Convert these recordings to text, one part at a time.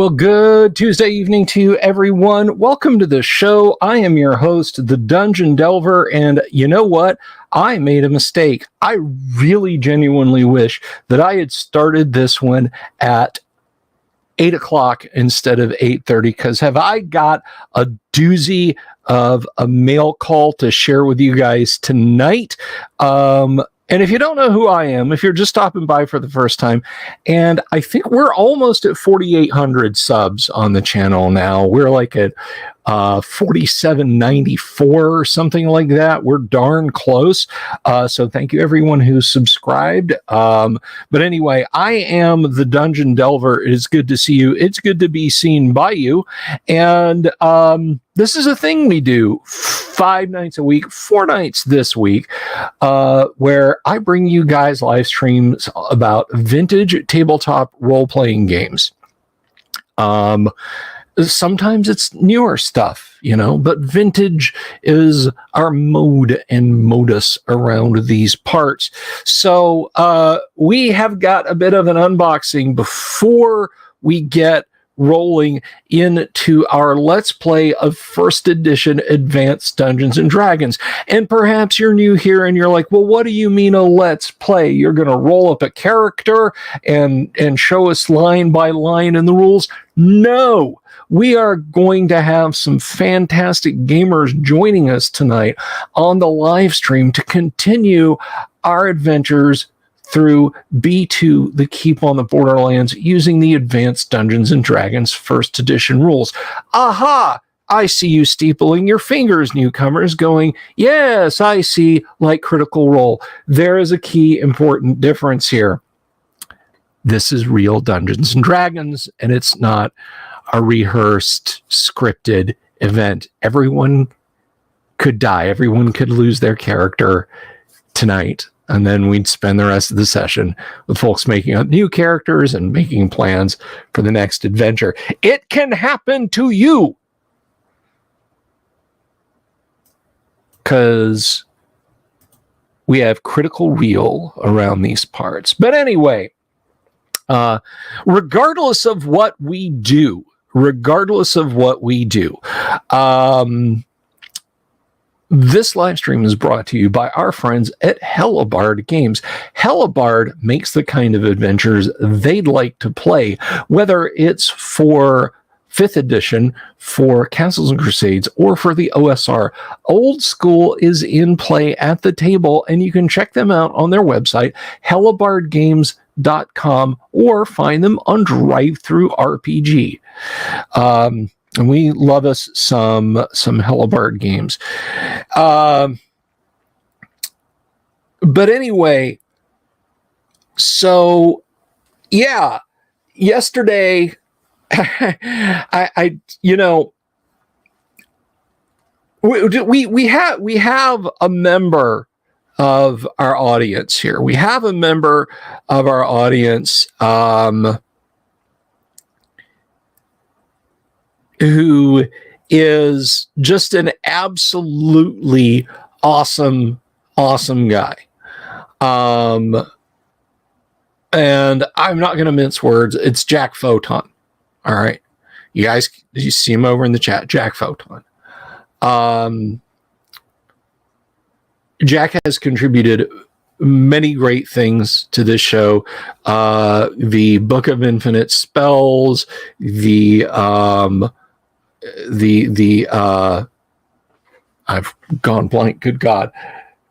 Well, good Tuesday evening to you, everyone. Welcome to the show. I am your host, the Dungeon Delver, and you know what? I made a mistake. I really genuinely wish that I had started this one at 8 o'clock instead of 8:30, because have I got a doozy of a mail call to share with you guys tonight. And if you don't know who I am, if you're just stopping by for the first time, and I think we're almost at 4,800 subs on the channel now. We're like at 4,794 or something like that. We're darn close. So thank you everyone who's subscribed. But anyway, I am the Dungeon Delver. It is good to see you. It's good to be seen by you. And this is a thing we do 5 nights a week, 4 nights this week, where I bring you guys live streams about vintage tabletop role-playing games. Sometimes it's newer stuff, but vintage is our mode and modus around these parts. So we have got a bit of an unboxing before we get rolling into our Let's Play of First Edition Advanced Dungeons and Dragons. And perhaps you're new here and you're like, well, what do you mean a Let's Play? You're going to roll up a character and show us line by line in the rules? No! We are going to have some fantastic gamers joining us tonight on the live stream to continue our adventures through B2, the Keep on the Borderlands, using the Advanced Dungeons and Dragons First Edition rules. Aha! I see you steepling your fingers, newcomers, going, yes, I see, like Critical Role. There is a key important difference here. This is real Dungeons and Dragons, and it's not a rehearsed, scripted event. Everyone could die. Everyone could lose their character tonight. And then we'd spend the rest of the session with folks making up new characters and making plans for the next adventure. It can happen to you. Because we have critical real around these parts. But anyway, regardless of what we do, this live stream is brought to you by our friends at Hellebarde Games. Hellebarde makes the kind of adventures they'd like to play, whether it's for 5th edition, for Castles and Crusades, or for the OSR. Old School is in play at the table, and you can check them out on their website, hellebardegames.com, or find them on Drive-Thru RPG. And we love us some Hellebarde games. But anyway, so yeah, yesterday, we have a member of our audience here. We have a member of our audience, who is just an absolutely awesome guy. And I'm not going to mince words. It's Jack Photon. All right. You guys, you see him over in the chat, Jack Photon. Jack has contributed many great things to this show. The Book of Infinite Spells, I've gone blank, good God.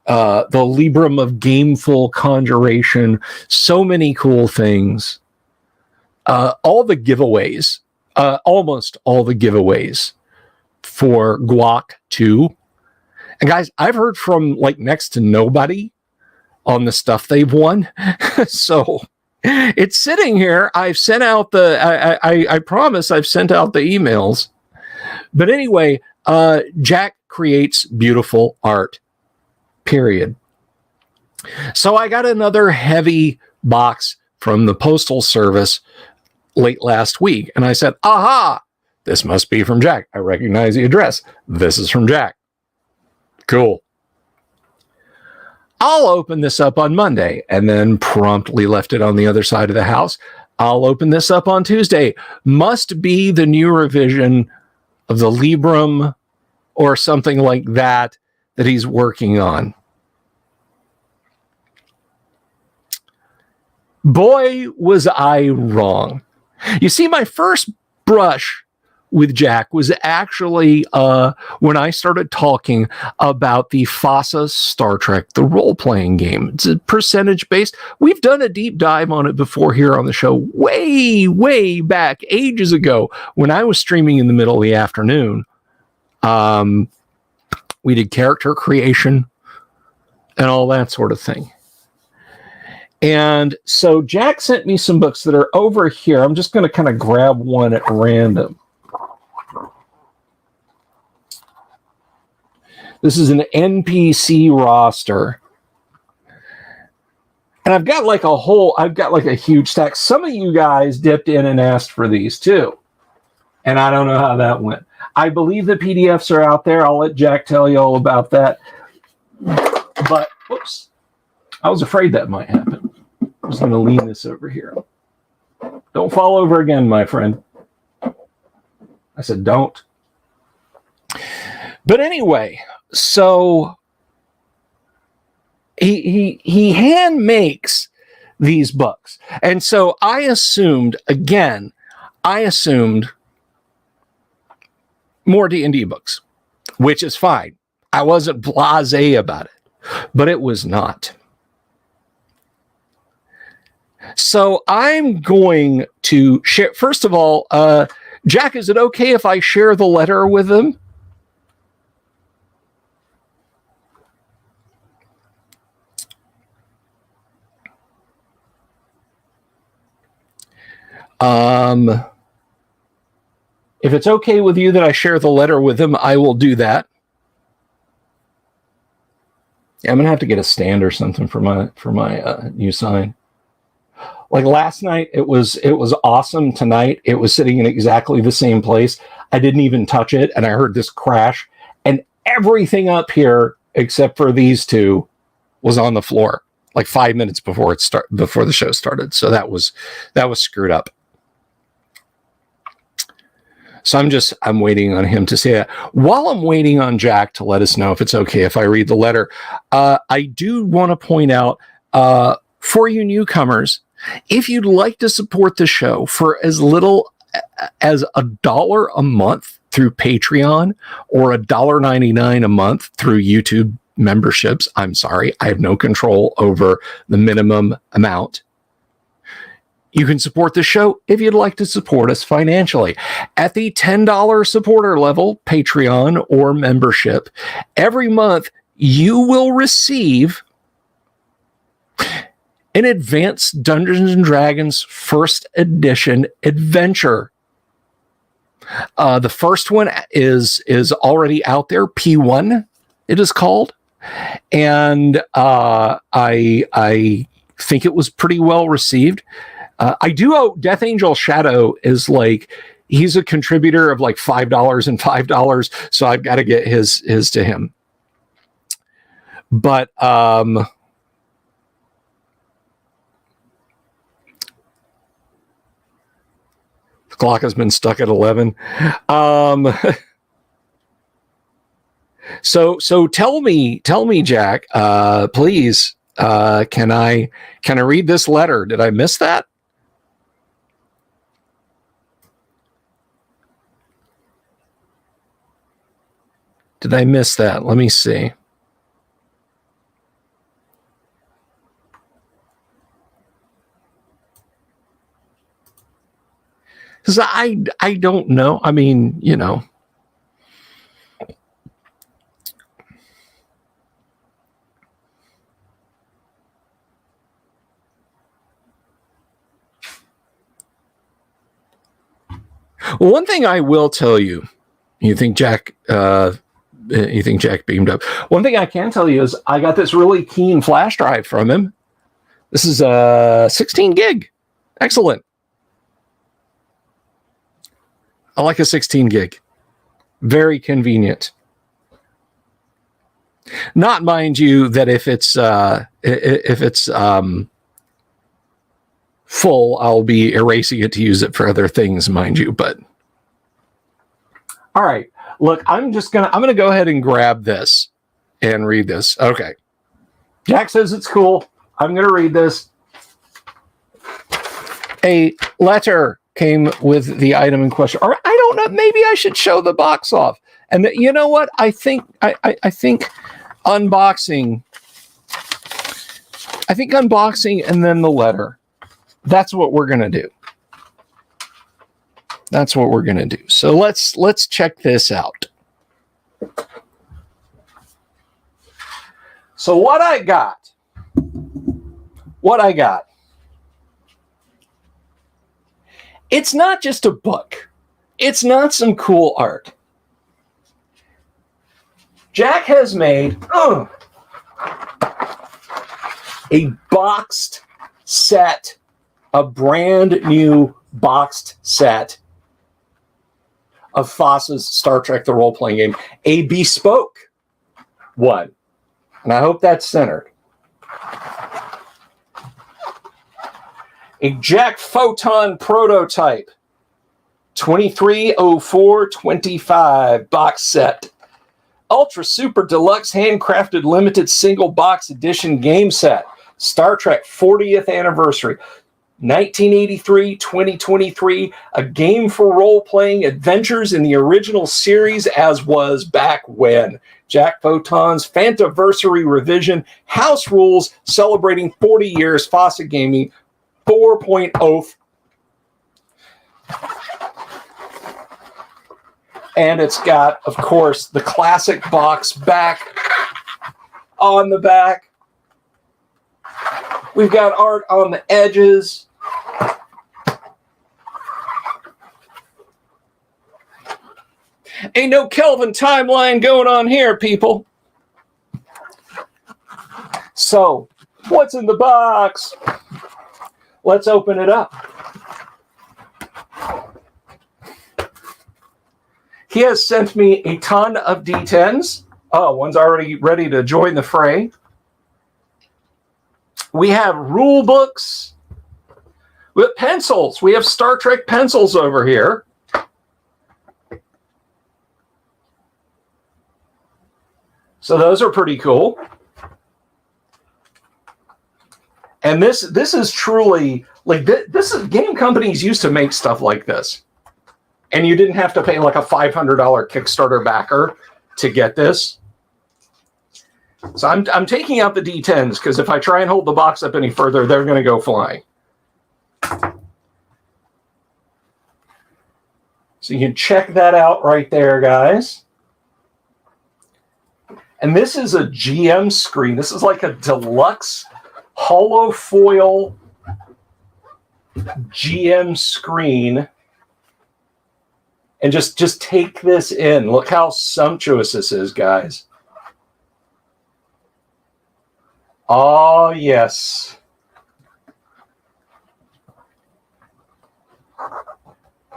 The Librum of Gameful Conjuration, so many cool things. All the giveaways, almost all the giveaways for Guac 2. And guys, I've heard from like next to nobody on the stuff they've won. So it's sitting here. I've sent out I promise I've sent out the emails. But anyway, Jack creates beautiful art, period. So I got another heavy box from the Postal Service late last week. And I said, aha, this must be from Jack. I recognize the address. This is from Jack. Cool. I'll open this up on Monday, and then promptly left it on the other side of the house. I'll open this up on Tuesday. Must be the new revision of the Libram or something like that he's working on. Boy, was I wrong. You see, my first brush with Jack was actually when I started talking about the FASA Star Trek, the role-playing game. It's a percentage-based. We've done a deep dive on it before here on the show way, way back, ages ago, when I was streaming in the middle of the afternoon. We did character creation and all that sort of thing. And so Jack sent me some books that are over here. I'm just going to kind of grab one at random. This is an NPC roster. And I've got like a huge stack. Some of you guys dipped in and asked for these too. And I don't know how that went. I believe the PDFs are out there. I'll let Jack tell you all about that. But, whoops, I was afraid that might happen. I'm just going to lean this over here. Don't fall over again, my friend. I said, don't. But anyway, so he hand makes these books. And so I assumed more D&D books, which is fine. I wasn't blasé about it, but it was not. So I'm going to share. First of all, Jack, is it okay if I share the letter with them? If it's okay with you that I share the letter with them, I will do that. Yeah, I'm gonna have to get a stand or something for my new sign. Like last night, it was awesome. Tonight, it was sitting in exactly the same place. I didn't even touch it, and I heard this crash, and everything up here except for these two was on the floor, like 5 minutes before the show started. So that was screwed up. So I'm waiting on him to say that. While I'm waiting on Jack to let us know if it's okay if I read the letter, I do want to point out for you newcomers, if you'd like to support the show for as little as $1 a month through Patreon or $1.99 a month through YouTube memberships, I'm sorry, I have no control over the minimum amount. You can support the show if you'd like to support us financially. At the $10 supporter level, Patreon or membership, every month you will receive an advanced Dungeons & Dragons first edition adventure. The first one is already out there, P1 it is called. And I think it was pretty well received. I do owe Death Angel Shadow is like, he's a contributor of like $5 and $5. So I've got to get his to him. But, the clock has been stuck at 11. So tell me, Jack, please, can I read this letter? Did I miss that? Did I miss that? Let me see. Because I don't know. I mean, you know. Well, one thing I will tell you, you think Jack beamed up. One thing I can tell you is I got this really keen flash drive from him. This is a 16 gig. Excellent. I like a 16 gig. Very convenient. Not, mind you, that if it's full, I'll be erasing it to use it for other things, mind you. But all right, look, I'm gonna go ahead and grab this and read this. Okay, Jack says it's cool. I'm gonna read this. A letter came with the item in question. Or I don't know, maybe I should show the box off. And you know what? I think unboxing. I think unboxing and then the letter. That's what we're gonna do. That's what we're gonna do. So let's check this out. So what I got. It's not just a book. It's not some cool art. Jack has made a boxed set, a brand new boxed set of Foss's Star Trek The Role-Playing Game, a bespoke one. And I hope that's centered. A Jack Photon prototype, 230425 box set. Ultra Super Deluxe handcrafted limited single box edition game set. Star Trek 40th anniversary. 1983-2023, a game for role-playing adventures in the original series as was back when. Jack Photon's Fantaversary revision, House Rules, celebrating 40 years, Fossa Gaming, 4.0. And it's got, of course, the classic box back on the back. We've got art on the edges. Ain't no Kelvin timeline going on here, people. So, what's in the box? Let's open it up. He has sent me a ton of D10s. Oh, one's already ready to join the fray. We have rule books with pencils. We have Star Trek pencils over here. So those are pretty cool. And this is truly, like, this is, game companies used to make stuff like this. And you didn't have to pay like a $500 Kickstarter backer to get this. So I'm taking out the D10s because if I try and hold the box up any further, they're going to go flying. So you can check that out right there, guys. And this is a GM screen. This is like a deluxe hollow foil GM screen. And just take this in. Look how sumptuous this is, guys. Oh, yes.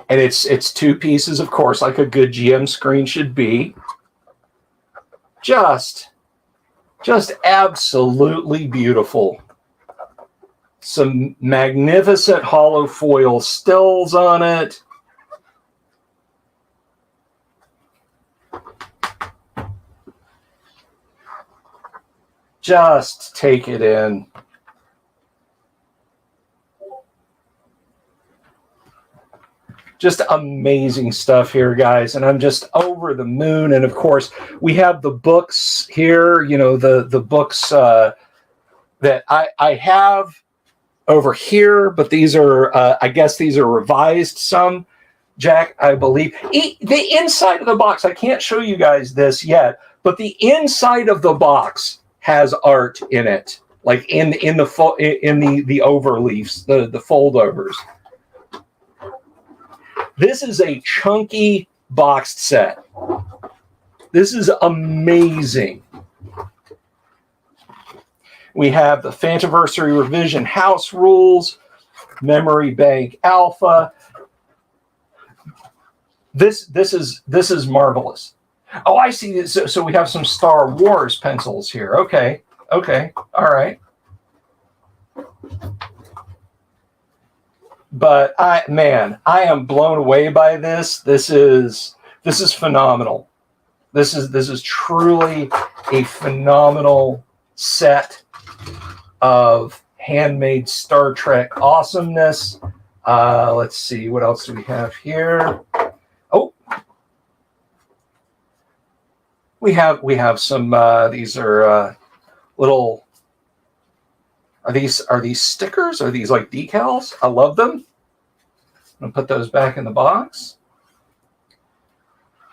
And it's two pieces, of course, like a good GM screen should be. Just absolutely beautiful. Some magnificent hollow foil stills on it. Just take it in. Just amazing stuff here, guys. And I'm just over the moon. And of course, we have the books here, you know, the books that I have over here, but these are, I guess these are revised some, Jack, I believe. The inside of the box, I can't show you guys this yet, but the inside of the box has art in it, like in the overleafs, the foldovers. This is a chunky boxed set. This is amazing. We have the Fantaversary revision, House Rules, Memory Bank Alpha. This is marvelous. Oh, I see. So we have some Star Wars pencils here. Okay. All right. But I am blown away by this. This is phenomenal. This is truly a phenomenal set of handmade Star Trek awesomeness. Let's see, what else do we have here? Oh, we have some. These are little. Are these stickers? Are these like decals? I love them. I'm gonna put those back in the box.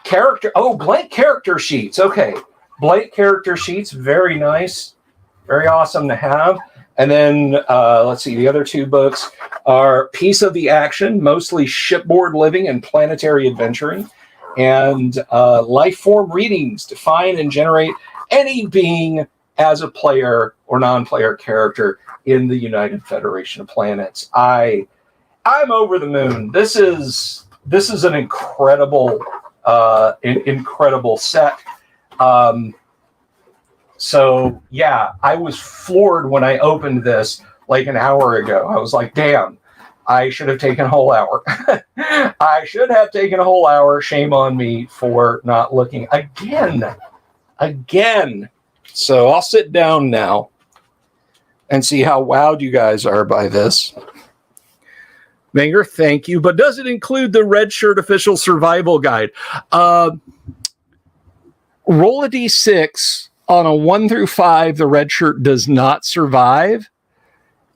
Blank character sheets. Okay, blank character sheets. Very nice. Very awesome to have. And then let's see, the other two books are Piece of the Action, mostly shipboard living and planetary adventuring, and Life Form Readings, define and generate any being as a player or non-player character in the United Federation of Planets. I'm over the moon. This is an incredible incredible set. So yeah, I was floored when I opened this like an hour ago. I was like, damn, I should have taken a whole hour. I should have taken a whole hour. Shame on me for not looking again. So I'll sit down now and see how wowed you guys are by this. Vanger, thank you. But does it include the Red Shirt Official Survival Guide? Roll a d6. On a 1 through 5, the red shirt does not survive.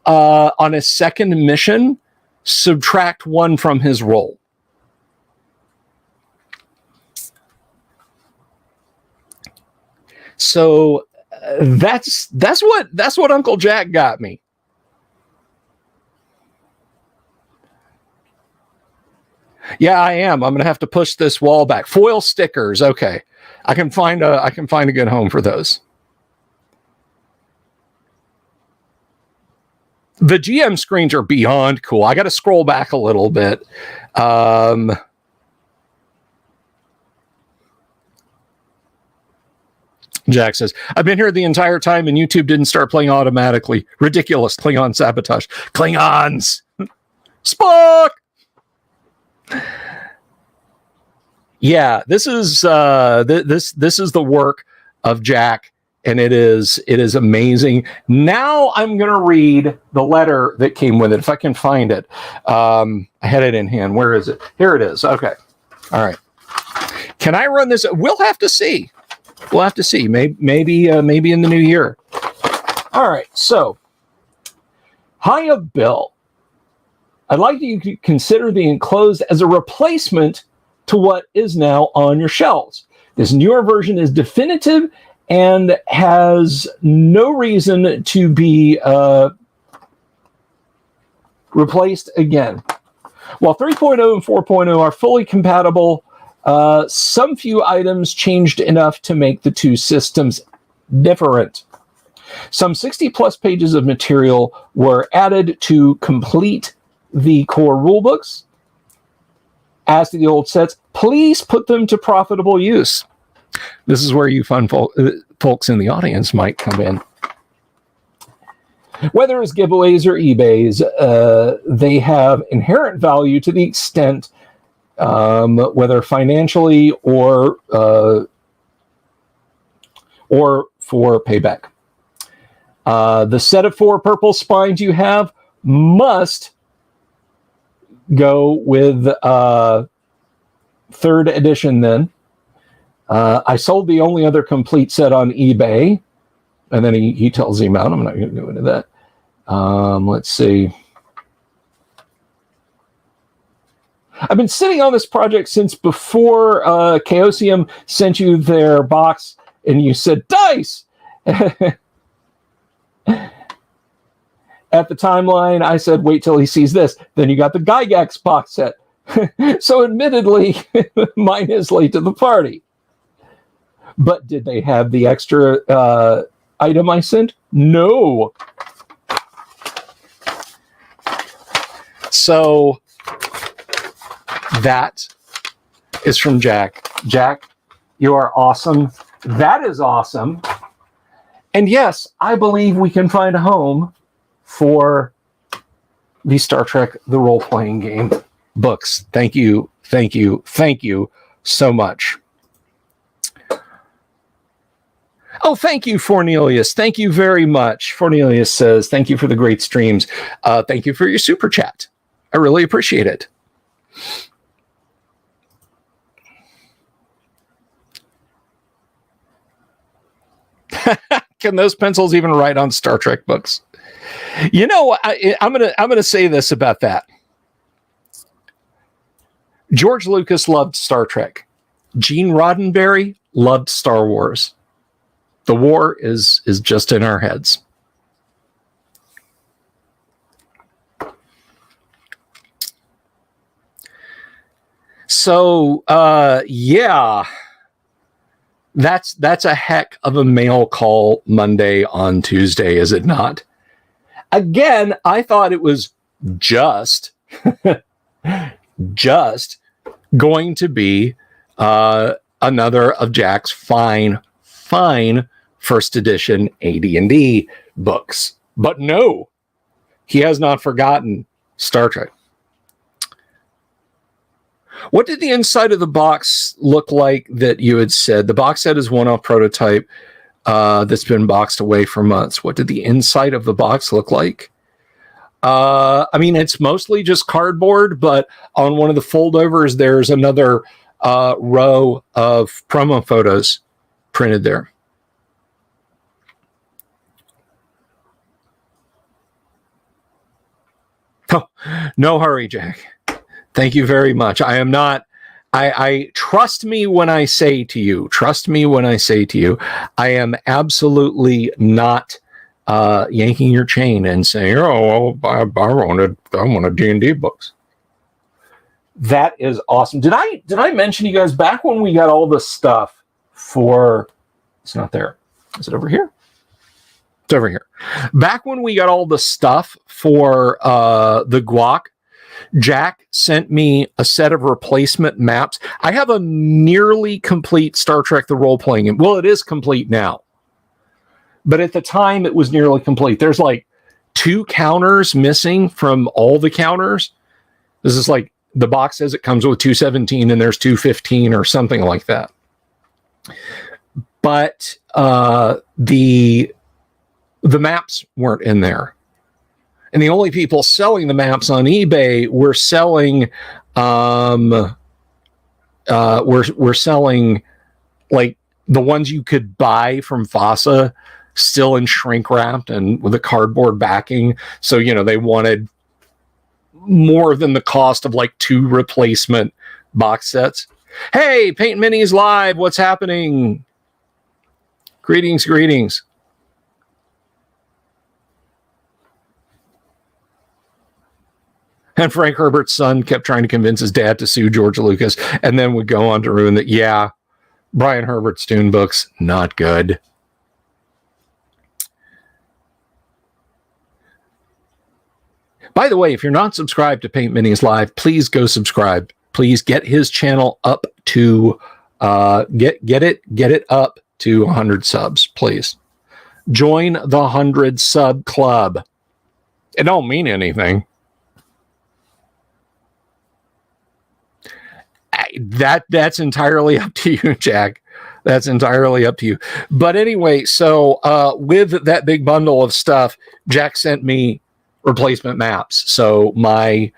On a second mission, subtract 1 from his roll. So that's what Uncle Jack got me. Yeah, I am. I'm going to have to push this wall back. Foil stickers. Okay. I can find a good home for those. The GM screens are beyond cool. I got to scroll back a little bit. Jack says, I've been here the entire time and YouTube didn't start playing automatically. Ridiculous. Klingon sabotage. Klingons. Spock. Yeah, this is this is the work of Jack, and it is amazing. Now I'm going to read the letter that came with it, if I can find it. I had it in hand. Where is it? Here it is. Okay. All right. Can I run this? We'll have to see. We'll have to see. Maybe in the new year. All right. So, hiya, Bill. I'd like you to consider the enclosed as a replacement to what is now on your shelves. This newer version is definitive and has no reason to be replaced again. While 3.0 and 4.0 are fully compatible, some few items changed enough to make the two systems different. Some 60 plus pages of material were added to complete the core rulebooks. As to the old sets, please put them to profitable use. This is where you fun folks in the audience might come in. Whether as giveaways or eBays, they have inherent value to the extent, whether financially or for payback. The set of 4 purple spines you have must go with 3rd edition then. I sold the only other complete set on eBay. And then he tells the amount. I'm not going to go into that. Let's see. I've been sitting on this project since before Chaosium sent you their box and you said, dice! At the timeline, I said, wait till he sees this. Then you got the Gygax box set. So admittedly, mine is late to the party. But did they have the extra item I sent? No. So that is from Jack. Jack, you are awesome. That is awesome. And yes, I believe we can find a home for the Star Trek The Role-Playing Game books. Thank you, thank you, thank you so much. Oh, thank you, Fornelius. Thank you very much. Fornelius says, thank you for the great streams. Thank you for your super chat. I really appreciate it. Can those pencils even write on Star Trek books? You know, I'm gonna say this about that. George Lucas loved Star Trek. Gene Roddenberry loved Star Wars. The war is just in our heads. So, yeah, that's a heck of a mail call Monday on Tuesday, is it not? Again, I thought it was just going to be another of Jack's fine first edition AD&D books. But no, he has not forgotten Star Trek. What did the inside of the box look like that you had said? The box set is one-off prototype that's been boxed away for months. What did the inside of the box look like? I mean, it's mostly just cardboard, but on one of the foldovers, there's another row of promo photos printed there. Oh, no hurry, Jack. Thank you very much. I am not, I trust me when I say to you, I am absolutely not yanking your chain and saying, oh, well, I wanted D&D books. That is awesome. Did I mention you guys back when we got all the stuff for, it's not there. Is it over here? It's over here. Back when we got all the stuff for the Guac, Jack sent me a set of replacement maps. I have a nearly complete Star Trek The Role-Playing Game. Well, it is complete now. But at the time, it was nearly complete. There's like 2 counters missing from all the counters. This is like, the box says it comes with 217 and there's 215 or something like that. But the maps weren't in there. And the only people selling the maps on eBay were selling, we're selling like the ones you could buy from FASA, still in shrink wrapped and with a cardboard backing. So, you know, they wanted more than the cost of like 2 replacement box sets. Hey, Paint Minis Live, what's happening? Greetings. And Frank Herbert's son kept trying to convince his dad to sue George Lucas, and then would go on to ruin that. Yeah, Brian Herbert's Dune books, not good. By the way, if you're not subscribed to Paint Minis Live, please go subscribe. Please get his channel up to get it up to 100 subs, please. Join the 100 sub club. It don't mean anything. That's entirely up to you, Jack. That's entirely up to you. But anyway, so with that big bundle of stuff, Jack sent me replacement maps. So my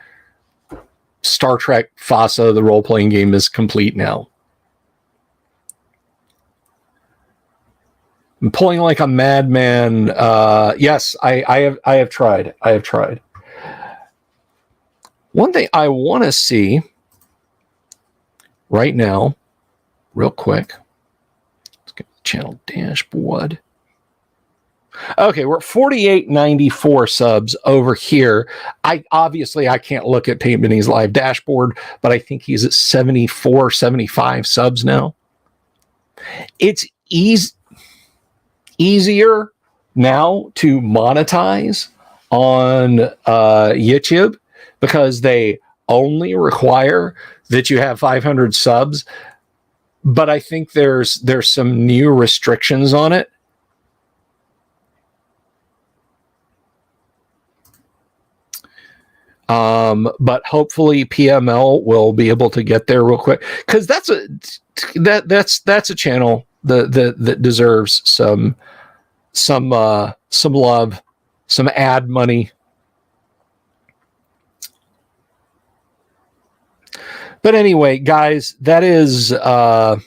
Star Trek FASA, the role-playing game, is complete now. I'm pulling like a madman. Yes, I have tried. One thing I want to see right now, real quick. Let's get the channel dashboard. Okay, we're at 4894 subs over here. I can't look at Paint Minis Live dashboard, but I think he's at 74, 75 subs now. It's easier now to monetize on YouTube because they only require that you have 500 subs, but I think there's some new restrictions on it. But hopefully PML will be able to get there real quick, because that's a channel that deserves some love, some ad money. But anyway, guys, that is the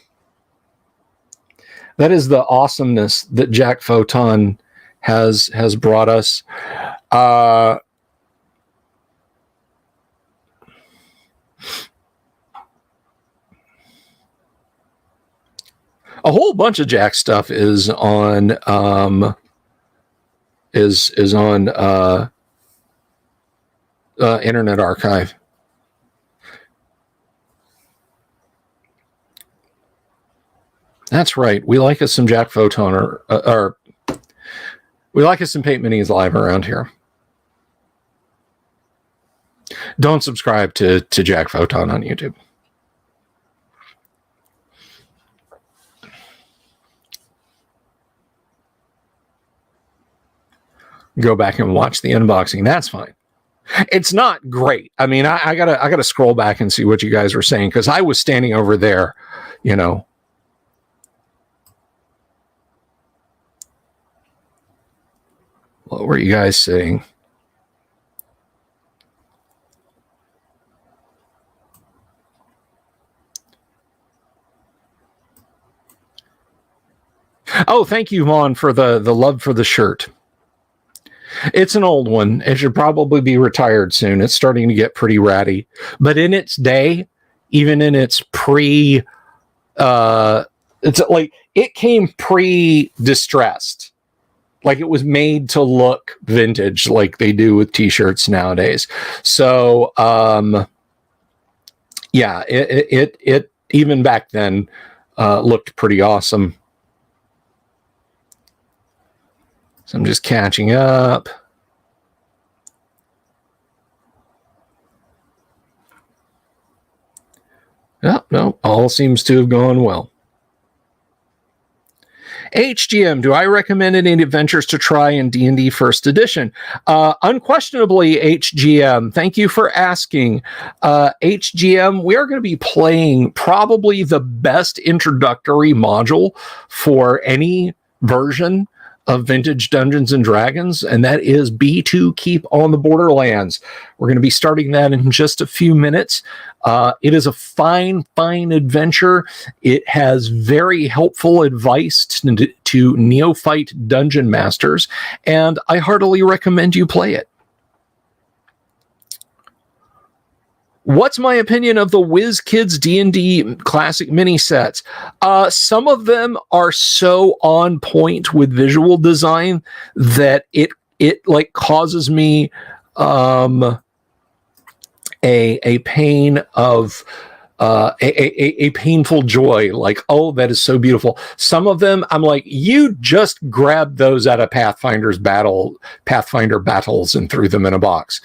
awesomeness that Jack Photon has brought us. A whole bunch of Jack stuff is on Internet Archive. That's right. We like us some Jack Photon, or we like us some Paint Minis live around here. Don't subscribe to Jack Photon on YouTube. Go back and watch the unboxing. That's fine. It's not great. I mean, I gotta scroll back and see what you guys were saying, because I was standing over there, you know. What were you guys saying? Oh, thank you, Vaughn, for the love for the shirt. It's an old one. It should probably be retired soon. It's starting to get pretty ratty. But in its day, even in its it's like it came pre-distressed. Like it was made to look vintage, like they do with t-shirts nowadays. So, yeah, it even back then looked pretty awesome. So I'm just catching up. Oh, no, all seems to have gone well. HGM, do I recommend any adventures to try in D&D First Edition? Unquestionably, HGM. Thank you for asking. HGM, we are going to be playing probably the best introductory module for any version of Vintage Dungeons and Dragons, and that is B2 Keep on the Borderlands. We're going to be starting that in just a few minutes. It is a fine adventure. It has very helpful advice to neophyte dungeon masters, and I heartily recommend you play it. What's my opinion of the WizKids D&D classic mini sets? Some of them are so on point with visual design that it like causes me a pain of a painful joy. Like, oh, that is so beautiful. Some of them, I'm like, you just grabbed those out of Pathfinder battles and threw them in a box.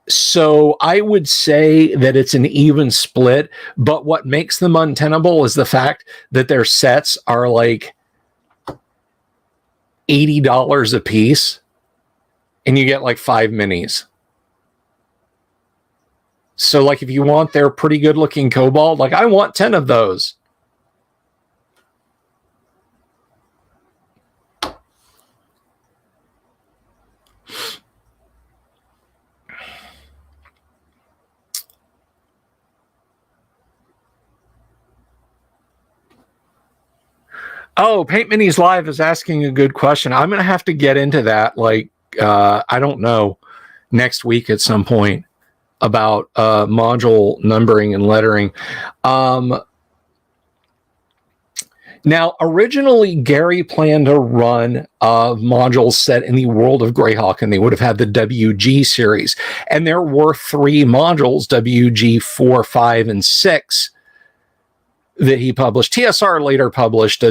So I would say that it's an even split, but what makes them untenable is the fact that their sets are like $80 a piece, and you get like 5 minis. So like if you want their pretty good looking kobold, like I want 10 of those. Oh, Paint Minis Live is asking a good question. I'm going to have to get into that, like, I don't know, next week at some point about module numbering and lettering. Now, originally, Gary planned a run of modules set in the world of Greyhawk, and they would have had the WG series. And there were 3 modules, WG 4, 5, and 6, that he published. TSR later published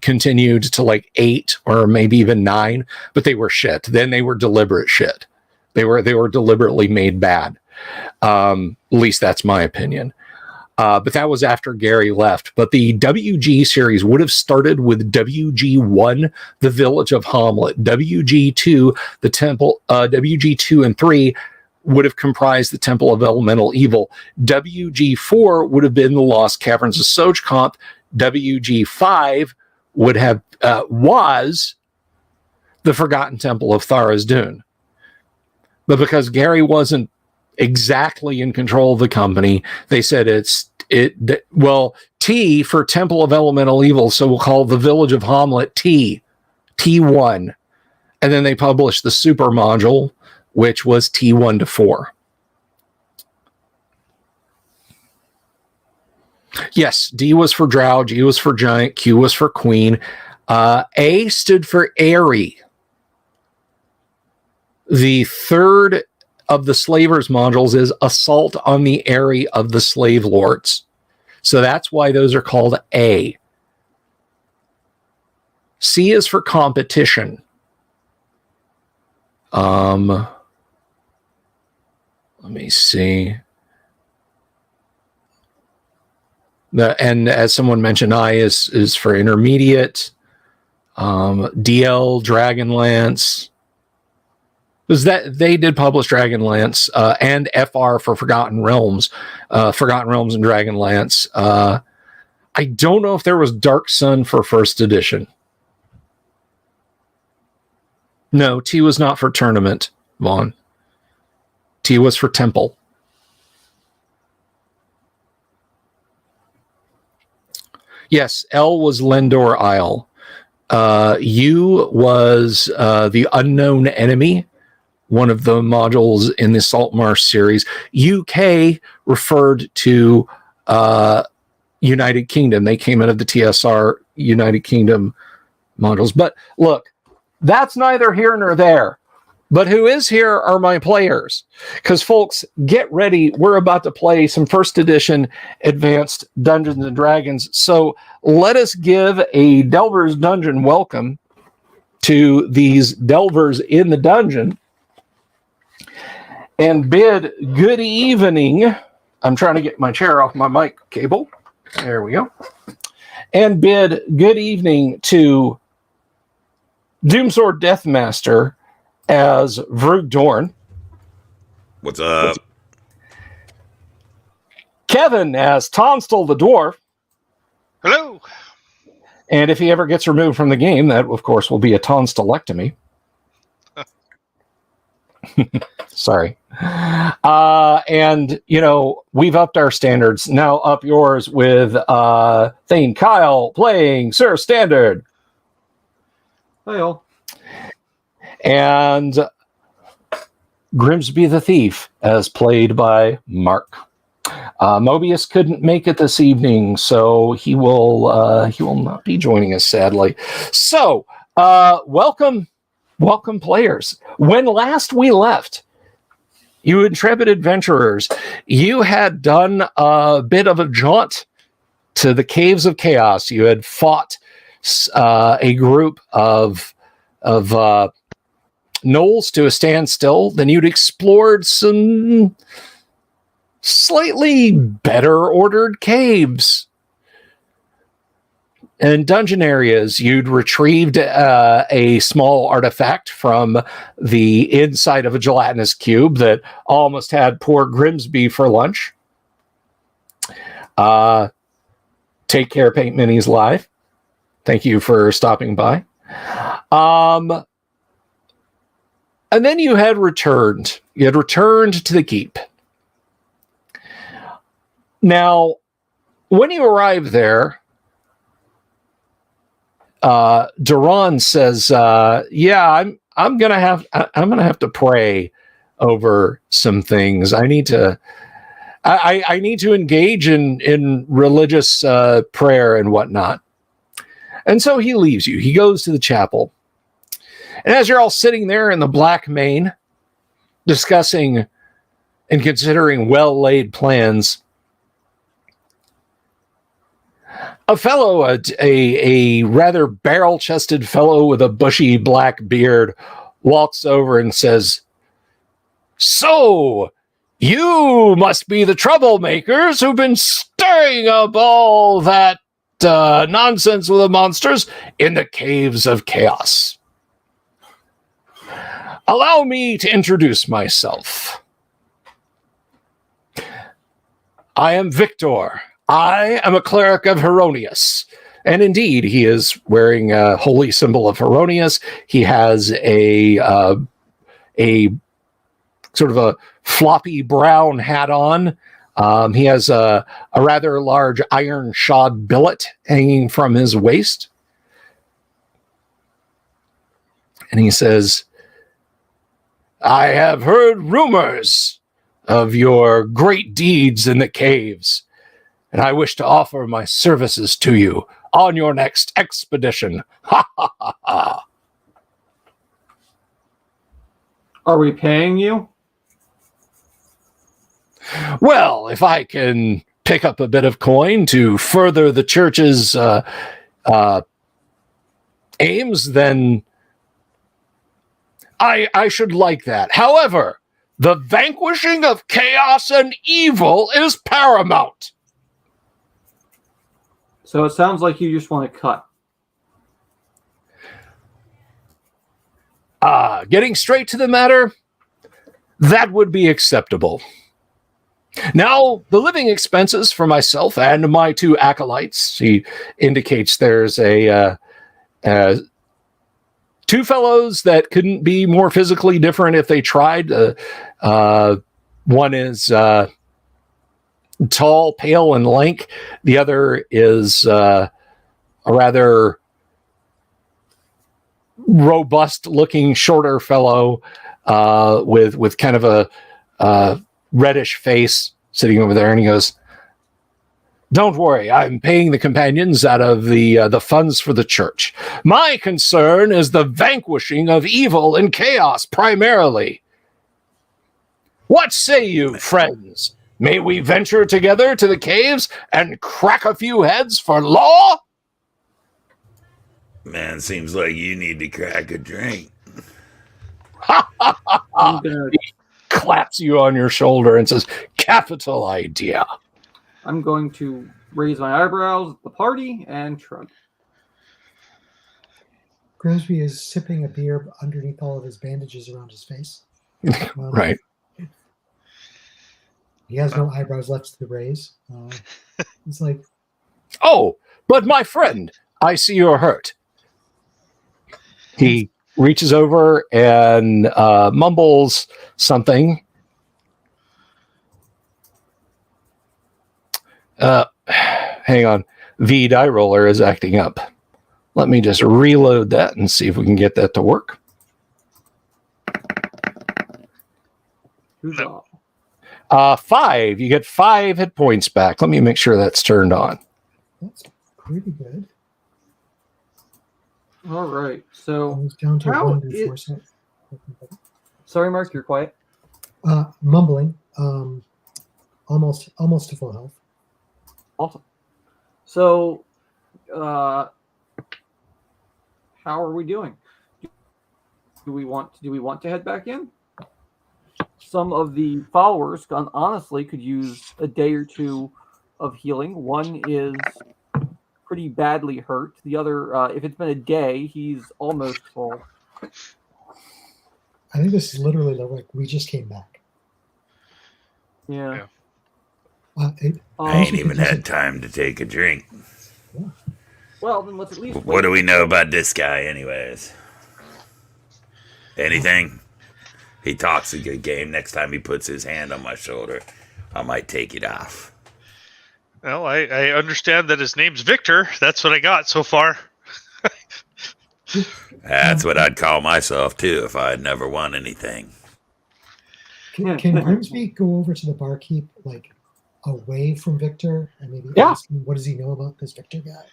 continued to like 8 or maybe even 9, but they were shit. Then they were deliberate shit. They were deliberately made bad. At least that's my opinion. But that was after Gary left. But the WG series would have started with WG1, the Village of Hamlet. WG2, the Temple, WG2 and 3 would have comprised the Temple of Elemental Evil. WG4 would have been the Lost Caverns of Sojkamp. WG5 would have was the Forgotten Temple of Tharizdun. But because Gary wasn't exactly in control of the company, they said T for Temple of Elemental Evil, so we'll call the Village of Hamlet T1. And then they published the super module, which was T1 to 4. Yes, D was for Drow, G was for Giant, Q was for Queen. A stood for Airy. The third of the Slavers modules is Assault on the Airy of the Slave Lords. So that's why those are called A. C is for Competition. Let me see. And as someone mentioned, I is for Intermediate. DL, Dragonlance. Was that they did publish Dragonlance and FR for Forgotten Realms and Dragonlance. I don't know if there was Dark Sun for first edition. No, T was not for Tournament, Vaughn. T was for Temple. Yes, L was Lendor Isle. U was the Unknown Enemy, one of the modules in the Saltmarsh series. UK referred to United Kingdom. They came out of the TSR United Kingdom modules. But look, that's neither here nor there. But who is here are my players. Because, folks, get ready. We're about to play some first edition Advanced Dungeons and Dragons. So let us give a Delver's Dungeon welcome to these Delvers in the dungeon and bid good evening. I'm trying to get my chair off my mic cable. There we go. And bid good evening to Doomsword Deathmaster as Vrug Dorn. What's up? Kevin as Tonstal the Dwarf. Hello. And if he ever gets removed from the game, that, of course, will be a tonstalectomy. Sorry. And, you know, we've upped our standards. Now up yours with Thane Kyle playing Sir Standard. Hi, all. And Grimsby the Thief, as played by Mark. Mobius couldn't make it this evening, so he will not be joining us, sadly. So, welcome, players. When last we left, you intrepid adventurers, you had done a bit of a jaunt to the Caves of Chaos. You had fought a group of gnolls to a standstill. Then you'd explored some slightly better ordered caves and dungeon areas. You'd retrieved a small artifact from the inside of a gelatinous cube that almost had poor Grimsby for lunch. Take care, Paint Minis Live. Thank you for stopping by. And then you had returned. You had returned to the keep. Now, when you arrive there, Duran says, "Yeah, I'm gonna have to pray over some things. I need to engage in religious prayer and whatnot." And so he leaves you. He goes to the chapel. And as you're all sitting there in the Black Mane, discussing and considering well-laid plans, a fellow, a rather barrel-chested fellow with a bushy black beard, walks over and says, "So, You must be the troublemakers who've been stirring up all that nonsense with the monsters in the caves of chaos. Allow me to introduce myself. I am Victor. I am a cleric of Heronius. And indeed, he is wearing a holy symbol of Heronius. He has a sort of a floppy brown hat on. He has a rather large iron shod billet hanging from his waist. And he says, I have heard rumors of your great deeds in the caves, and I wish to offer my services to you on your next expedition. Ha ha ha ha. Are we paying you? Well, if I can pick up a bit of coin to further the church's aims, then I should like that. However, the vanquishing of chaos and evil is paramount. So it sounds like you just want to cut. Getting straight to the matter, that would be acceptable. Now, the living expenses for myself and my two acolytes, he indicates there's two fellows that couldn't be more physically different if they tried. One is tall, pale, and lank. The other is a rather robust-looking, shorter fellow with kind of a reddish face sitting over there. And he goes, don't worry, I'm paying the companions out of the funds for the church. My concern is the vanquishing of evil and chaos primarily. What say you, friends? May we venture together to the caves and crack a few heads for law? Man, seems like you need to crack a drink. I'm gonna, He claps you on your shoulder and says, capital idea. I'm going to raise my eyebrows at the party and shrug. Grimsby is sipping a beer underneath all of his bandages around his face. Right. He has no eyebrows left to raise. He's like, Oh, but my friend, I see you're hurt. He reaches over and mumbles something. Hang on. V die roller is acting up. Let me just reload that and see if we can get that to work. Who's No. off? 5. You get 5 hit points back. Let me make sure that's turned on. that's pretty good. All right. I So, was down to How 1 before. is- sorry, Mark, you're quiet. Mumbling. Almost to full health. Awesome. So, how are we doing? Do we want to head back in? Some of the followers, honestly, could use a day or two of healing. One is pretty badly hurt. The other, if it's been a day, he's almost full. I think this is literally like we just came back. Yeah. I ain't even had time to take a drink. Well, then let's at least. What do we know about this guy, anyways? Anything? He talks a good game. Next time he puts his hand on my shoulder, I might take it off. Well, I understand that his name's Victor. That's what I got so far. That's what I'd call myself, too, if I had never won anything. Can Grimsby go over to the barkeep, like away from Victor, and maybe Yeah. ask him what does he know about this Victor guy?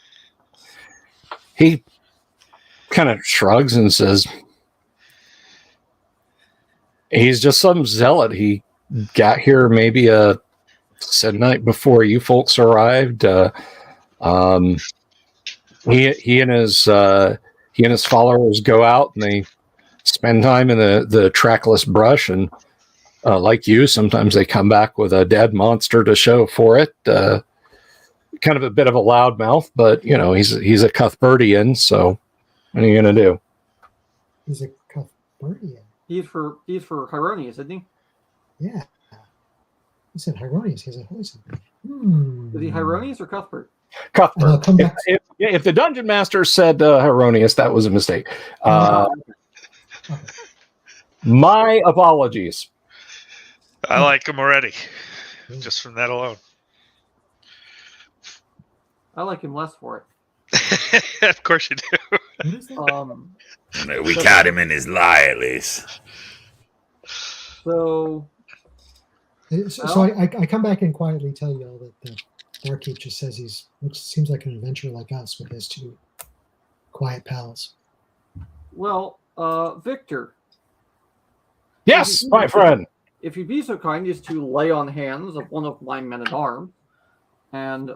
He kind of shrugs and says, he's just some zealot. He got here maybe a night before you folks arrived. He and his followers go out and they spend time in the trackless brush, and Like you, sometimes they come back with a dead monster to show for it. Kind of a bit of a loudmouth, but he's a Cuthbertian, so what are you gonna do? He's a Cuthbertian. He's for Hieronymus, isn't he? Yeah. He said Hieronymus. He has a voice. Is he Hieronymus or Cuthbert? And I'll Cuthbert. come back. If the dungeon master said Hieronymus, that was a mistake. My apologies. I like him already, just from that alone. I like him less for it. Of course you do. What is that? We caught him in his lie, at least. So I come back and quietly tell you all that the barkeep just says seems like an adventurer like us with his two quiet pals. well, Victor. Yes, my friend. If you'd be so kind as to lay on hands of one of my men at arms, and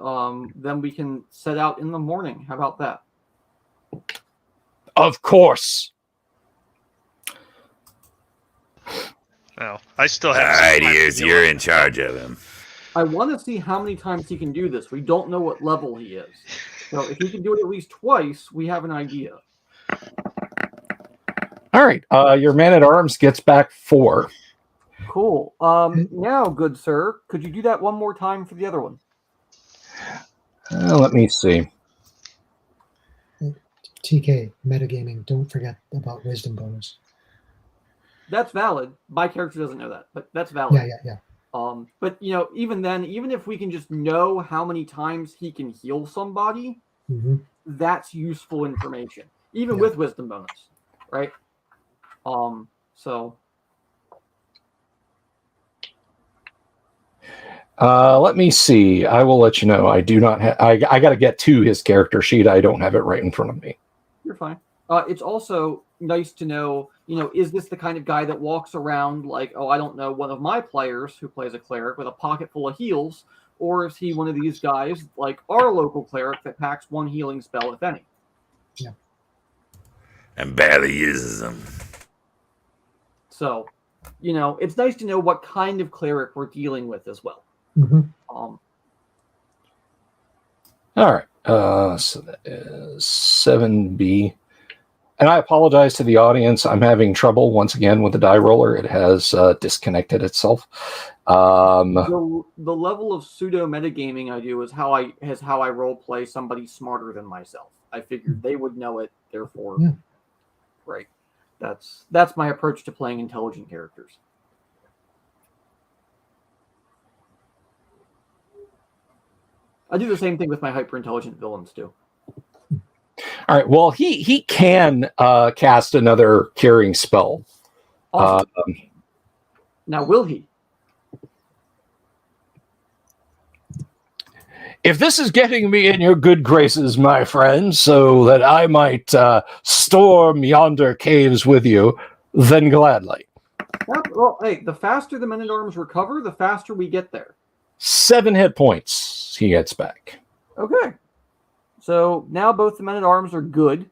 then we can set out in the morning. How about that? Of course. No, I still All have. right, you're in charge of him. I want to see how many times he can do this. We don't know what level he is. So if he can do it at least twice, we have an idea. All right. Your man at arms gets back 4. Cool. Now, good sir, could you do that one more time for the other one? Let me see. TK, metagaming, don't forget about wisdom bonus. That's valid. My character doesn't know that, but that's valid. Yeah. But even then, even if we can just know how many times he can heal somebody, that's useful information, even with wisdom bonus, right? So let me see. I will let you know. I do not have. I got to get to his character sheet. I don't have it right in front of me. you're fine. It's also nice to know, is this the kind of guy that walks around like, oh, I don't know, one of my players who plays a cleric with a pocket full of heals, or is he one of these guys like our local cleric that packs 1 healing spell, if any? Yeah. And barely uses them. So, it's nice to know what kind of cleric we're dealing with as well. All right. So that is 7B. And I apologize to the audience. I'm having trouble once again with the die roller. It has disconnected itself. The level of pseudo metagaming I do is how I role play somebody smarter than myself. I figured they would know it, therefore, right. That's my approach to playing intelligent characters. I do the same thing with my hyper intelligent villains too. All right. Well, he can cast another curing spell. Awesome. Now, will he? If this is getting me in your good graces, my friend, so that I might storm yonder caves with you, then gladly. Well, hey, the faster the men-at-arms recover, the faster we get there. 7 hit points he gets back. Okay. So now both the men-at-arms are good.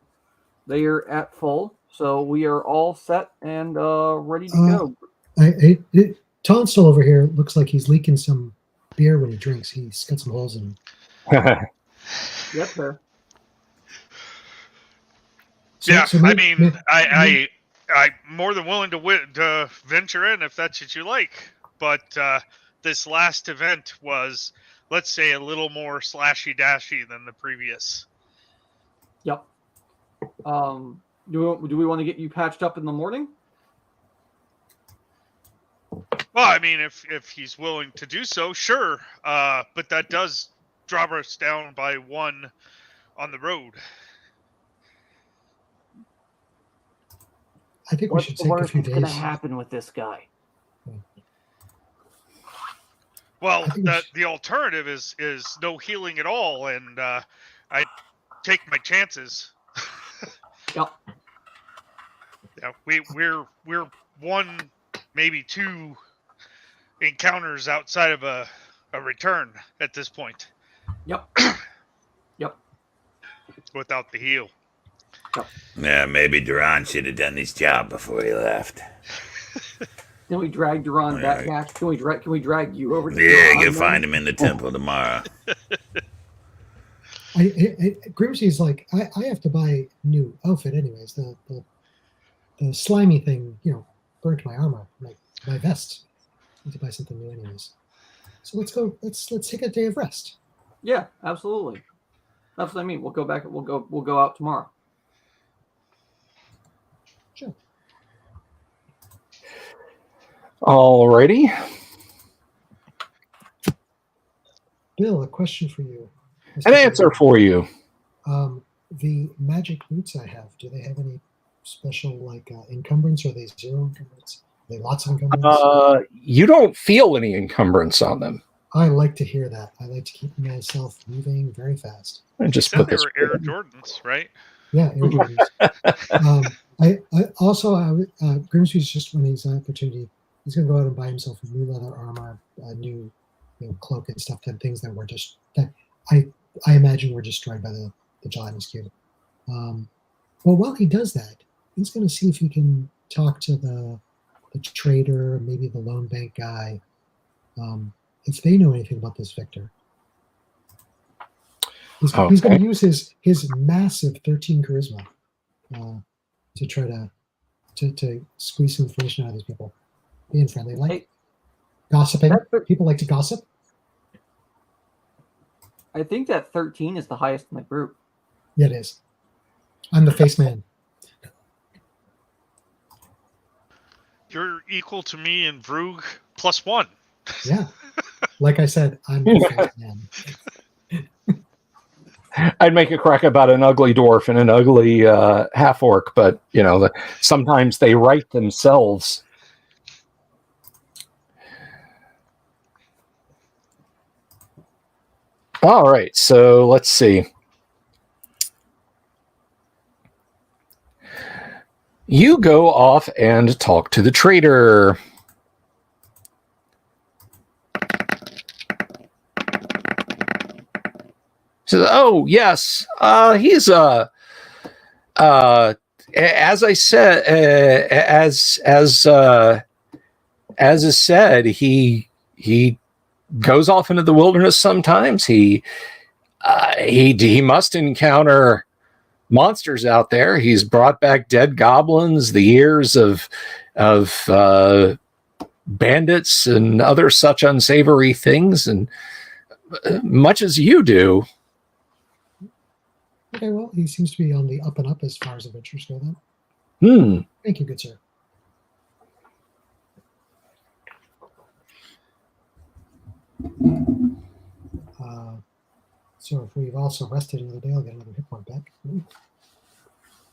They are at full. So we are all set and ready to go. Tonstall over here looks like he's leaking some beer when he drinks. He's got some holes in him. Yep, fair. I'm more than willing to venture in if that's what you like. But this last event was, let's say, a little more slashy-dashy than the previous. Yep. Do we want to get you patched up in the morning? Well, I mean, if he's willing to do so, sure. But that does drop us down by 1 on the road. I think we should take a few days. What's going to happen with this guy? Well, the alternative is no healing at all, and I take my chances. Yep. Yeah, we're 1, maybe 2 encounters outside of a return at this point. Yep. Yep. Without the heal. Yeah, maybe Duran should have done his job before he left. Then we drag Duran back. Can we drag you over to Yeah, Duran, you can then? find him in the temple tomorrow. Grimsby's like, I have to buy a new outfit anyways. The slimy thing, burnt my armor, my vest. I need to buy something new anyways. So let's go. Let's take a day of rest. Yeah, absolutely. That's what I mean. We'll go back. We'll go out tomorrow. Sure. Alrighty. Bill, a question for you. An answer for you. The magic boots I have, do they have any special encumbrance? Or are they zero encumbrance? Are they lots of encumbrance? You don't feel any encumbrance on them. I like to hear that. I like to keep myself moving very fast. And just Said put they this. were Air Jordans, right? Yeah, Air Jordans. I also Grimsby's just when he's an opportunity, he's going to go out and buy himself a new leather armor, a new cloak and stuff. Things that were just that I imagine were destroyed by the Gelatinous Cube. But while he does that, he's going to see if he can talk to the trader, maybe the loan bank guy, if they know anything about this Victor. He's going to use his massive 13 charisma to try to squeeze some information out of these people. Being friendly, gossiping. People like to gossip. I think that 13 is the highest in the group. Yeah, it is. I'm the face man. You're equal to me and Vrug +1. Yeah. Like I said, I'm the face man. I'd make a crack about an ugly dwarf and an ugly half-orc, but, sometimes they write themselves. All right, so let's see. You go off and talk to the trader. Says, "Oh yes, he's as I said, as is said, he goes off into the wilderness sometimes. He must encounter monsters out there. He's brought back dead goblins, the ears of bandits and other such unsavory things, and much as you do." Okay, well, he seems to be on the up and up as far as adventures go then. Thank you, good sir. So if we've also rested another day, I'll get another hit point back.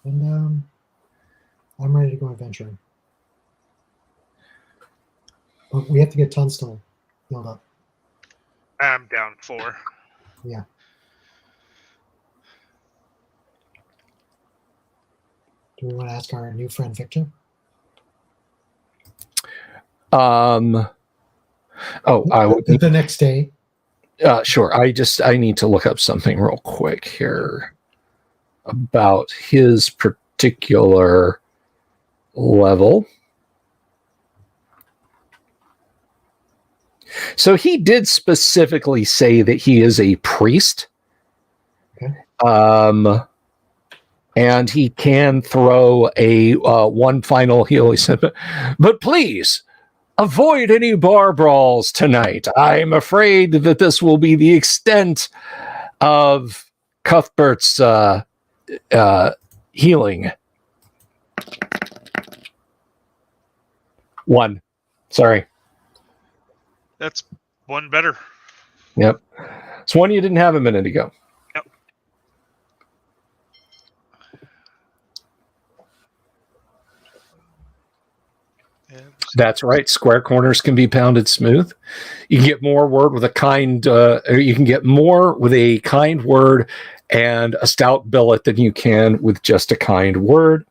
And I'm ready to go adventuring. But we have to get Tunstall healed up. I'm down 4. Yeah. Do we want to ask our new friend Victor? The next day. Sure. I need to look up something real quick here about his particular level. So he did specifically say that he is a priest. Okay. And he can throw a one final heal. He said, but please avoid any bar brawls tonight. I'm afraid that this will be the extent of Cuthbert's healing. 1. Sorry. That's 1 better. Yep. It's 1 you didn't have a minute ago. Yep. That's right. Square corners can be pounded smooth. You can get more word with a kind. You can get more with a kind word and a stout billet than you can with just a kind word.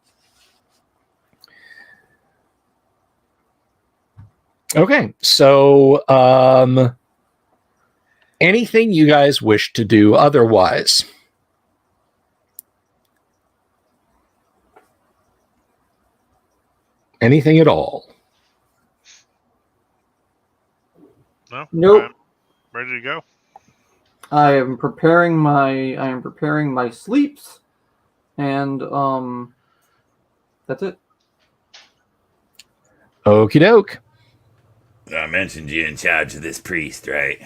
Okay, so anything you guys wish to do otherwise? Anything at all? No. Nope. I'm ready to go. I am preparing my sleeps, and that's it. Okie doke. I mentioned you in charge of this priest, right?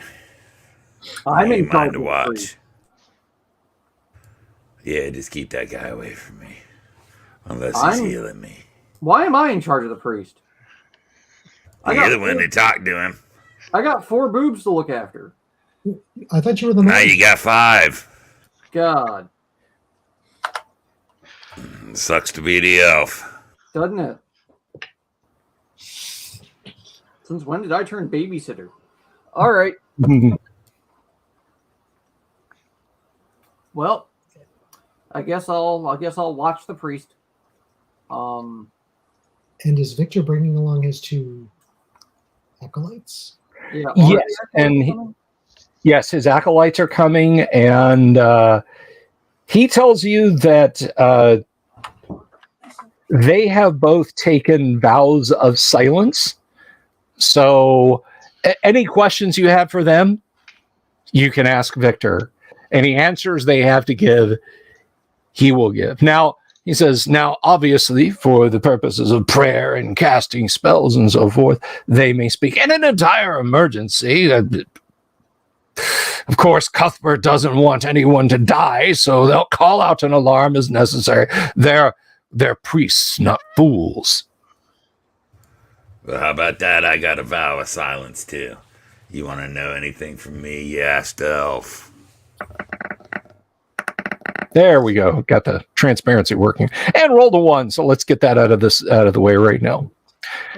I'm You in charge mind to of the watch. priest. Yeah, just keep that guy away from me. Unless he's I'm- healing me. Why am I in charge of the priest? You're the one that talked to him. I got 4 boobs to look after. I thought you were the Now man. you got 5. God, Sucks to be the elf. doesn't it? Since when did I turn babysitter? All right. Well, I guess I'll watch the priest. And is Victor bringing along his 2 acolytes? Yeah. Yes, are and they he- coming? Yes, his acolytes are coming, and he tells you that they have both taken vows of silence. So, any questions you have for them, you can ask Victor. Any answers they have to give, he will give. Now, he says, now, obviously, for the purposes of prayer and casting spells and so forth, they may speak. In an entire emergency, of course, Cuthbert doesn't want anyone to die, so they'll call out an alarm as necessary. They're priests, not fools. Well, how about that? I got a vow of silence, too. You want to know anything from me? You ask the elf. There we go. Got the transparency working. And rolled a 1, so let's get that out of the way right now.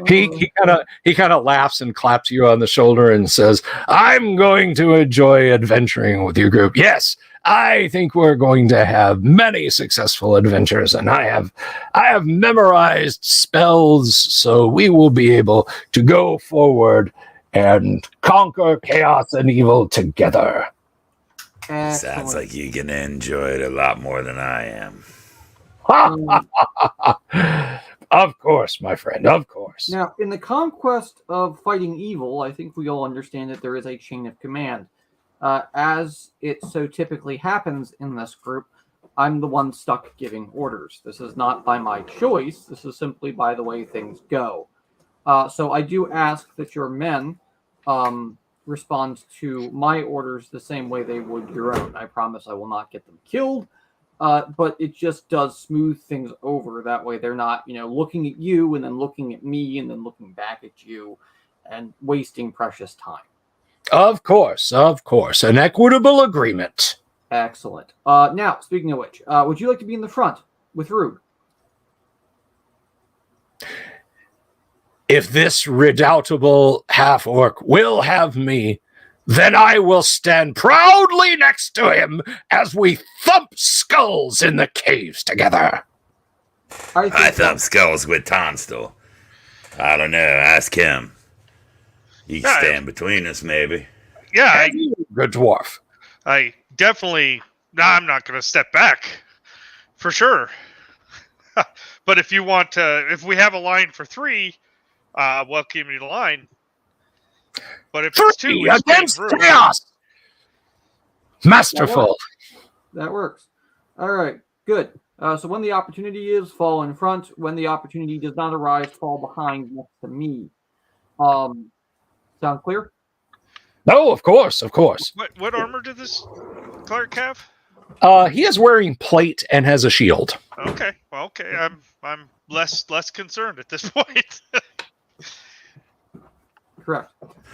He kind of laughs and claps you on the shoulder and says, "I'm going to enjoy adventuring with your group. Yes, I think we're going to have many successful adventures, and I have memorized spells, so we will be able to go forward and conquer chaos and evil together." Sounds Excellent. like you're going to enjoy it a lot more than I am. Of course, my friend, of course. Now, in the conquest of fighting evil, I think we all understand that there is a chain of command. As it so typically happens in this group, I'm the one stuck giving orders. This is not by my choice. This is simply by the way things go. So I do ask that your men respond to my orders the same way they would your own. I promise I will not get them killed. But it just does smooth things over. That way they're not, looking at you and then looking at me and then looking back at you and wasting precious time. Of course. An equitable agreement. Excellent. Now, speaking of which, would you like to be in the front with Rube? If this redoubtable half-orc will have me, then I will stand proudly next to him as we thump skulls in the caves together. I thump skulls with Tonstal. I don't know. Ask him. You can stand between us, maybe. Yeah, Good dwarf. I definitely. No, I'm not going to step back, for sure. But if you want to, if we have a line for 3, welcome you to the line. But if it's 2, we against through. chaos. Masterful. That works. All right, good. So when the opportunity is, fall in front. When the opportunity does not arise, fall behind next to me. Sound clear? No, of course. What armor did this cleric have? He is wearing plate and has a shield. Okay, well, okay. I'm less concerned at this point. Correct.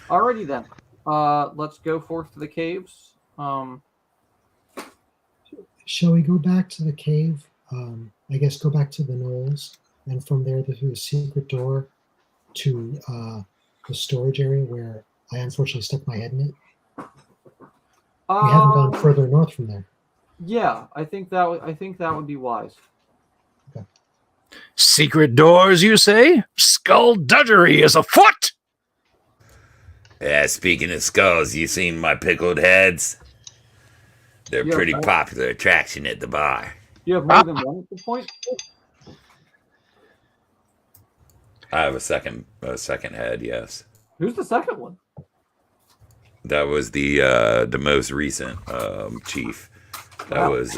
Alrighty then. Let's go forth to the caves. Shall we go back to the cave? I guess go back to the knolls, and from there through the secret door to the storage area where I unfortunately stuck my head in it. We haven't gone further north from there. Yeah, I think that would be wise. Okay. Secret doors, you say? Skullduggery is afoot. Yeah, speaking of skulls, you seen my pickled heads? They're Yeah, pretty right. popular attraction at the bar. You have more than one at this point? I have a second head, yes. Who's the second one? That was the most recent chief. That was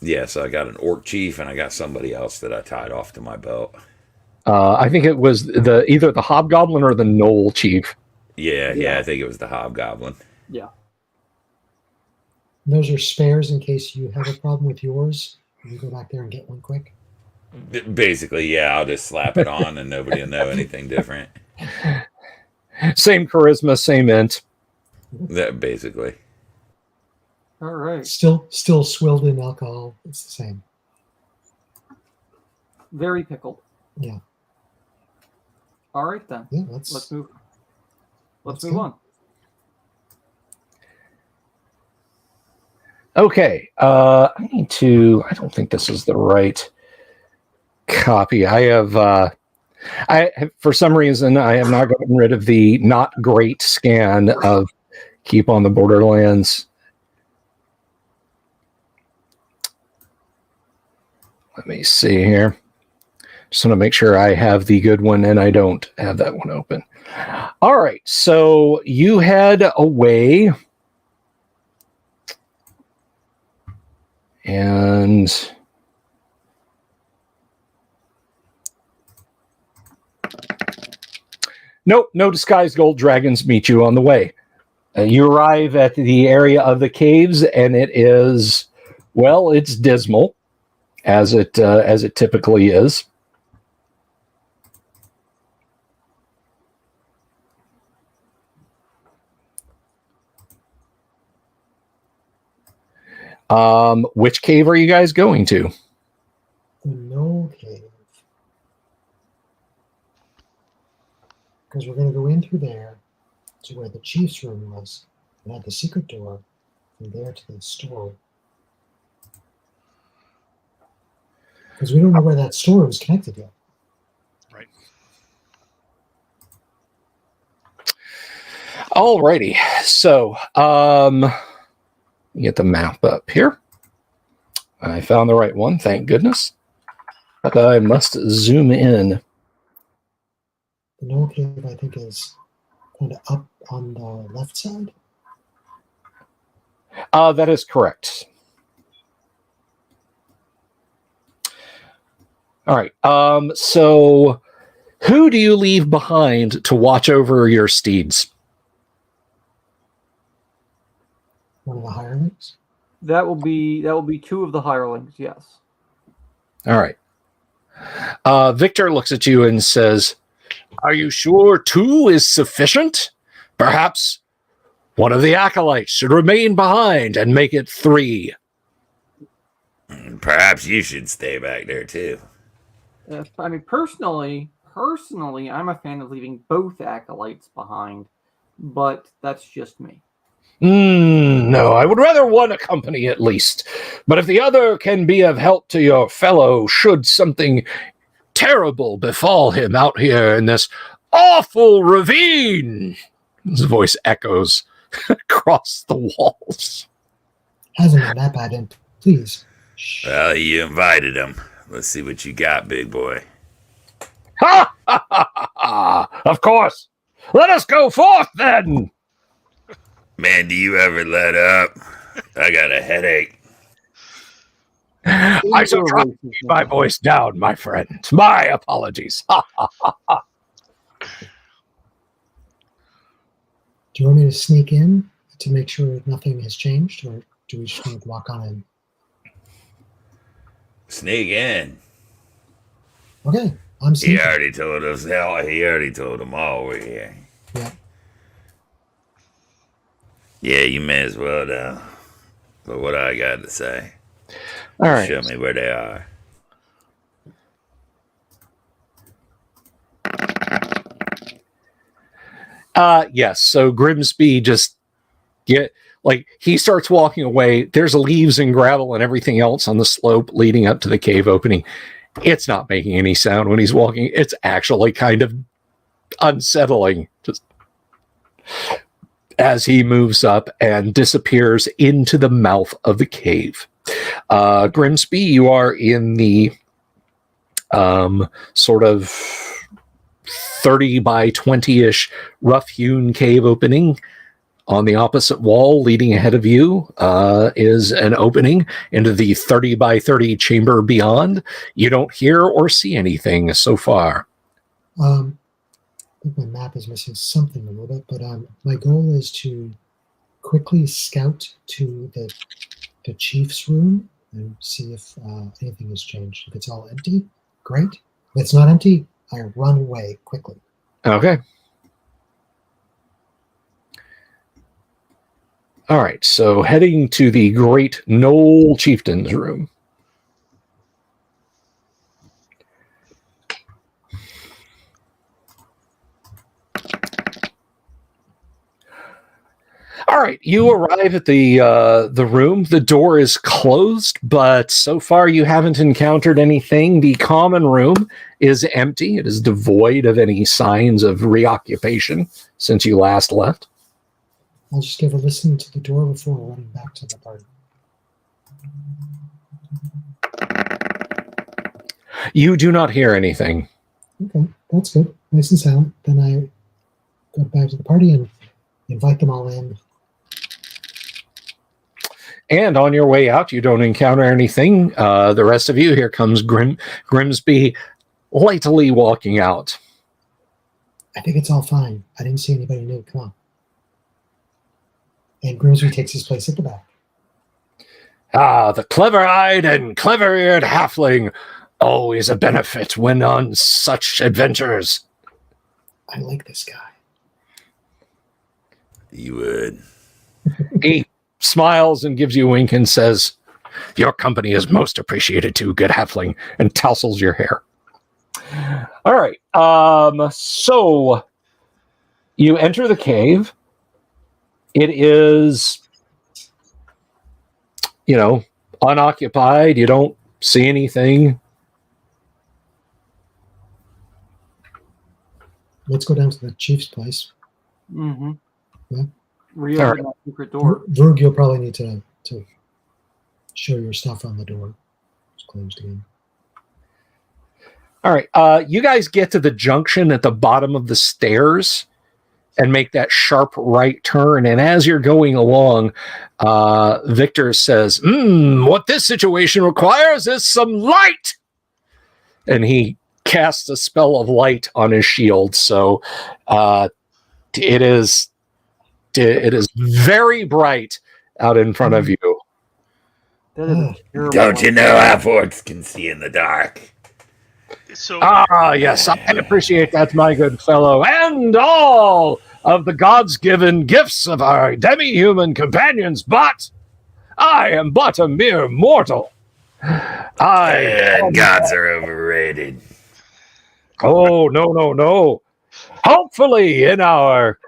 yeah. So I got an orc chief, and I got somebody else that I tied off to my belt. I think it was either the hobgoblin or the gnoll chief. Yeah. I think it was the hobgoblin. Yeah. And those are spares in case you have a problem with yours. You go back there and get one quick. Basically, yeah. I'll just slap it on, and nobody will know anything different. Same charisma, same int. That basically. All right. Still swilled in alcohol. It's the same. Very pickled. Yeah. All right then. Yeah. Let's move. Let's let's move go. on. Okay. I don't think this is the right copy. For some reason, I have not gotten rid of the not great scan of Keep on the Borderlands. Let me see here. Just want to make sure I have the good one, and I don't have that one open. All right, so you head away, and nope, no disguised gold dragons meet you on the way. You arrive at the area of the caves, and it is, well, it's dismal, as it typically is. Which cave are you guys going to? The Knoll Cave. Because we're going to go in through there to where the chief's room was and had the secret door from there to the store. Because we don't know where that store was connected yet. Right. Alrighty, so get the map up here. I found the right one, thank goodness. But I must zoom in. The Knoll Cave, I think, is kind of up on the left side. That is correct. All right. So who do you leave behind to watch over your steeds? One of the hirelings. That will be two of the hirelings. Yes. All right. Victor looks at you and says, "Are you sure 2 is sufficient? Perhaps one of the acolytes should remain behind and make it 3. Perhaps you should stay back there too. I mean, personally, I'm a fan of leaving both acolytes behind, but that's just me. No, I would rather one accompany at least. But if the other can be of help to your fellow, should something terrible befall him out here in this awful ravine." His voice echoes across the walls. Hasn't been that bad, and please. Shh. Well, you invited him. Let's see what you got, big boy. Ha ha ha ha! Of course. Let us go forth then. Man, do you ever let up? I got a headache. I shall try to keep my voice down, my friend. My apologies. Ha ha ha ha. Do you want me to sneak in to make sure nothing has changed, or do we just want to walk on in? Sneak in. Okay, I'm He sneaking. already told us. Hell, he already told them all we're here. Yeah. Yeah, you may as well, though. But what I got to say? All right. Show me where they are. Yes. So Grimsby he starts walking away. There's leaves and gravel and everything else on the slope leading up to the cave opening. It's not making any sound when he's walking. It's actually kind of unsettling. Just as he moves up and disappears into the mouth of the cave. Grimsby, you are in the sort of 30 by 20-ish rough-hewn cave opening. On the opposite wall, leading ahead of you, is an opening into the 30 by 30 chamber beyond. You don't hear or see anything so far. I think my map is missing something a little bit, but my goal is to quickly scout to the chief's room and see if anything has changed. If it's all empty, great. If it's not empty, I run away quickly. Okay. All right, so heading to the Great Knoll Chieftain's room. All right, you arrive at the room. The door is closed, but so far you haven't encountered anything. The common room is empty. It is devoid of any signs of reoccupation since you last left. I'll just give a listen to the door before running back to the party. You do not hear anything. Okay, that's good. Nice and silent. Then I go back to the party and invite them all in. And on your way out, you don't encounter anything. The rest of you, here comes Grimsby lightly walking out. I think it's all fine. I didn't see anybody new. Come on. And Grimsby takes his place at the back. Ah, the clever-eyed and clever-eared halfling. Always a benefit when on such adventures. I like this guy. You would. He smiles and gives you a wink and says, "Your company is most appreciated too, good halfling," and tousles your hair. All right. So you enter the cave. It is, unoccupied. You don't see anything. Let's go down to the chief's place. Mm-hmm. Yeah. Reopen that secret door. Vrug, you'll probably need to show your stuff on the door. It's closed again. All right. You guys get to the junction at the bottom of the stairs and make that sharp right turn. And as you're going along, Victor says, what this situation requires is some light. And he casts a spell of light on his shield. So it is very bright out in front of you. That is a terrible Don't you know half orcs can see in the dark? So Yes, I appreciate that, my good fellow, and all of the gods' given gifts of our demi-human companions, but I am but a mere mortal. Gods are overrated. Oh, no. Hopefully, in our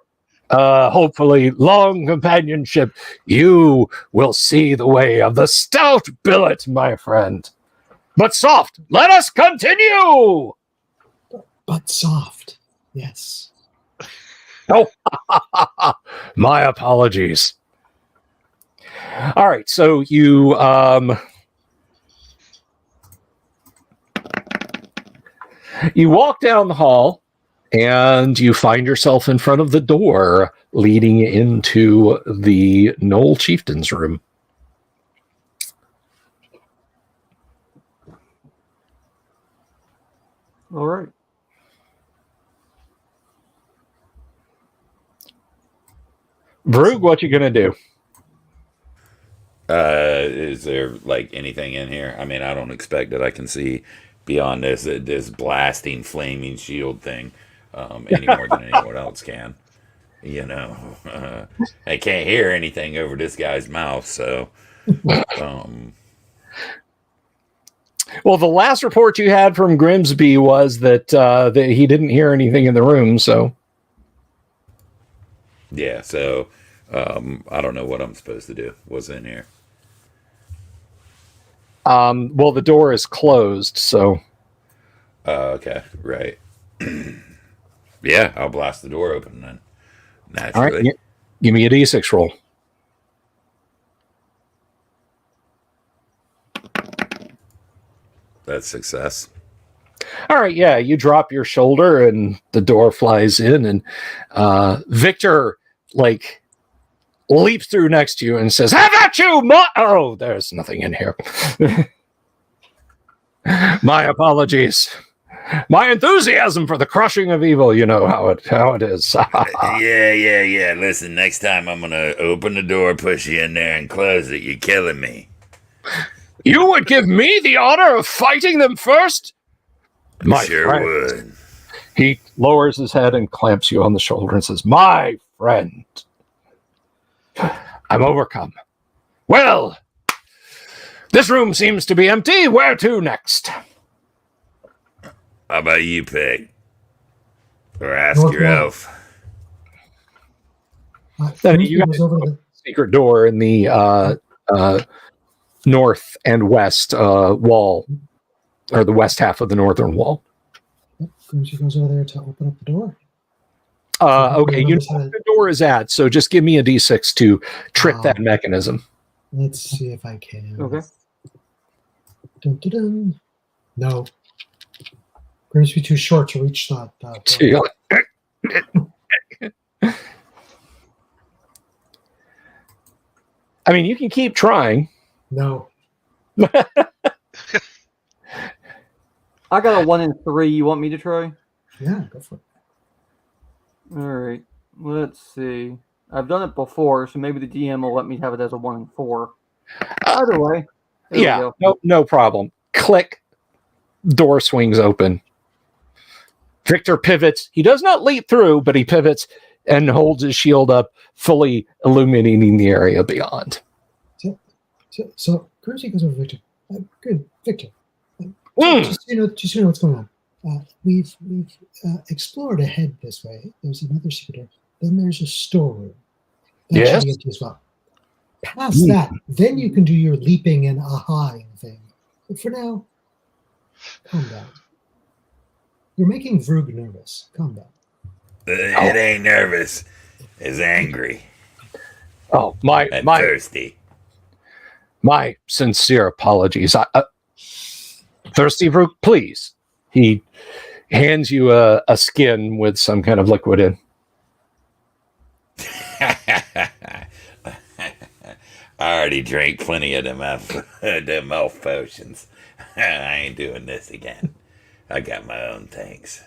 hopefully long companionship, you will see the way of the stout billet, my friend. But soft, let us continue! But soft, yes. Oh, my apologies. All right, so you you walk down the hall and you find yourself in front of the door leading into the Knoll Chieftain's room. All right. Vrug, what you gonna do? Is there like anything in here? I mean, I don't expect that I can see beyond this blasting flaming shield thing any more than anyone else can. I can't hear anything over this guy's mouth, so Well, the last report you had from Grimsby was that he didn't hear anything in the room, so yeah, so I don't know what I'm supposed to do. What's in here? well, the door is closed, so Okay, right. Yeah, I'll blast the door open then. all Naturally. right, give me a d6 roll. That's success. All right, yeah, you drop your shoulder and the door flies in, and Victor, leaps through next to you and says, "Have at you, oh, there's nothing in here." My apologies. My enthusiasm for the crushing of evil, you know how it is. Yeah. Listen, next time I'm gonna open the door, push you in there, and close it. You're killing me. You would give me the honor of fighting them first? My Sure friend. would. He lowers his head and clamps you on the shoulder and says, "My friend, I'm overcome. Well, this room seems to be empty. Where to next?" How about you, Pig? Or ask North your wall. elf. Then you Grimsby goes over to the secret door in the north and west wall, or the west half of the northern wall. Grimsby goes over there to open up the door. Okay, you know where the door is at, so just give me a d6 to trip that mechanism. Let's see if I can. Okay. Dun, dun, dun. No. Grimsby too short to reach that. I mean, you can keep trying. No. I got a 1 in 3. You want me to try? Yeah, go for it. All right. Let's see. I've done it before, so maybe the DM will let me have it as a 1 in 4. Either way. There we Yeah, go. no problem. Click. Door swings open. Victor pivots. He does not leap through, but he pivots and holds his shield up, fully illuminating the area beyond. So Grimsby goes over to Victor. Good, Victor. Mm. Just so you know what's going on. We've explored ahead this way. There's another secret door. Then there's a storeroom. That Yes. should be empty as well. Past that, then you can do your leaping and aha-ing thing. But for now, calm down. You're making Vroog nervous. Calm down. It ain't nervous. It's angry Oh, and my thirsty. my sincere apologies. Thirsty Vrook, please. He hands you a skin with some kind of liquid in. I already drank plenty of them elf potions. I ain't doing this again. I got my own things.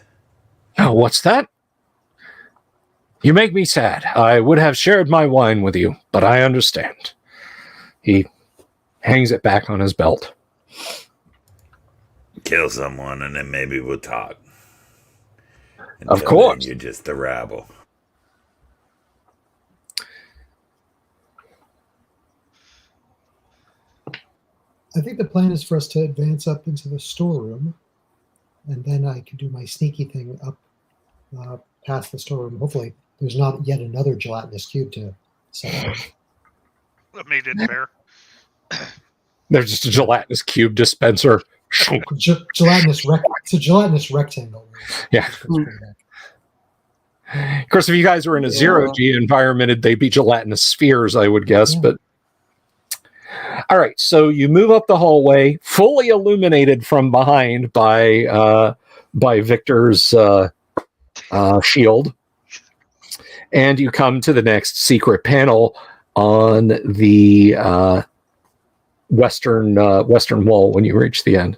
Oh, what's that? You make me sad. I would have shared my wine with you, but I understand. He hangs it back on his belt. Kill someone and then maybe we'll talk. Of Until course. then, you're just a rabble. I think the plan is for us to advance up into the storeroom, and then I can do my sneaky thing up past the storeroom. Hopefully, there's not yet another gelatinous cube to set up. That made it fair. There's just a gelatinous cube dispenser. It's a gelatinous rectangle. Yeah. Of course, if you guys were in a zero-G environment, they'd be gelatinous spheres, I would guess. Yeah. But all right, so you move up the hallway, fully illuminated from behind by Victor's shield, and you come to the next secret panel on the western wall when you reach the end.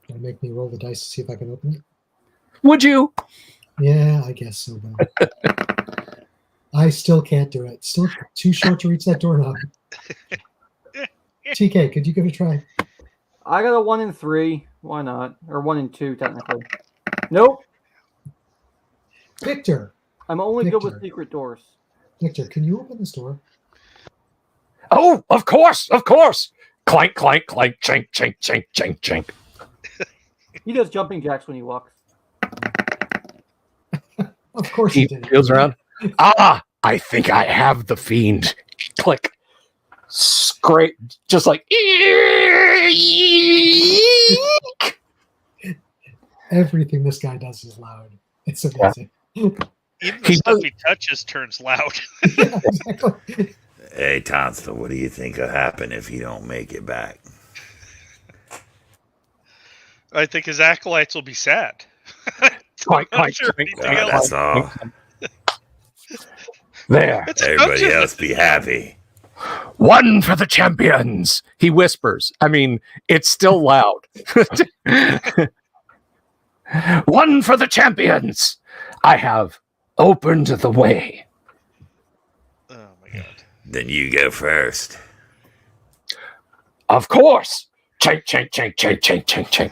Gonna make me roll the dice to see if I can open it. Would you? Yeah, I guess so. But I still can't do it. Still too short to reach that doorknob. TK, could you give it a try? I got a 1 in 3. Why not? Or 1 in 2, technically. Nope. Victor, I'm only good with Victor. secret doors. Victor, can you open this door? Oh, of course. Clank, clank, clank, chink, chink, chink, chink, chink. He does jumping jacks when he walks. Of course He you did. feels around. I think I have the fiend. Click. Scrape. Just like. Everything this guy does is loud. It's amazing. Even the He stuff does- he touches turns loud. Yeah, exactly. Hey, Tonstal, what do you think will happen if you don't make it back? I think his acolytes will be sad. Clank, I'm not clank, sure clank, anything clank, else. That's all. There. It's a Everybody dungeon. else be happy. One for the champions, he whispers. I mean, it's still loud. One for the champions. I have opened the way. Oh my god. Then you go first. Of course. Chink, chink, chink, chink, chink, chink, chink.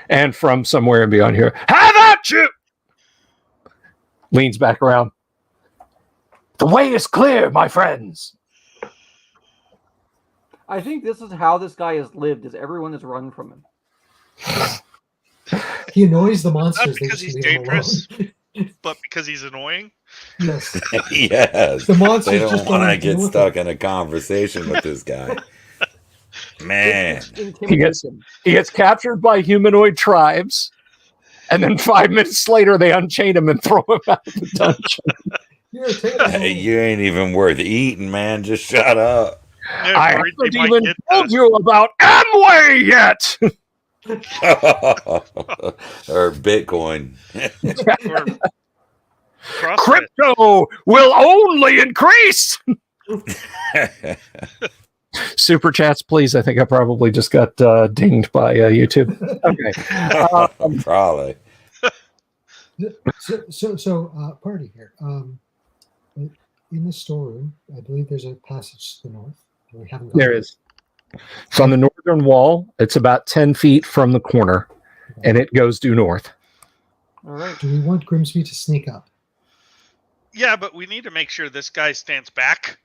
And from somewhere beyond here, have at you! Leans back around. The way is clear, my friends. I think this is how this guy has lived, is everyone has run from him. He annoys the monsters. Not they because just he's leave him dangerous, alone. but because he's annoying. Yes. Yes. The monsters They don't just want to don't get deal with stuck in a conversation with this guy. Man. He gets captured by humanoid tribes, and then 5 minutes later they unchain him and throw him out of the dungeon. Hey, you ain't even worth eating, man. Just shut up. Yeah, I worried haven't they might even get told you about Amway yet. Or Bitcoin. or CrossFit. Crypto will only increase. Super chats, please. I think I probably just got dinged by YouTube. Okay. Probably. So, party here. In the storeroom, I believe there's a passage to the north. We haven't. There is. So on the northern wall, it's about 10 feet from the corner, and it goes due north. All right. Do we want Grimsby to sneak up? Yeah, but we need to make sure this guy stands back.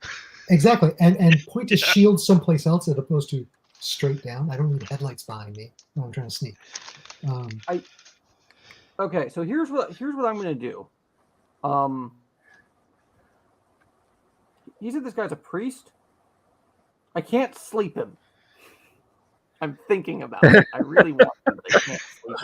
Exactly, and point a shield someplace else as opposed to straight down. I don't need headlights behind me. No, I'm trying to sneak. Okay, so here's what I'm gonna do. You said this guy's a priest? I can't sleep him. I'm thinking about it. I really want him, but I can't sleep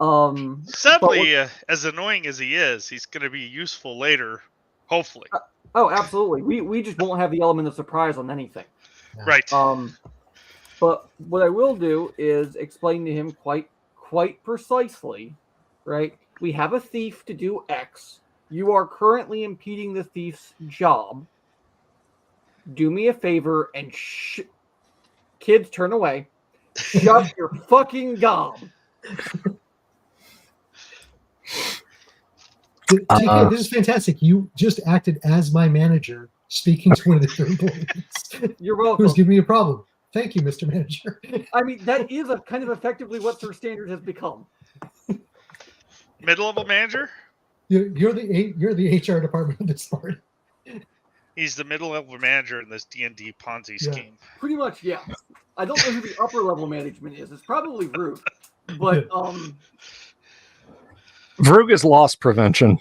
him. Sadly, as annoying as he is, he's going to be useful later, hopefully. Oh, absolutely. We just won't have the element of surprise on anything. Right. But what I will do is explain to him quite precisely, right? We have a thief to do X. You are currently impeding the thief's job. Do me a favor and kids, turn away. Shut your fucking gob. TK, this is fantastic. You just acted as my manager, speaking to one of the employees. You're welcome. Who's giving me a problem? Thank you, Mr. Manager. I mean, that is a kind of effectively what Sir Standard has become. Mid-level manager? You're the HR department of this party. He's the middle-level manager in this D&D Ponzi scheme. Pretty much, yeah. I don't know who the upper-level management is. It's probably Root. But, Vrug is loss prevention.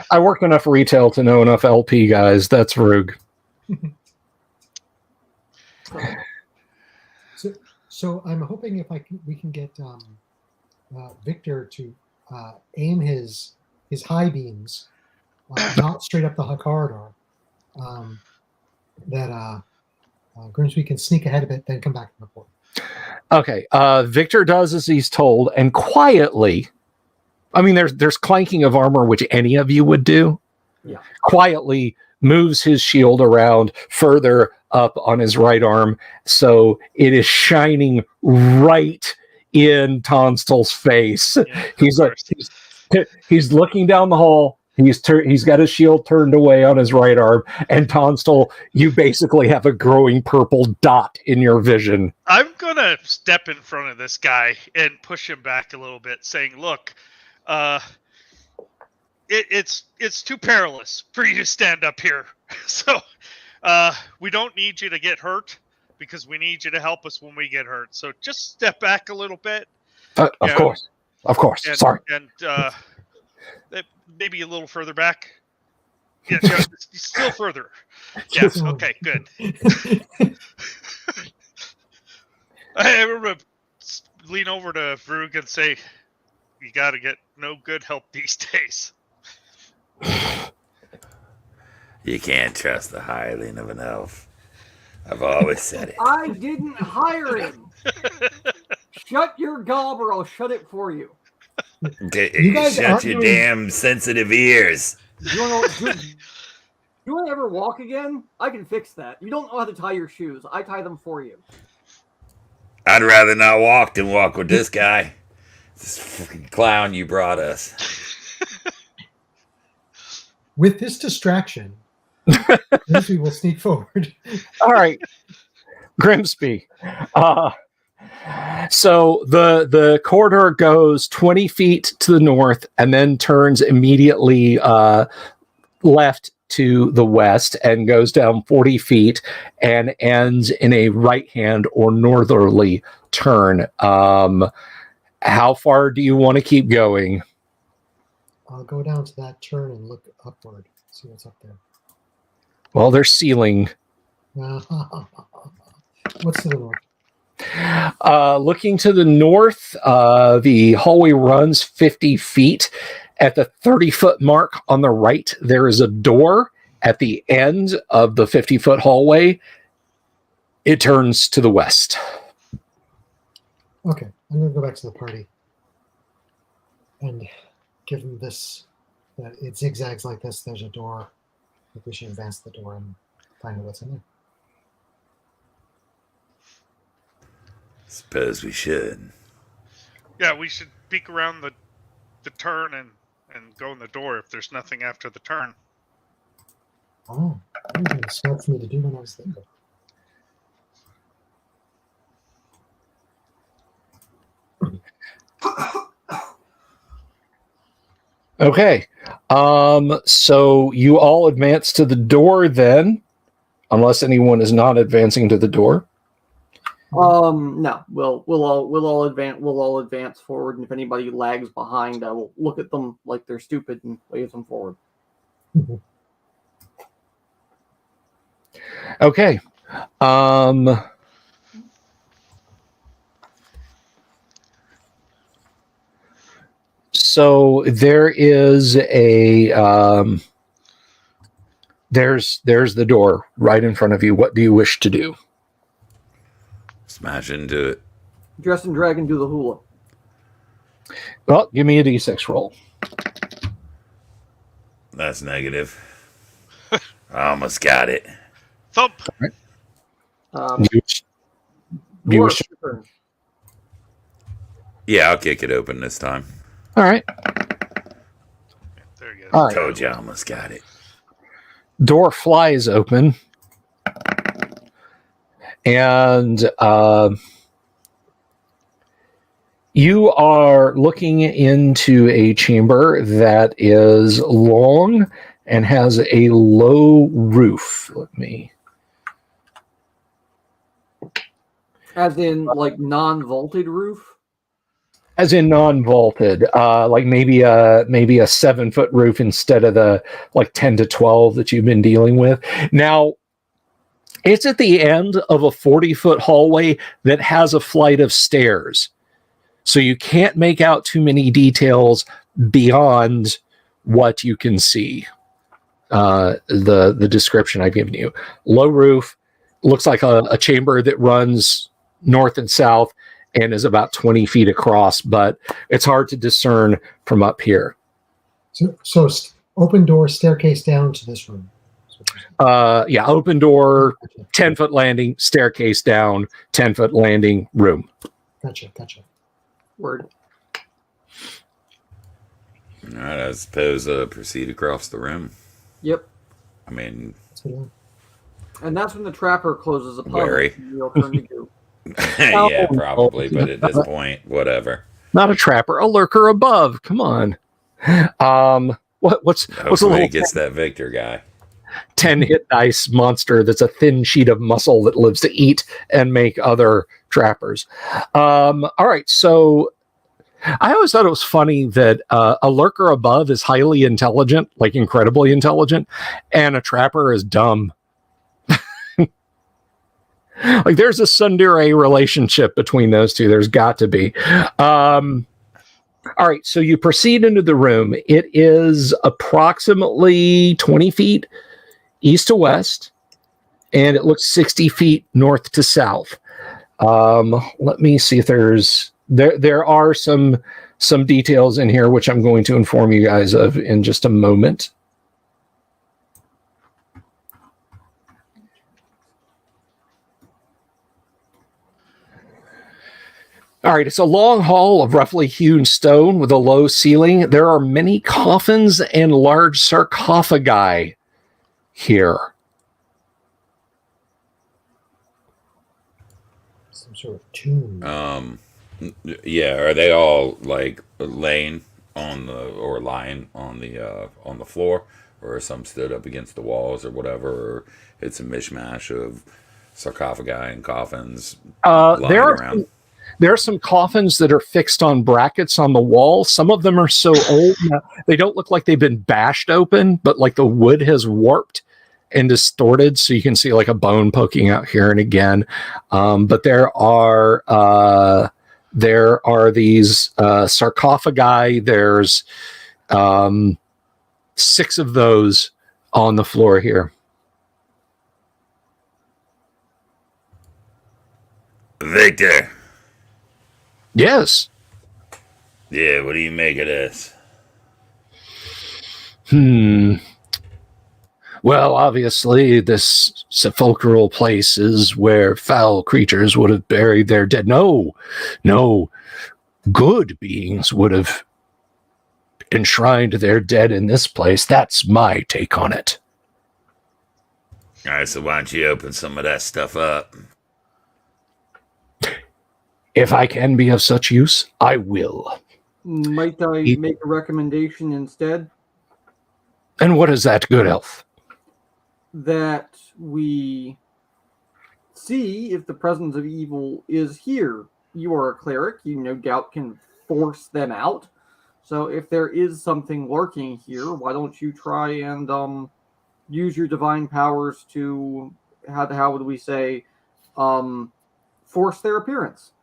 I worked enough retail to know enough LP guys. That's Vrug. So I'm hoping if we can get Victor to aim his high beams, not straight up the corridor, that Grimsby can sneak ahead a bit, then come back and report. Okay. Victor does as he's told, and quietly, I mean, there's clanking of armor, which any of you would do. Yeah. Quietly moves his shield around further up on his right arm, so it is shining right in Tonstal's face. Yeah, he's looking down the hall. He's got his shield turned away on his right arm, and Tonstal, you basically have a growing purple dot in your vision. I'm going to step in front of this guy and push him back a little bit, saying, look, it's too perilous for you to stand up here. So we don't need you to get hurt, because we need you to help us when we get hurt. So just step back a little bit. Of course. Sorry. And maybe a little further back. Yeah, still further. Yes. Okay. Good. I remember lean over to Vrug and say, "You got to get no good help these days." You can't trust the hireling of an elf. I've always said it. I didn't hire him. Shut your gob or I'll shut it for you. You guys Shut aren't your doing- damn sensitive ears. You want to ever walk again? I can fix that. You don't know how to tie your shoes. I tie them for you. I'd rather not walk than walk with this guy. This fucking clown you brought us. With this distraction, we will sneak forward. All right, Grimsby. So the corridor goes 20 feet to the north and then turns immediately left to the west and goes down 40 feet and ends in a right-hand or northerly turn. How far do you want to keep going? I'll go down to that turn and look upward, see what's up there. Well, there's ceiling. What's to the north? Looking to the north, the hallway runs 50 feet. At the 30-foot mark on the right, there is a door at the end of the 50-foot hallway. It turns to the west. Okay, I'm going to go back to the party and give them this. It zigzags like this. There's a door. I think we should advance the door and find out what's in there. Suppose we should. Yeah, we should peek around the turn and go in the door if there's nothing after the turn. Oh, that would have been smart for me to do when I was there. Okay. So you all advance to the door then, unless anyone is not advancing to the door. No. We'll all advance forward, and if anybody lags behind, I will look at them like they're stupid and wave them forward. Okay. So there is a there's the door right in front of you. What do you wish to do? Smash into it. Dress and dragon, do the hula. Well, give me a d6 roll. That's negative. I almost got it. Thump! Do you wish to- Turn. Yeah, I'll kick it open this time. All right. There you go. All right. Told you I almost got it. Door flies open. And you are looking into a chamber that is long and has a low roof. Let me. As in, like, non-vaulted roof? As in non-vaulted, like maybe a 7-foot roof instead of the like 10 to 12 that you've been dealing with. Now, it's at the end of a 40-foot hallway that has a flight of stairs. So you can't make out too many details beyond what you can see. The description I've given you. Low roof, looks like a chamber that runs north and south and is about 20 feet across, but it's hard to discern from up here. So open door, staircase down to this room. Yeah, open door, Gotcha. 10-foot landing, staircase down, 10-foot landing, room. Gotcha. Word. All right, I suppose proceed across the room. Yep. I mean, That's what I want. And that's when the trapper closes a pub. Wary. And you'll turn to goo. yeah, probably, but at this point, whatever. Not a trapper, a lurker above. Come on. What's a Hopefully little it gets that Victor guy. 10 hit dice monster that's a thin sheet of muscle that lives to eat and make other trappers. All right, so I always thought it was funny that a lurker above is highly intelligent, like incredibly intelligent, and a trapper is dumb. Like there's a tsundere relationship between those two. There's got to be. All right, so you proceed into the room. It is approximately 20 feet east to west, and it looks 60 feet north to south. Let me see if there are some some details in here, which I'm going to inform you guys of in just a moment. All right, it's a long hall of roughly hewn stone with a low ceiling. There are many coffins and large sarcophagi here. Some sort of tomb. Yeah, are they all like laying on lying on the floor, or some stood up against the walls or whatever, or it's a mishmash of sarcophagi and coffins lying around? There are some coffins that are fixed on brackets on the wall. Some of them are so old now, they don't look like they've been bashed open, but like the wood has warped and distorted, so you can see like a bone poking out here and again. But there are these sarcophagi. There's 6 of those on the floor here. Victor. Yes. Yeah, what do you make of this? Well, obviously, this sepulchral place is where foul creatures would have buried their dead. No, good beings would have enshrined their dead in this place. That's my take on it. All right, so why don't you open some of that stuff up? If I can be of such use, I will. Might I make a recommendation instead? And what is that, good elf? That we see if the presence of evil is here. You are a cleric. You no doubt can force them out. So if there is something lurking here, why don't you try and use your divine powers to, how would we say, force their appearance?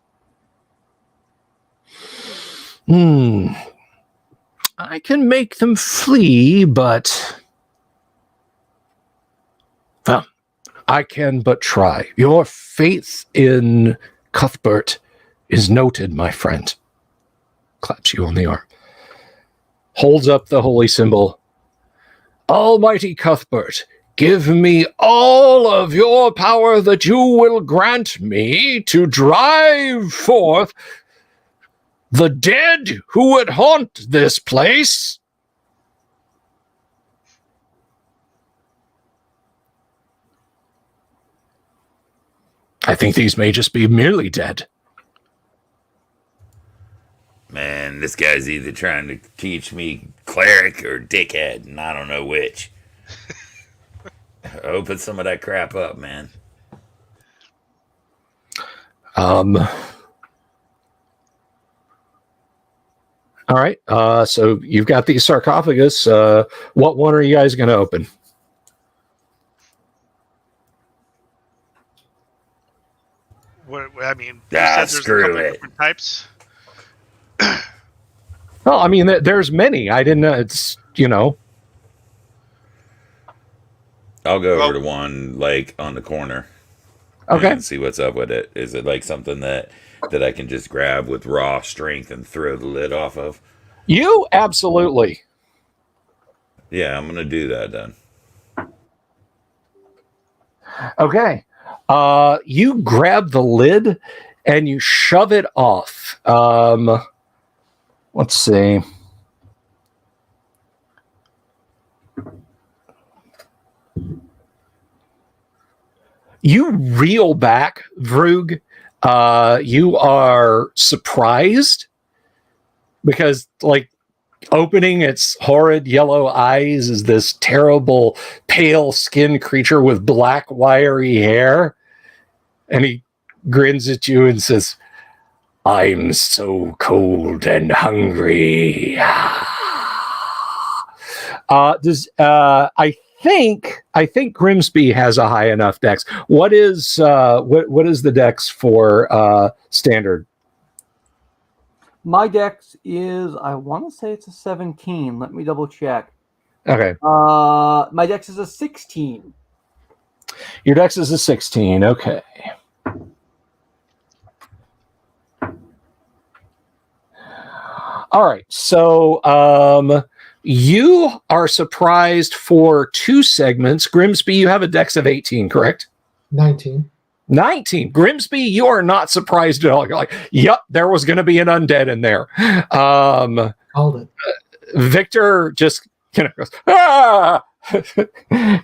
I can make them flee, but... well, I can but try. Your faith in Cuthbert is noted, my friend. Claps you on the arm. Holds up the holy symbol. Almighty Cuthbert, give me all of your power that you will grant me to drive forth the dead who would haunt this place. I think these may just be merely dead. Man, this guy's either trying to teach me cleric or dickhead, and I don't know which. Open some of that crap up, man. All right. So you've got these sarcophagus. What one are you guys going to open? What, I mean, you said there's a couple of different types. Well, I mean, there's many. I didn't know. It's, I'll go over to one like on the corner. Okay. And see what's up with it. Is it like something that I can just grab with raw strength and throw the lid off of? You absolutely. Yeah, I'm gonna do that then. Okay. You grab the lid and you shove it off. Let's see. You reel back, Vroog. You are surprised because, like, opening its horrid yellow eyes is this terrible, pale-skinned creature with black, wiry hair. And he grins at you and says, I'm so cold and hungry. I think Grimsby has a high enough dex. What is the dex for standard? My dex is, I want to say it's a 17. Let me double check. Okay. My dex is a 16. Your dex is a 16. Okay. All right. So you are surprised for 2 segments. Grimsby, you have a dex of 18, correct? 19. 19. Grimsby, you are not surprised at all. You're like, yep, there was going to be an undead in there. Called it. Victor just kind of goes, ah!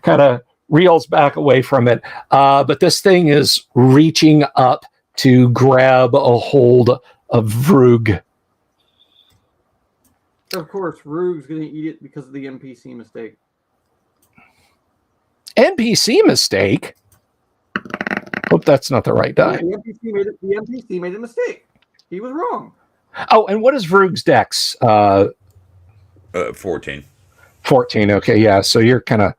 kind of reels back away from it. But this thing is reaching up to grab a hold of Vrug. Of course, Rug's going to eat it because of the NPC mistake. NPC mistake? Hope that's not the right die. The NPC made a mistake. He was wrong. Oh, and what is Vrug's dex? 14. 14. Okay, yeah. So you're kind of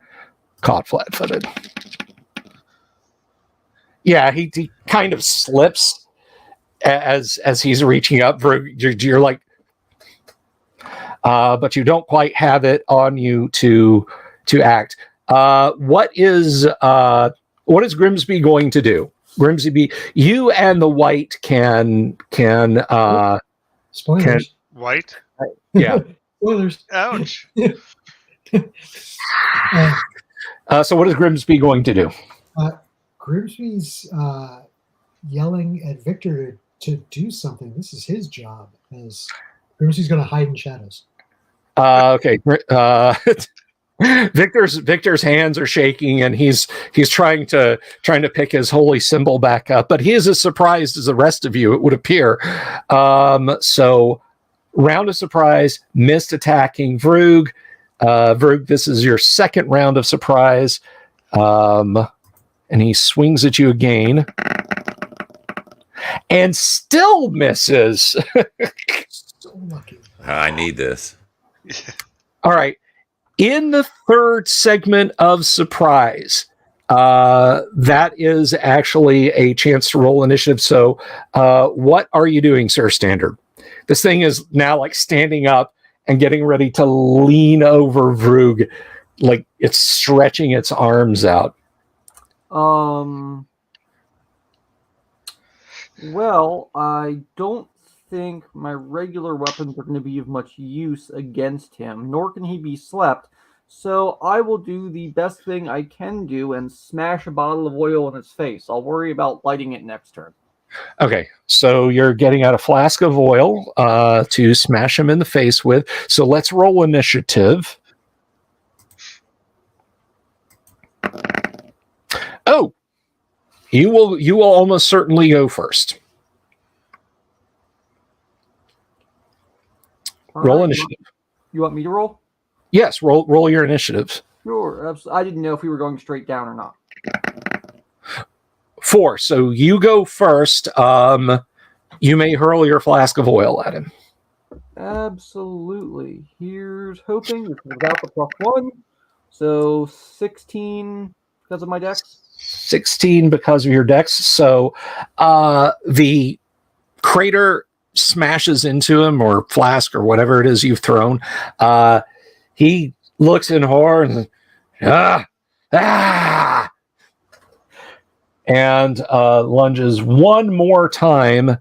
caught flat-footed. Yeah, he kind of slips as he's reaching up. You're like, but you don't quite have it on you to act. What is Grimsby going to do? Grimsby, you and the white can Spoilers. White. yeah. Spoilers. Ouch. So what is Grimsby going to do? Grimsby's yelling at Victor to do something. This is his job. As Grimsby's going to hide in shadows. Okay. Victor's hands are shaking, and he's trying to pick his holy symbol back up, but he is as surprised as the rest of you, it would appear. So round of surprise, missed attacking Vrug. Vrug, this is your second round of surprise. And he swings at you again. And still misses. So lucky. I need this. All right. In the third segment of surprise, that is actually a chance to roll initiative. So what are you doing, Sir Standard? This thing is now like standing up and getting ready to lean over Vrug, like it's stretching its arms out. Well, I don't think my regular weapons are going to be of much use against him, nor can he be slept. So I will do the best thing I can do and smash a bottle of oil in its face. I'll worry about lighting it next turn. Okay, so you're getting out a flask of oil to smash him in the face with. So let's roll initiative. Oh, you will almost certainly go first. All Roll right, initiative. You want me to roll? Yes, roll your initiatives. Sure. I didn't know if we were going straight down or not. 4. So you go first. You may hurl your flask of oil at him. Absolutely. Here's hoping. This is without the +1. So 16 because of my dex. 16 because of your dex. So the crater smashes into him, or flask, or whatever it is you've thrown. He looks in horror and and lunges one more time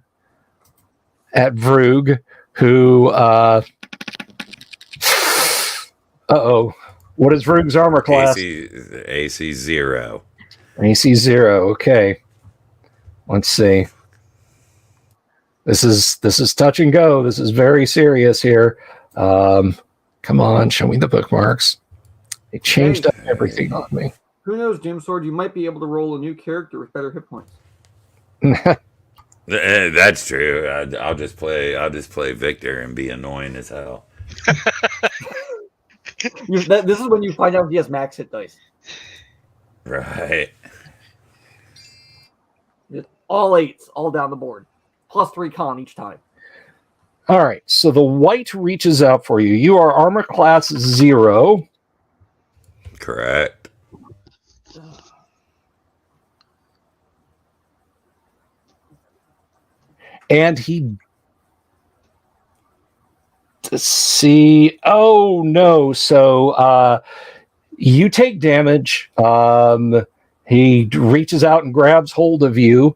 at Vrug, who what is Vrug's armor class? AC 0. AC 0. Okay, let's see. This is touch and go. This is very serious here. Come on, show me the bookmarks. They changed up everything on me. Who knows, Jim Sword? You might be able to roll a new character with better hit points. That's true. I'll just play Victor and be annoying as hell. This is when you find out he has max hit dice. Right. All 8s, all down the board. +3 con each time. All right, so the white reaches out for you. You are armor class 0. Correct. And he... Let's see. Oh, no. So you take damage. He reaches out and grabs hold of you.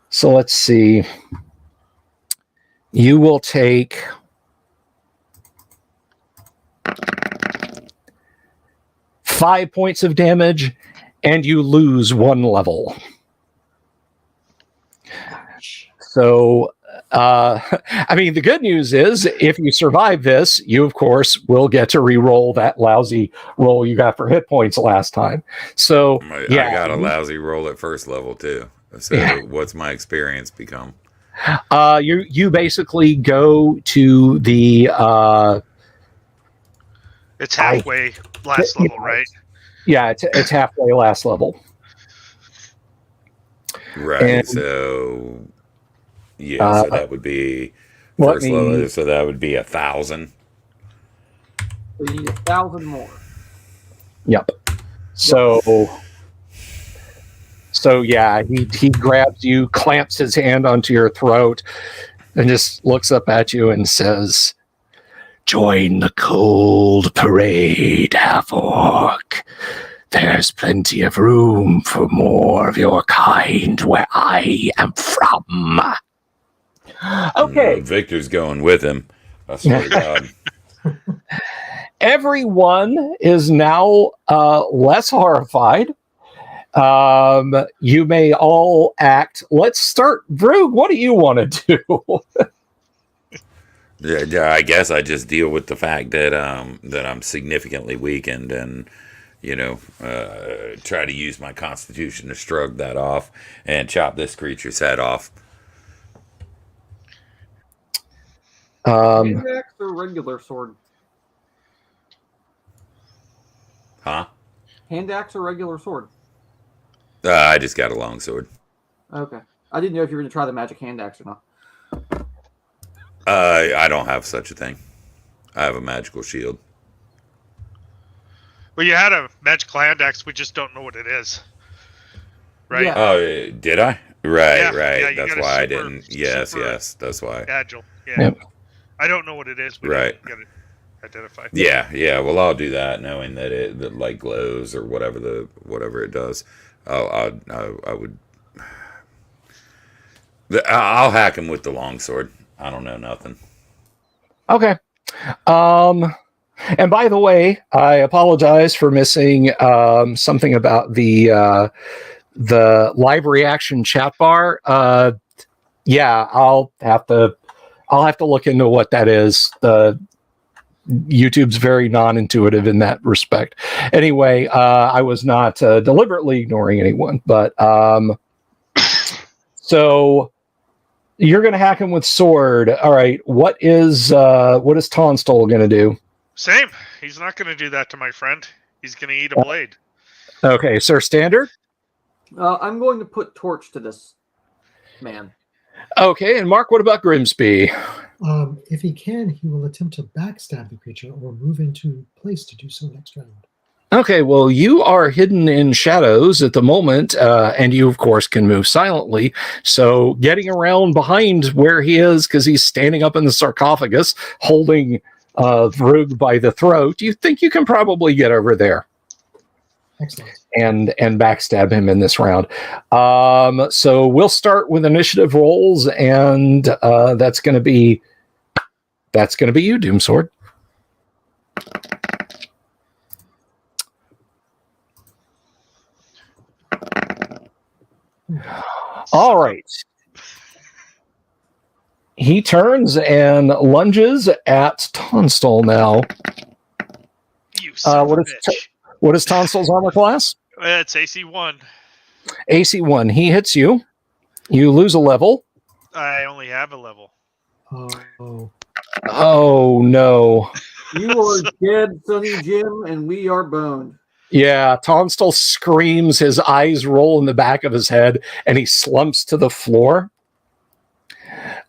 So let's see. You will take 5 points of damage, and you lose 1 level. So, I mean, the good news is if you survive this, you, of course, will get to re-roll that lousy roll you got for hit points last time. So, yeah. I got a lousy roll at first level, too. So what's my experience become? You basically go to the... it's halfway last level, right? Yeah, it's halfway last level. Right, and, so... Yeah, so that would be first level, so that would be 1,000. So you need 1,000 more. Yep. So yeah, he grabs you, clamps his hand onto your throat, and just looks up at you and says, "Join the cold parade, half-orc. There's plenty of room for more of your kind where I am from." Okay. Victor's going with him. I swear to God. Everyone is now less horrified. You may all act. Let's start. Vroog, what do you want to do? Yeah, I guess I just deal with the fact that that I'm significantly weakened, and try to use my constitution to shrug that off and chop this creature's head off. Hand axe or regular sword? Huh? Hand axe or regular sword? I just got a longsword. Okay. I didn't know if you were going to try the magic hand axe or not. I don't have such a thing. I have a magical shield. Well, you had a magical hand axe. We just don't know what it is. Right? Yeah. Oh, did I? Right. Yeah, That's why I didn't. Yes, that's why. Agile. Yeah. Yep. I don't know what it is. We Right. Get it identified. Yeah. Well, I'll do that, knowing that it like glows or whatever it does. I would. I'll hack him with the longsword. I don't know nothing. Okay. And by the way, I apologize for missing something about the live reaction chat bar. Yeah, I'll have to look into what that is. YouTube's very non-intuitive in that respect. Anyway, I was not deliberately ignoring anyone, but so you're going to hack him with sword. All right. What is Tonstol going to do? Same. He's not going to do that to my friend. He's going to eat a blade. Okay, Sir Standard. I'm going to put torch to this man. Okay, and Mark, what about Grimsby? If he can, he will attempt to backstab the creature or move into place to do so next round. Okay, well, you are hidden in shadows at the moment, and you, of course, can move silently. So getting around behind where he is, because he's standing up in the sarcophagus, holding Vroog by the throat, you think you can probably get over there. Excellent. And backstab him in this round. So we'll start with initiative rolls, and that's going to be you, Doomsword. All right. He turns and lunges at Tonstol now. You son of a bitch. What is Tonstol's armor class? It's AC1. AC1. He hits you. You lose a level. I only have a level. Oh. Oh, no. You are dead, Sonny Jim, and we are boned. Yeah, Tonstol screams, his eyes roll in the back of his head, and he slumps to the floor.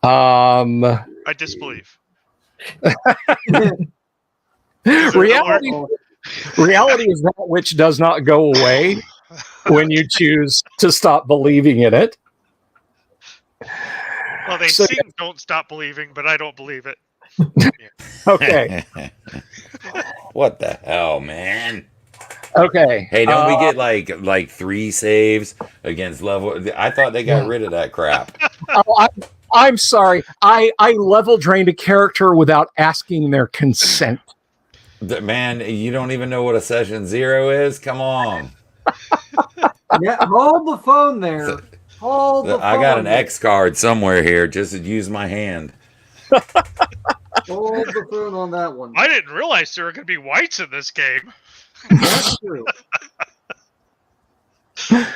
I disbelieve. Reality is that which does not go away when you choose to stop believing in it. Well, they seem don't stop believing, but I don't believe it. Okay. What the hell, man? Okay. Hey, don't we get like 3 saves against level? I thought they got rid of that crap. I'm sorry. I level drained a character without asking their consent. Man, you don't even know what a session 0 is? Come on. Yeah, hold the phone there. Hold the phone. I got an there. X card somewhere here. Just use my hand. Hold the phone on that one. I didn't realize there were going to be whites in this game. That's true.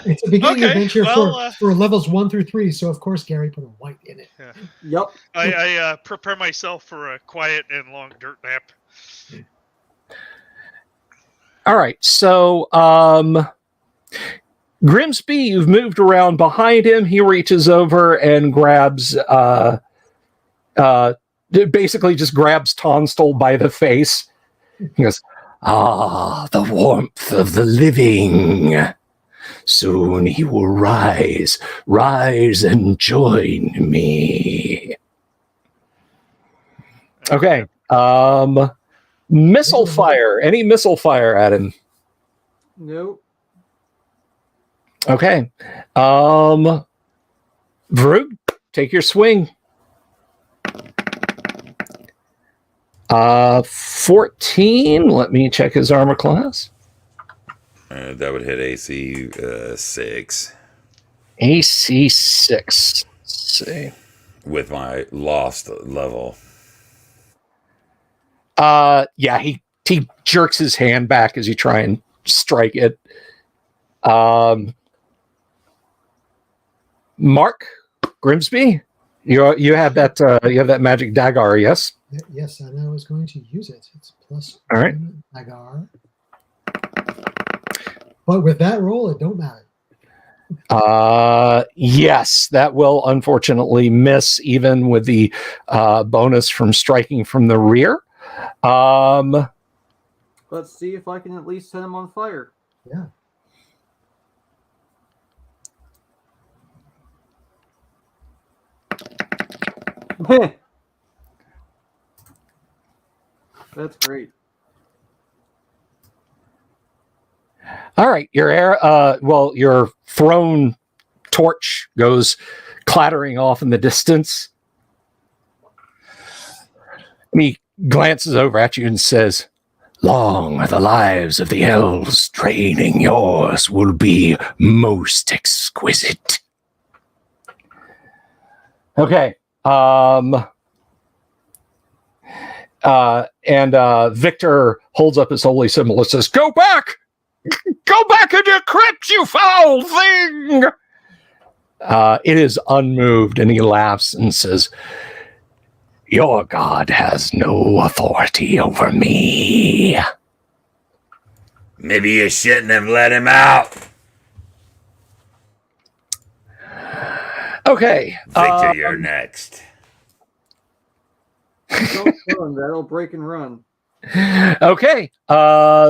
It's a beginning Okay, adventure well, for levels 1 through 3, so of course Gary put a white in it. Yeah. Yep. I prepare myself for a quiet and long dirt nap. All right, so Grimsby, you've moved around behind him. He reaches over and grabs, basically just grabs Tonstal by the face. He goes, "Ah, the warmth of the living. Soon he will rise and join me." Okay. Missile fire. Any missile fire at him? Nope. Okay. Vrug, take your swing. 14. Let me check his armor class. That would hit AC 6. AC 6. Let's see. With my lost level. Yeah, he jerks his hand back as you try and strike it. Mark Grimsby, you have that magic dagger, yes? Yes, and I was going to use it. It's plus All right. dagger. But with that roll, it don't matter. Yes, that will unfortunately miss even with the bonus from striking from the rear. Let's see if I can at least set him on fire. Yeah. That's great. All right, your thrown torch goes clattering off in the distance. And he glances over at you and says, "Long are the lives of the elves. Training yours will be most exquisite." Okay. And Victor holds up his holy symbol and says, "Go back! Go back into your crypt, you foul thing!" It is unmoved, and he laughs and says, "Your god has no authority over me." Maybe you shouldn't have let him out. Okay. Victor, you're next. Don't run, that'll break and run. Okay.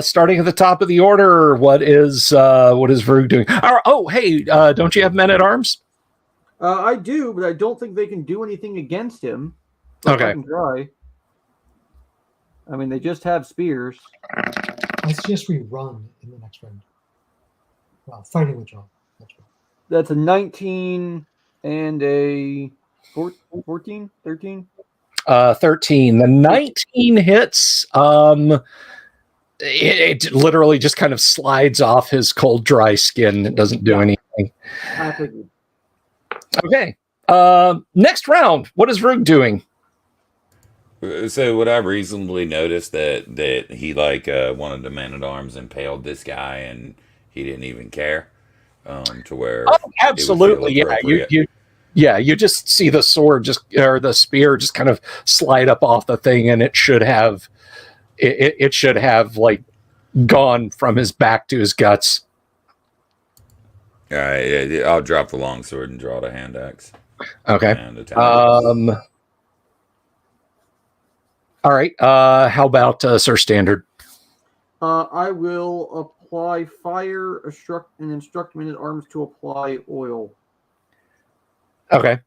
Starting at the top of the order, what is Vrug doing? Hey, don't you have men at arms? I do, but I don't think they can do anything against him. But Okay. I can try. I mean, they just have spears. I suggest we run in the next round. Well, fighting with John. That's a 19 and a 14, 13. 13. The 19 hits. It literally just kind of slides off his cold, dry skin. It doesn't do anything. I figured. Okay. Next round. What is Vrug doing? So would I reasonably notice that he one of the men at arms impaled this guy and he didn't even care? To where Absolutely, it would feel appropriate? you just see the sword or the spear just kind of slide up off the thing, and it should have like gone from his back to his guts. All right, yeah, I'll drop the longsword and draw the hand axe. Okay. And attack. All right. How about Sir Standard? I will apply fire, and instruct men at arms to apply oil. Okay.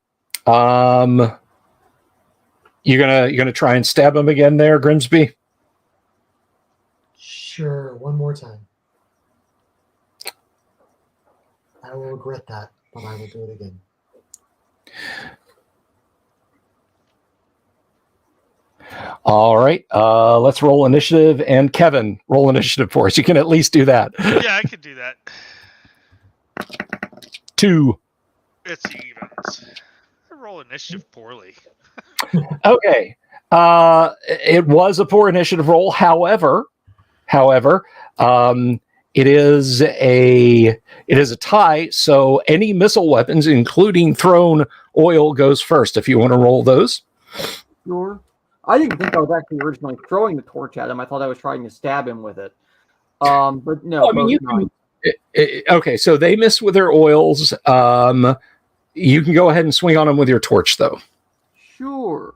You gonna try and stab him again there, Grimsby? Sure, one more time. I will regret that, but I will do it again. All right. Let's roll initiative. And Kevin, roll initiative for us. You can at least do that. Yeah, I could do that. 2. It's evens. I roll initiative poorly. Okay. It was a poor initiative roll. However, it is a tie. So any missile weapons, including thrown oil, goes first. If you want to roll those. Sure. I didn't think I was actually originally throwing the torch at him. I thought I was trying to stab him with it. But no. I mean, you can, okay, so they miss with their oils. You can go ahead and swing on them with your torch, though. Sure.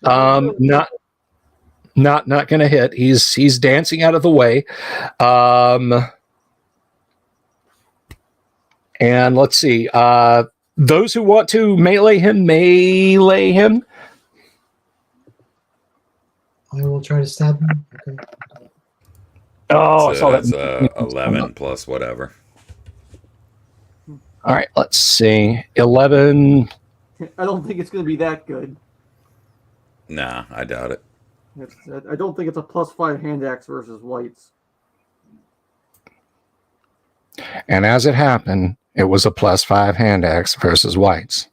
Not going to hit. He's dancing out of the way. And let's see. Those who want to melee him. I will try to stab him. Okay. Oh, I saw that. That's 11 plus whatever. All right, let's see. 11. I don't think it's going to be that good. Nah, I doubt it. I don't think it's a +5 hand axe versus whites. And as it happened, it was a +5 hand axe versus whites.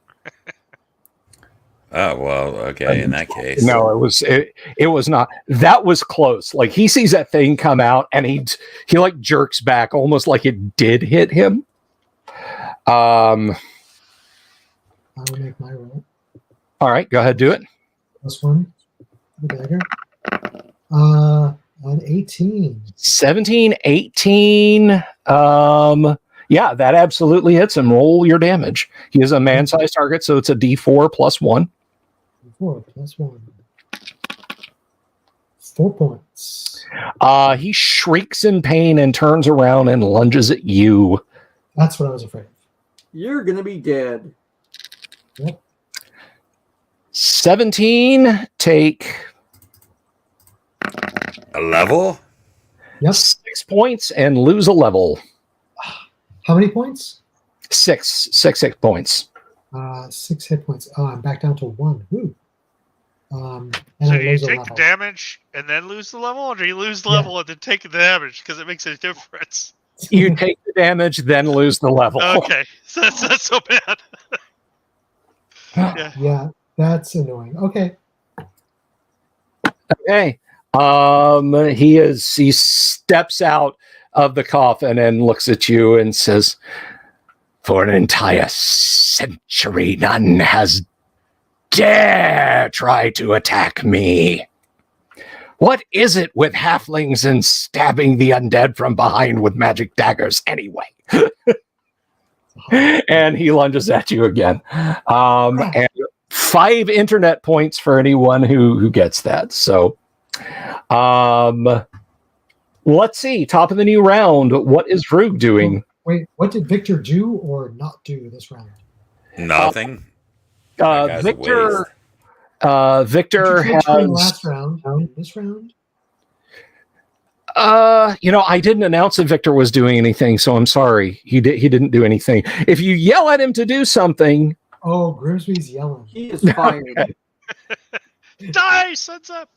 Oh, well, okay, in that case. No, it was not. That was close. Like, he sees that thing come out and he like jerks back almost like it did hit him. I will make my roll. All right, go ahead, do it. +1. The dagger. On 18. 17, 18. Yeah, that absolutely hits him. Roll your damage. He is a man-sized target, so it's a D4 +1. 4 +1. 4 points. He shrieks in pain and turns around and lunges at you. That's what I was afraid of. You're going to be dead. Yep. 17, take A level? Yep. 6 points and lose a level. How many points? 6 points. 6 hit points. Oh, I'm back down to 1. Woo. And So I do you lose a take level. the damage and then lose the level, or do you lose the level and then take the damage because it makes a difference? You take the damage, then lose the level. Okay, so that's not so bad. Yeah. Yeah, that's annoying. Okay. Okay. He steps out of the coffin and looks at you and says, "For an entire century, none has dare try to attack me. What is it with halflings and stabbing the undead from behind with magic daggers anyway?" And he lunges at you again. And 5 internet points for anyone who gets that. So, let's see. Top of the new round. What is Rug doing? Wait, what did Victor do or not do this round? Nothing. That guy's a Victor. waste. Victor Did you has. last round. This round? I didn't announce that Victor was doing anything, so I'm sorry. He didn't do anything. If you yell at him to do something. Oh, Grimsby's yelling. He is fired. Okay. Die, sons up.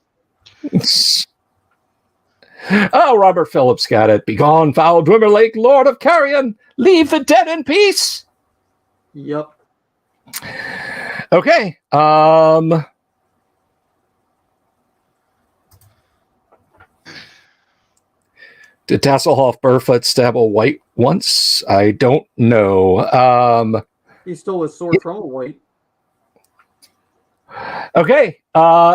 Oh, Robert Phillips got it. Begone, foul Dwimmer Lake, Lord of Carrion. Leave the dead in peace. Yep. Okay. Did Tasselhoff Burfoot stab a white once? I don't know. He stole his sword from a white. Okay.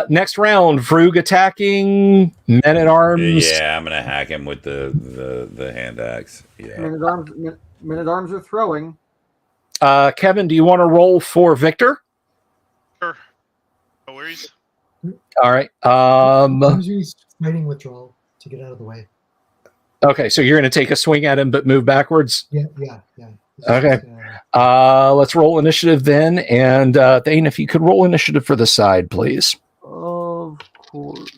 Next round. Frug attacking. Men at arms. Yeah, I'm gonna hack him with the hand axe. Yeah. Men at arms are throwing. Kevin, do you want to roll for Victor? Sure. No worries. All right. Grimsby's fighting withdrawal to get out of the way. Okay, so you're going to take a swing at him, but move backwards. Yeah. Okay. Let's roll initiative then. And Thane, if you could roll initiative for the side, please. Of course.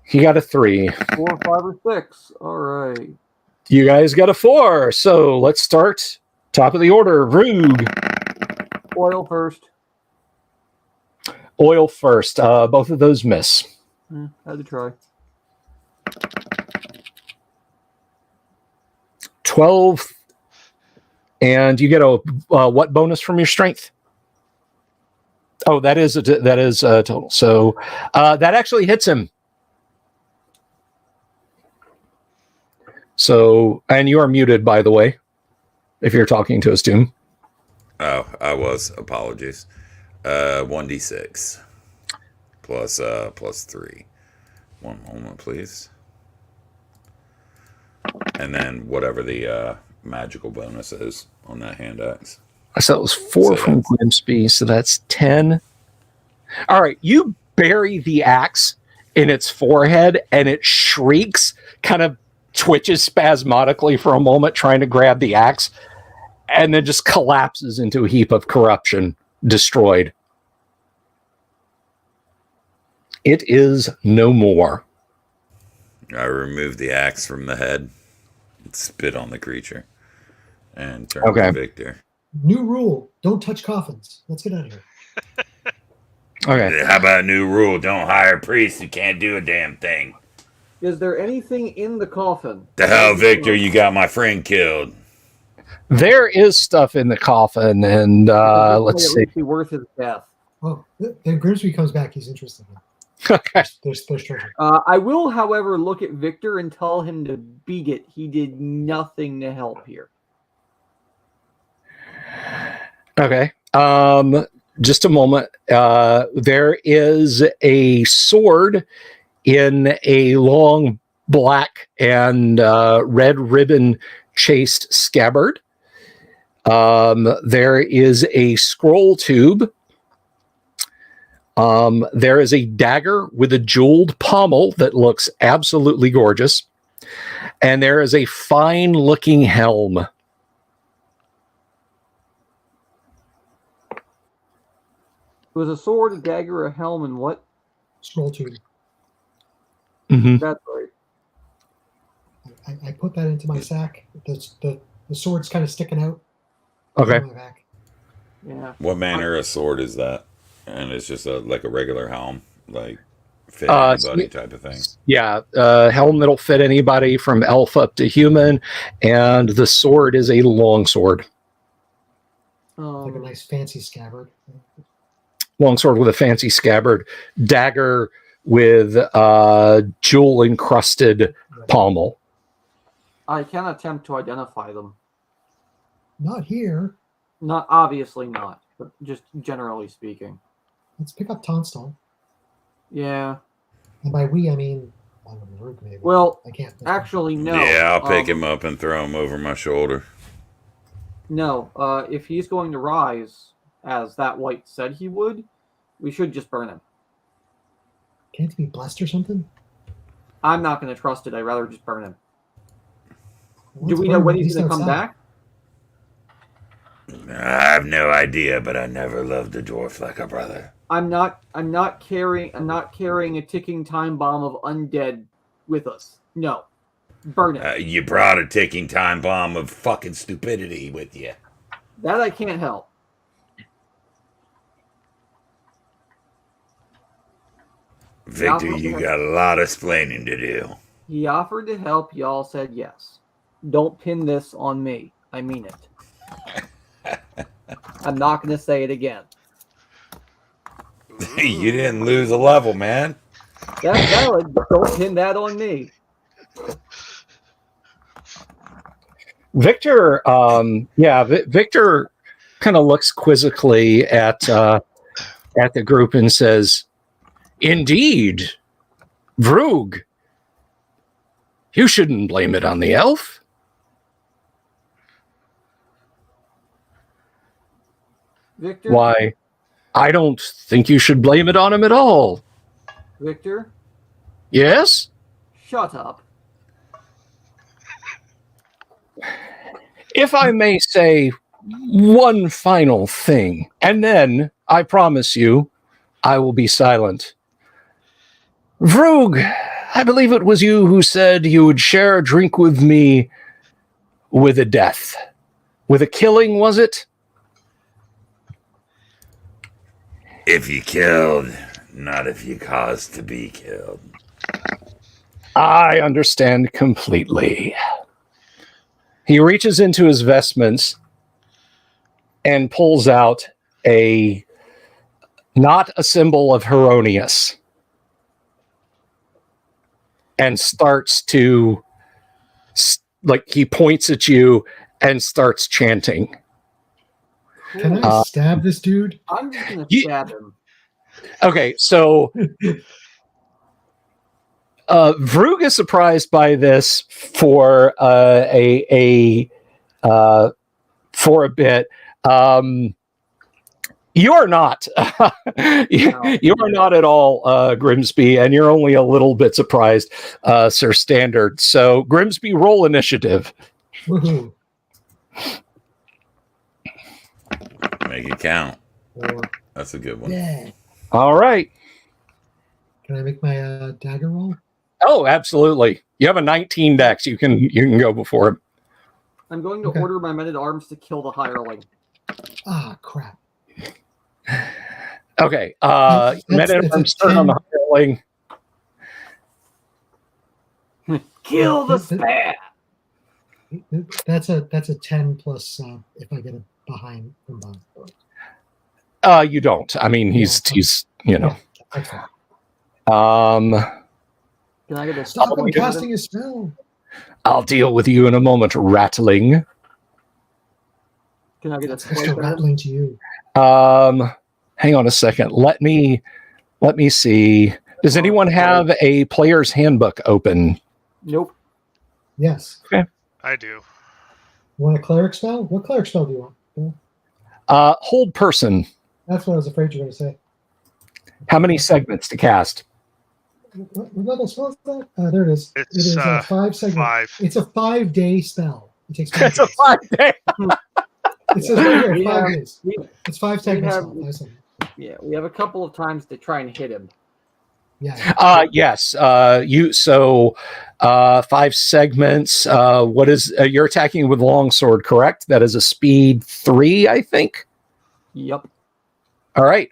He got a 3. 4, 5, or 6. All right. You guys got a 4. So let's start top of the order. Rug. Oil first. Oil first. Both of those miss. Had to try. 12. And you get a what bonus from your strength? Oh, that is a total. So that actually hits him. So, and you are muted, by the way, if you're talking to us, Doom. Oh, I was. Apologies. 1d6 plus 3. One moment, please. And then whatever the magical bonus is on that hand axe. So it was 4 from Grimsby, so that's 10. All right, you bury the axe in its forehead, and it shrieks, kind of twitches spasmodically for a moment, trying to grab the axe, and then just collapses into a heap of corruption, destroyed. It is no more. I remove the axe from the head, spit on the creature, and turn to Victor. New rule: don't touch coffins. Let's get out of here. Okay. How about a new rule? Don't hire priests who can't do a damn thing. Is there anything in the coffin? The hell, Victor, you got my friend killed. There is stuff in the coffin, and let's see. Be worth his death. Oh, then Grimsby comes back. He's interested in it. Okay. There's treasure. I will, however, look at Victor and tell him to beat it. He did nothing to help here. Okay. Just a moment. There is a sword in a long black and red ribbon chased scabbard. There is a scroll tube. There is a dagger with a jeweled pommel that looks absolutely gorgeous. And there is a fine-looking helm. It was a sword, a dagger, a helm, and what? Scroll tube. Mm-hmm. That's right. I put that into my sack. The sword's kind of sticking out. Okay. On my back. Yeah. What manner of sword is that? And it's just like a regular helm, like fit anybody type of thing. Yeah, helm that'll fit anybody from elf up to human, and the sword is a long sword. Like a nice fancy scabbard. Long sword with a fancy scabbard, dagger with jewel encrusted pommel. I can attempt to identify them. Not here. Not obviously not, but just generally speaking. Let's pick up Tonstal. Yeah. And by we, I mean, I don't know, maybe. Well, I can't. actually, no. Yeah, I'll pick him up and throw him over my shoulder. No, if he's going to rise, as that white said he would, we should just burn him. Can't he be blessed or something? I'm not going to trust it. I'd rather just burn him. Let's Do we burn know him when at he's least going to come outside. back? I have no idea, but I never loved a dwarf like a brother. I'm not carrying a ticking time bomb of undead with us. No. Burn it. You brought a ticking time bomb of fucking stupidity with you. That I can't help. Victor, you got a lot of explaining to do. He offered to help. Y'all said yes. Don't pin this on me. I mean it. I'm not going to say it again. You didn't lose a level, man. That's valid. Don't pin that on me. Victor, Victor kind of looks quizzically at the group and says, "Indeed, Vroog, you shouldn't blame it on the elf." Victor? Why, I don't think you should blame it on him at all. Victor? Yes? Shut up. If I may say one final thing, and then I promise you I will be silent. Vroog, I believe it was you who said you would share a drink with me with a death. With a killing, was it? If you killed, not if you caused to be killed. I understand completely. He reaches into his vestments and pulls out not a symbol of Heronius, and starts to, he points at you and starts chanting. Can I stab this dude? I'm just going to stab him. Okay, so Vrug is surprised by this for for a bit. You are not. You are not at all, Grimsby, and you're only a little bit surprised, Sir Standard. So, Grimsby, roll initiative. Woohoo. Make it count. 4. That's a good one. Yeah. All right. Can I make my dagger roll? Oh, absolutely. You have a 19 dex. You can go before him. I'm going to order my men-at-arms to kill the hireling. Ah, crap. Okay. That's Men-at-arms turn on the hireling. Kill the spat! That's a 10 plus if I get it behind from behind. You don't. I mean, he's you know. Yeah, Can I get a stop him casting a spell? I'll deal with you in a moment, rattling. Can I get a It's just rattling to you. Hang on a second. Let me see. Does anyone have a player's handbook open? Nope. Yes. Okay. I do. You want a cleric spell? What cleric spell do you want? Bill? Hold person. That's what I was afraid you were going to say. How many segments to cast? What level spell is that? There it is. It's, it is 5 segments. 5. It's a 5-day spell. It takes 5 It's a days. 5-day. It says right here, 5 days. We, It's 5 segments. have- spell, 5 segments. yeah, we have a couple of times to try and hit him. Yeah. Yes. 5 segments. What is you're attacking with longsword, correct? That is a speed 3, I think. Yep. All right.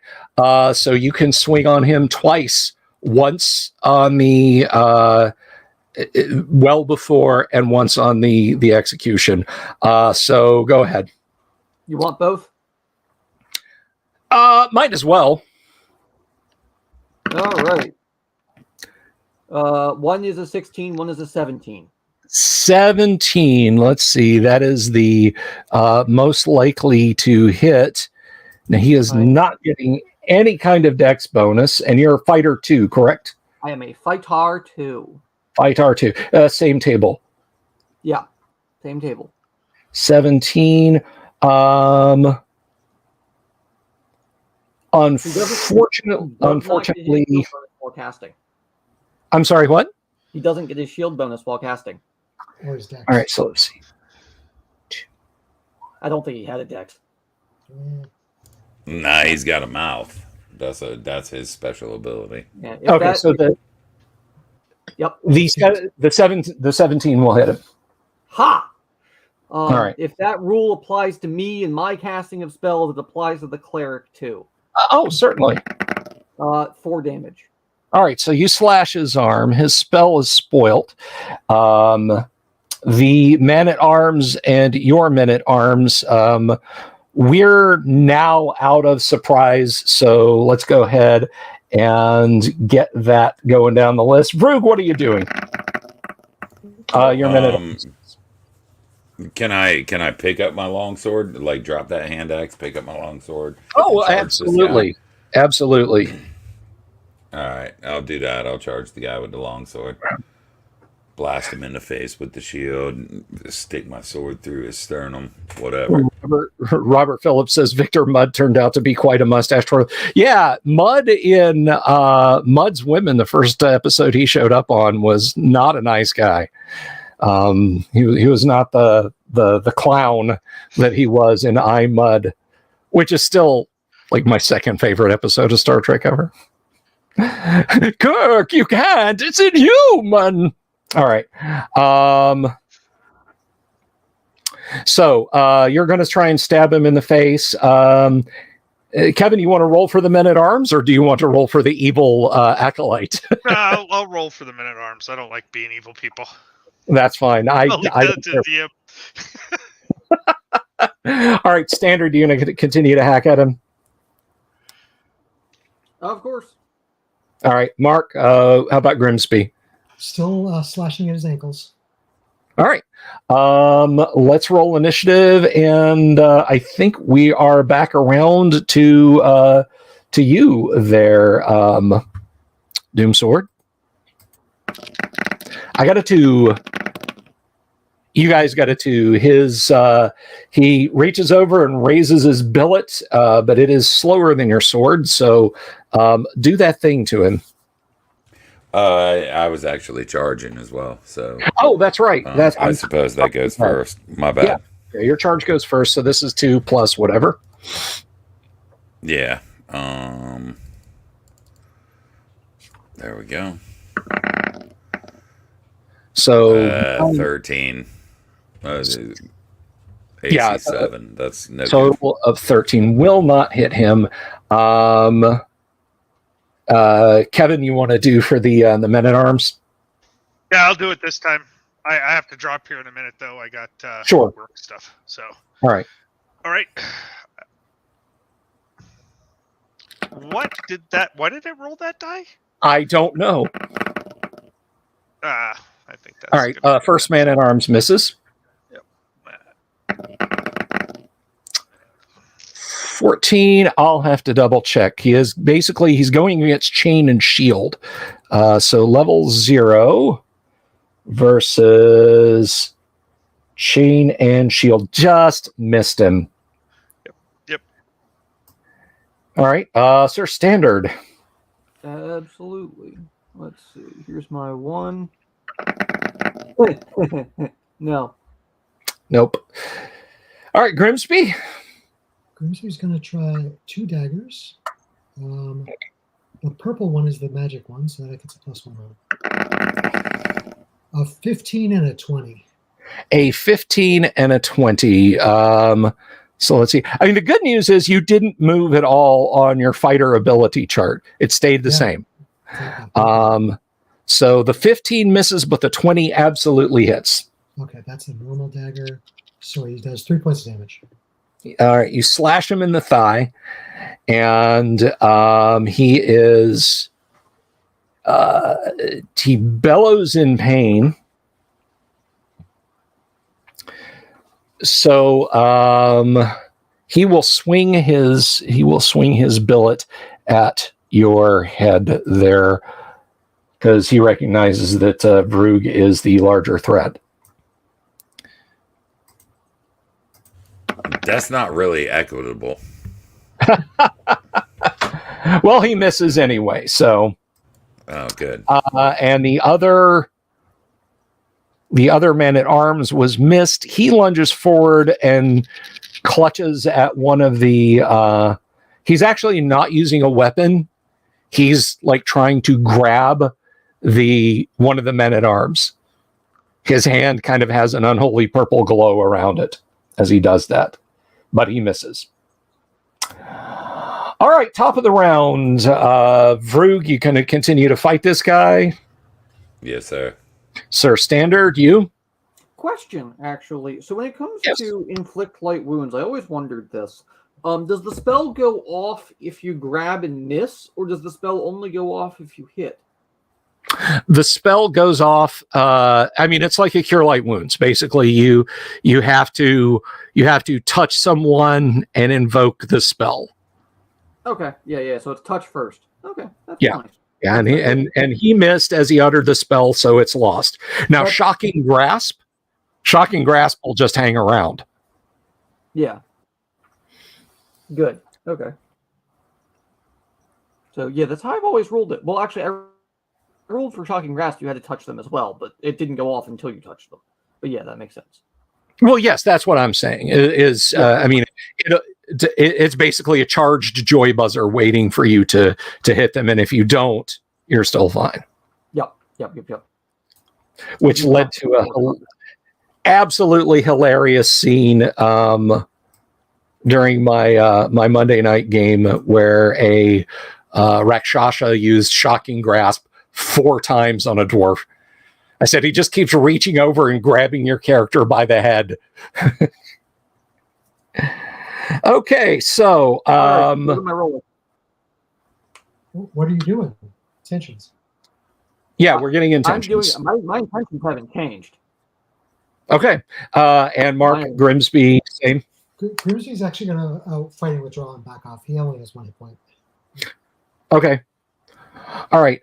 So you can swing on him twice. Once on the well before, and once on the execution. So go ahead. You want both? Might as well. All right. One is a 16, one is a 17. 17. Let's see. That is the most likely to hit. Now, he is not getting any kind of dex bonus, and you're a fighter 2, correct? I am a fighter 2. Fighter 2. Same table. Yeah, same table. 17. Unfortunately, while casting. I'm sorry, what? He doesn't get his shield bonus while casting. Or his dex. All right, so let's see. I don't think he had a dex. Yeah. Nah, he's got a mouth. That's his special ability. Yeah, Okay, so the 17 will hit him. Ha! All right. If that rule applies to me and my casting of spells, it applies to the cleric too. Oh, certainly. 4 damage. All right, so you slash his arm. His spell is spoilt. The man-at-arms and your men-at-arms, we're now out of surprise, so let's go ahead and get that going down the list. Vrug, what are you doing? Your men-at-arms. Can I pick up my longsword? Like drop that hand axe, pick up my longsword? Oh, and charge this absolutely. Absolutely. guy? All right, I'll do that. I'll charge the guy with the longsword. Blast him in the face with the shield. And stick my sword through his sternum. Whatever. Robert Phillips says Victor Mudd turned out to be quite a mustache twirler. Yeah, Mudd in Mudd's Women, the first episode he showed up on, was not a nice guy. He was not the clown that he was in I, Mudd, which is still like my second favorite episode of Star Trek ever. Kirk, you can't. It's inhuman. All right. So you're going to try and stab him in the face. Kevin, you want to roll for the men-at-arms, or do you want to roll for the evil acolyte? I'll roll for the men-at-arms. I don't like being evil people. That's fine. I'll leave that to the DM. All right, Standard, you going to continue to hack at him? Of course. All right, Mark, how about Grimsby? Still slashing at his ankles. All right. Let's roll initiative, and I think we are back around to you there, Doomsword. I got a 2. You guys got a 2. He reaches over and raises his billet, but it is slower than your sword, so do that thing to him. I was actually charging as well, so. Oh, that's right. I suppose that goes first. My bad. Yeah, your charge goes first, so this is 2 plus whatever. Yeah. There we go. So 13. Yeah, 7. That's no total of 13 will not hit him. Kevin, you want to do for the men-at-arms? Yeah, I'll do it this time. I have to drop here in a minute, though. I got Sure. work stuff. So. All right. Why did it roll that die? I don't know. I think that's All right. First man-at-arms misses. Yep. 14. I'll have to double check. He's going against chain and shield. So level 0 versus chain and shield. Just missed him. Yep. All right. Sir Standard. Absolutely. Let's see. Here's my 1. No. Nope. All right, Grimsby. Grimsby's going to try 2 daggers. The purple one is the magic one, so that gets a +1 on. A 15 and a 20. A 15 and a 20. So let's see. I mean, the good news is you didn't move at all on your fighter ability chart. It stayed the same. So the 15 misses, but the 20 absolutely hits. Okay, that's a normal dagger. So he does 3 points of damage. All right, you slash him in the thigh, and he bellows in pain. So he will swing his billet at your head there, because he recognizes that Vrug is the larger threat. That's not really equitable. Well, he misses anyway, so. Oh, good. And the other man-at-arms was missed. He lunges forward and clutches at one of the... he's actually not using a weapon. He's like trying to grab one of the men-at-arms. His hand kind of has an unholy purple glow around it as he does that, but he misses. All right, top of the round. Vrug, you can continue to fight this guy? Yes, sir. Sir Standard, you? Question, actually. So when it comes to inflict light wounds, I always wondered this. Does the spell go off if you grab and miss, or does the spell only go off if you hit? The spell goes off. I mean, it's like a cure light wounds. Basically, you have to touch someone and invoke the spell. Okay. Yeah. So it's touch first. Okay. That's Yeah. nice. Yeah, and he missed as he uttered the spell, so it's lost. Now, shocking grasp will just hang around. Yeah. Good. Okay. So yeah, that's how I've always rolled it. Well, actually, I rolled for shocking grasp. You had to touch them as well, but it didn't go off until you touched them. But yeah, that makes sense. Well, yes, that's what I'm saying. I mean, it's basically a charged joy buzzer waiting for you to hit them, and if you don't, you're still fine. Yep. Which led to a absolutely hilarious scene during my my Monday night game where a Rakshasa used Shocking Grasp 4 times on a dwarf. I said he just keeps reaching over and grabbing your character by the head. Okay, so All right, go to my roll. What are you doing? Intentions. yeah, we're getting I'm intentions. doing my intentions haven't changed. Okay, and Mark Mine- Grimsby, same. Grimsby's actually going to fight and withdraw and back off. He only has 1 hit point. Okay, all right.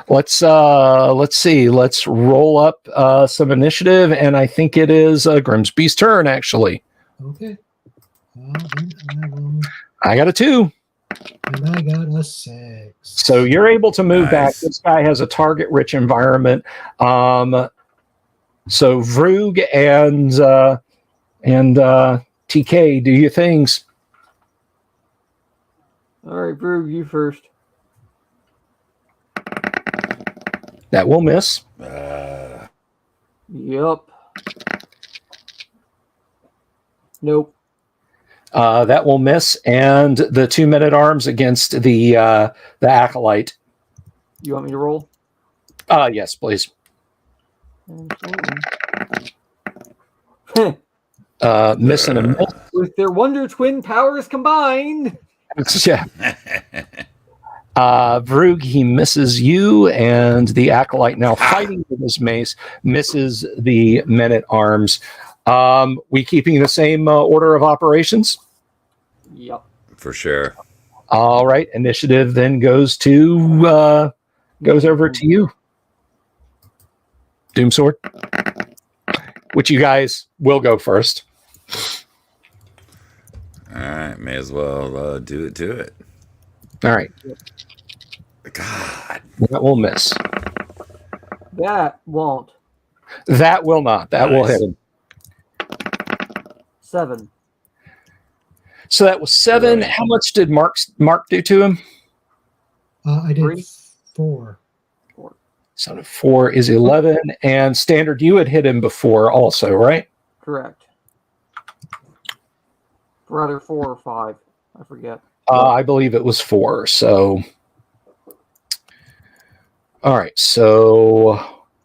Let's see. Let's roll up some initiative, and I think it is Grimsby's turn. Actually, Okay. I got a 2. And I got a 6. So you're able to move back. Nice. This guy has a target-rich environment. So Vrug and TK, do your things. All right, Brew, you first. That will miss. Yep. Nope. That will miss. And the 2 men-at-arms against the acolyte. You want me to roll? Yes, please. Miss and a miss. With their Wonder Twin powers combined. Yeah. Vrug, he misses you, and the acolyte now fighting with his mace misses the men-at-arms. We keeping the same order of operations? Yep. For sure. All right. Initiative then goes over to you. Doomsword. Which you guys will go first. All right, may as well do it to it. All right. God. That will miss. That won't. That will not. That will hit him. 7. So that was 7. Right. How much did Mark do to him? I did 3. 4. So 4 is 11. And Standard, you had hit him before also, right? Correct. Rather 4 or 5. I forget. I believe it was 4. So, all right. So,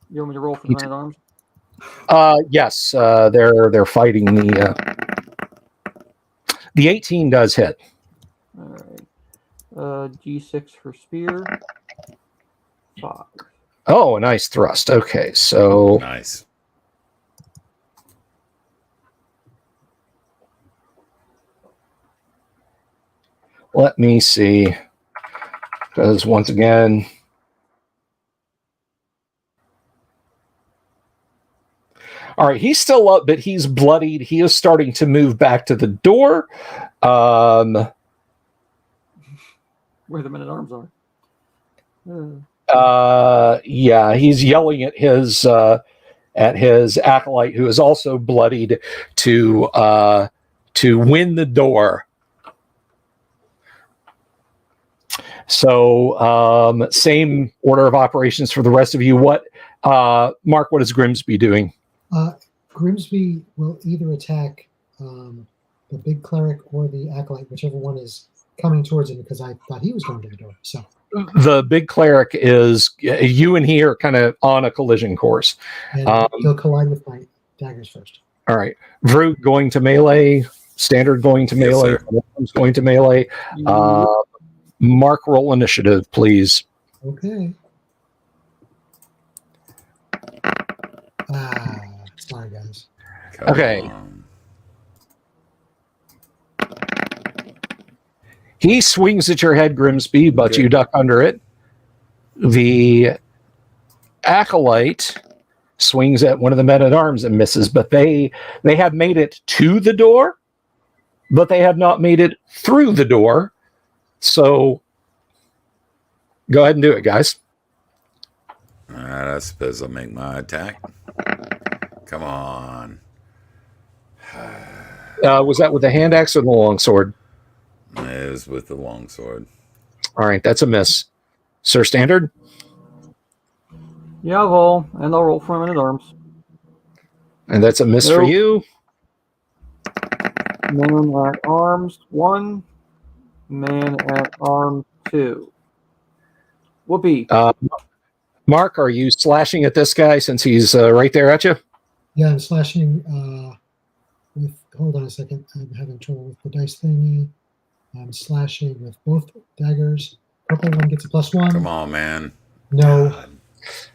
You want me to roll for the men-at-arms? yes, they're fighting the 18 does hit. All right. G6 for spear. 5. Oh, a nice thrust. Okay, so Nice. let me see. Because once again, all right, he's still up, but he's bloodied. He is starting to move back to the door. Where the men-at-arms are. Yeah, he's yelling at his acolyte, who is also bloodied, to win the door. So, same order of operations for the rest of you. What, Mark? What is Grimsby doing? Grimsby will either attack the big cleric or the acolyte, whichever one is coming towards him, because I thought he was going to the door. So the big cleric is you and he are kind of on a collision course. and he'll collide with my daggers first. All right, Vrug going to melee. Standard going to Yes, melee. sir. Going to melee. Mark, roll initiative, please. Okay. Sorry, guys. Come Okay. on. He swings at your head, Grimsby, but Okay. you duck under it. The acolyte swings at one of the men-at-arms and misses, but they have made it to the door, but they have not made it through the door. So go ahead and do it, guys. All right, I suppose I'll make my attack. Come on. Was that with the hand axe or the long sword? It was with the longsword. All right, that's a miss. Sir Standard? Jawohl, and I'll roll for men-at-arms. And that's a miss for Nope. you. Man at arms 1. Man at arms 2. Whoopee. Mark, are you slashing at this guy since he's right there at you? Yeah, I'm slashing with. Hold on a second. I'm having trouble with the dice thingy. I'm slashing with both daggers. Purple one gets a +1. Come on, man. No. God.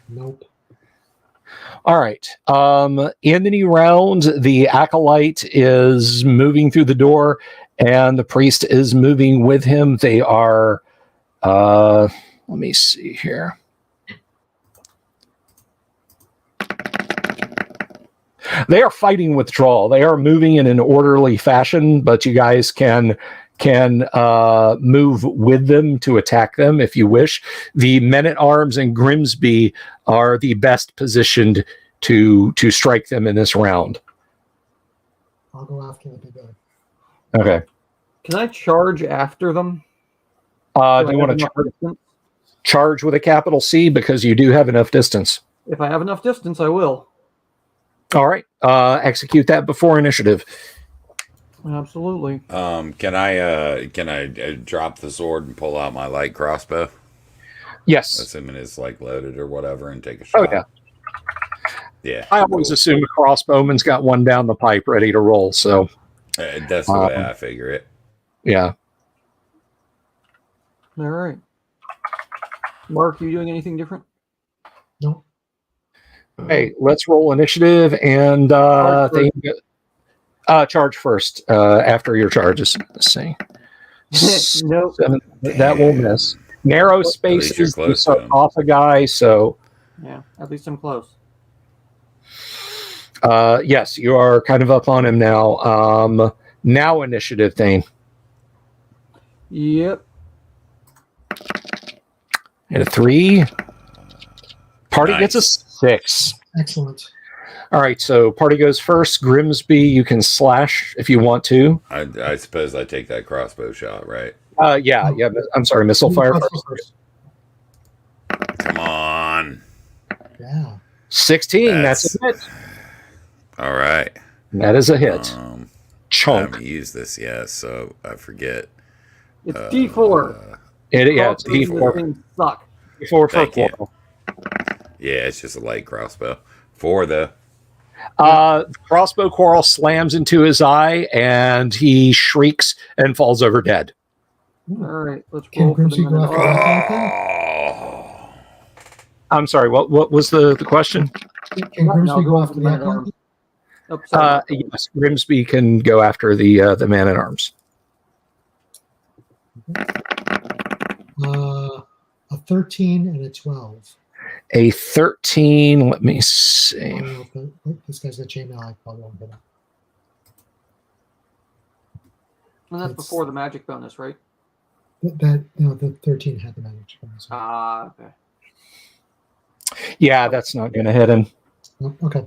Nope. All right. In the new round, the acolyte is moving through the door, and the priest is moving with him. They are. Let me see here. They are fighting withdrawal. They are moving in an orderly fashion, but you guys can move with them to attack them if you wish. The men-at-arms and Grimsby are the best positioned to strike them in this round. I'll go after the big guy. Okay. Can I charge after them? Do you want to charge with a capital C because you do have enough distance? If I have enough distance, I will. All right. Execute that before initiative. Absolutely. Can I drop the sword and pull out my light crossbow? Yes. Assuming it's like loaded or whatever, and take a shot. Oh yeah. Yeah. I always assume a crossbowman's got one down the pipe ready to roll. So That's the way I figure it. yeah. All right. Mark, you doing anything different? No. Hey, let's roll initiative and charge first after your charges. Let's see. Nope. 7, that will miss. Narrow spaces close you start to him. off a guy, so Yeah, at least I'm close. yes, you are kind of up on him now. Now initiative thing. Yep. And a 3. Party Nice. gets a 6. Excellent. All right, so party goes first. Grimsby, you can slash if you want to. I suppose I take that crossbow shot, right? Yeah. I'm sorry, missile fire. First. Come on. Yeah. 16. That's a hit. All right. That is a hit. I Chunk. haven't used this yet, so I forget. It's D4. It's D4. Things suck. D4 for Thank you. quarrel. Yeah, it's just a light crossbow. 4 though. Crossbow quarrel slams into his eye, and he shrieks and falls over dead. All right, let's Can roll for the Grimsby go minute. after that guy? Oh. I'm sorry. What was the question? Can No, Grimsby go go for after the that man-at-arms. guy? Oh, sorry. Yes, Grimsby can go after the man at arms. A 13 and a 12. A 13. Let me see. I don't know if this guy's got chainmail. I probably won't get him. And that's it's- before the magic bonus, right? The 13 had the magic bonus. Okay. Yeah, that's not going to hit him. Oh, okay.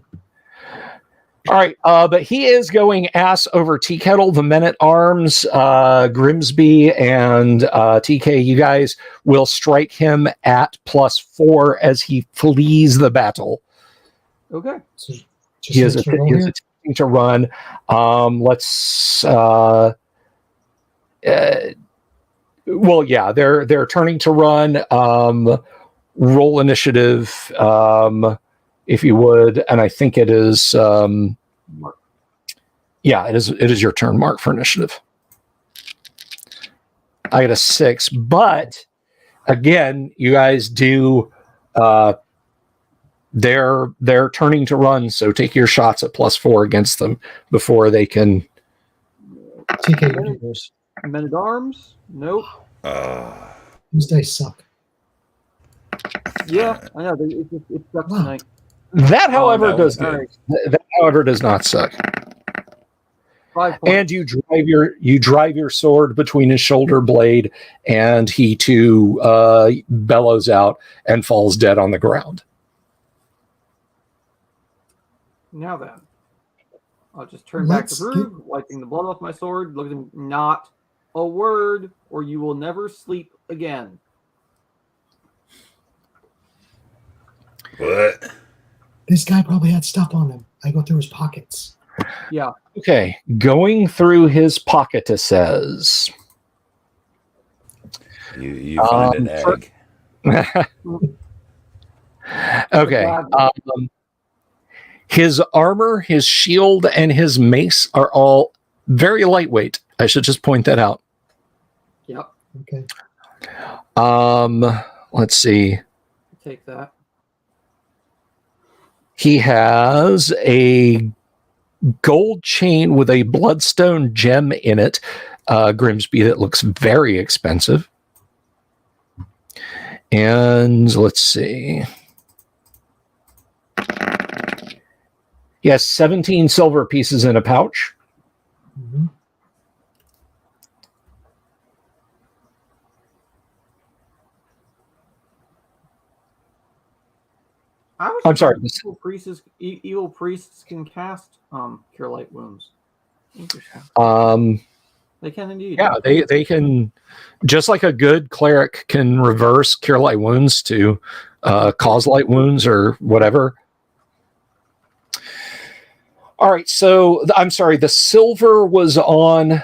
All right, but he is going ass over Tea Kettle, the men at arms, Grimsby, and TK. You guys will strike him at +4 as he flees the battle. Okay. So just He is extra roll here. attempting to run. Let's. Well, yeah, they're turning to run. Roll initiative. If you would, and I think it is, yeah, it is your turn, Mark, for initiative. I got a 6, but again, you guys do. They're turning to run, so take your shots at +4 against them before they can. TK, you do yours. Men at arms? Nope. These dice suck. Yeah, I know. It sucks Wow. tonight. That, however, that does was good. that, however, does not suck. 5 points. And you drive your sword between his shoulder blade, and he too bellows out and falls dead on the ground. Now then, I'll just turn back to Let's Brug, wiping the blood off my sword. Look at him. Not a word, or you will never sleep again. What? This guy probably had stuff on him. I go through his pockets. Yeah. Okay, going through his pocket, it says. You find an egg. Okay. His armor, his shield, and his mace are all very lightweight. I should just point that out. Yep. Okay. Let's see. Take that. He has a gold chain with a bloodstone gem in it, Grimsby, that looks very expensive. And let's see. He has 17 silver pieces in a pouch. Mm-hmm. I'm sorry. Evil priests can cast cure light wounds. Interesting. They can indeed. Yeah, they can, just like a good cleric can reverse cure light wounds to cause light wounds or whatever. All right, so I'm sorry, the silver was on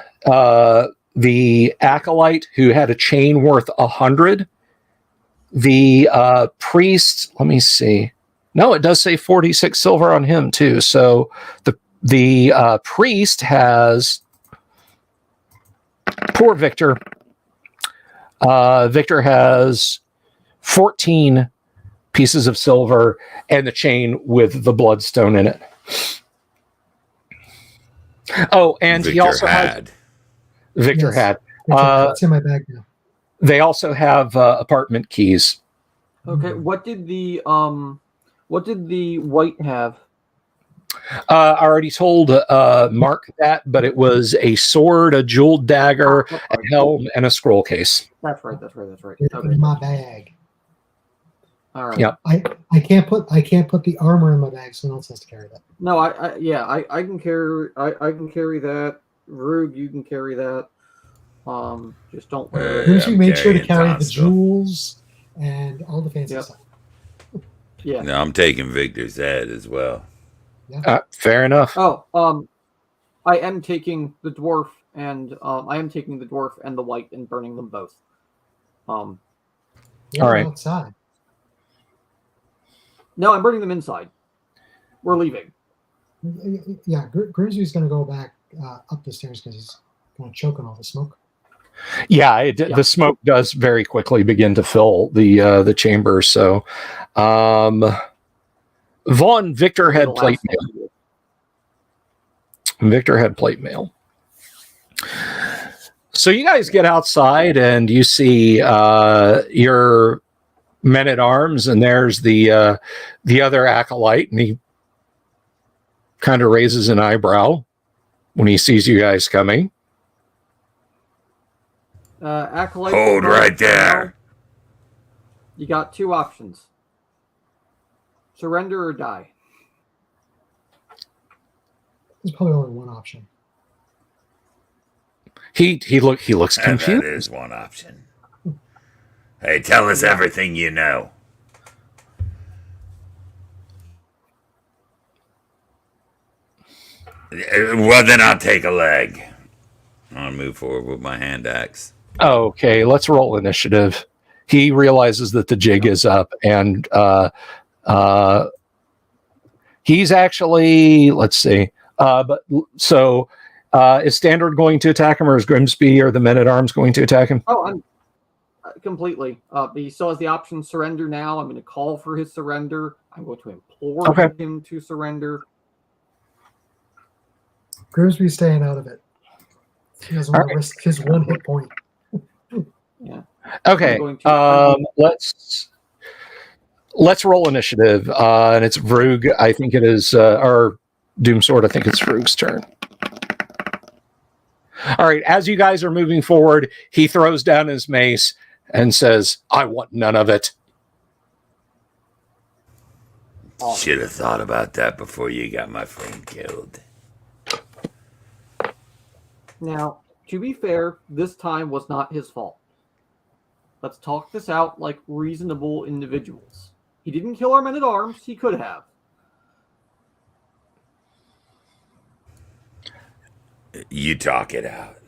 the acolyte who had a chain worth 100. The priest, let me see. No, it does say 46 silver on him too. So the priest has, poor Victor. Victor has 14 pieces of silver and the chain with the bloodstone in it. Oh, and Victor he also had. Victor Yes. had. It's in my bag now. They also have apartment keys. Okay. What did the white have? I already told Mark that, but it was a sword, a jeweled dagger, a helm, and a scroll case. That's right. It's Okay. in my bag. All right. Yep. I can't put the armor in my bag. Someone else has to carry that. No, I can carry I can carry that. Rube, you can carry that. Just don't wear it. Grimsby I'm made sure to carrying carry the Tonsil. jewels and all the fancy Yep. stuff. Yeah. No, I'm taking Victor's head as well. Fair enough. Oh, I am taking the dwarf and the white and burning them both. All right. Outside. No, I'm burning them inside. We're leaving. Yeah, Grimsby's going to go back up the stairs because he's going to choke on all the smoke. Yeah, the smoke does very quickly begin to fill the chamber. So, Vaughn, Victor had plate mail. Victor had plate mail. So you guys get outside and you see your men at arms, and there's the other acolyte, and he kind of raises an eyebrow when he sees you guys coming. Acolyte. Hold right there. You got two options: surrender or die. There's probably only one option. He looks And confused. that is one option. Hey, tell us everything you know. Well, then I'll take a leg. I'll move forward with my hand axe. Okay, let's roll initiative. He realizes that the jig is up, and he's actually, let's see. Is Standard going to attack him, or is Grimsby or the men at arms going to attack him? Oh, I'm completely. But he still has the option surrender now. I'm going to call for his surrender. I'm going to implore him to surrender. Grimsby's staying out of it. He doesn't want to risk his one hit point. Yeah. Okay. Let's roll initiative, and it's Vrug. I think it is, or Doomsword. I think it's Vrug's turn. All right. As you guys are moving forward, he throws down his mace and says, "I want none of it." Should have thought about that before you got my friend killed. Now, to be fair, this time was not his fault. Let's talk this out like reasonable individuals. He didn't kill our men at arms. He could have. You talk it out.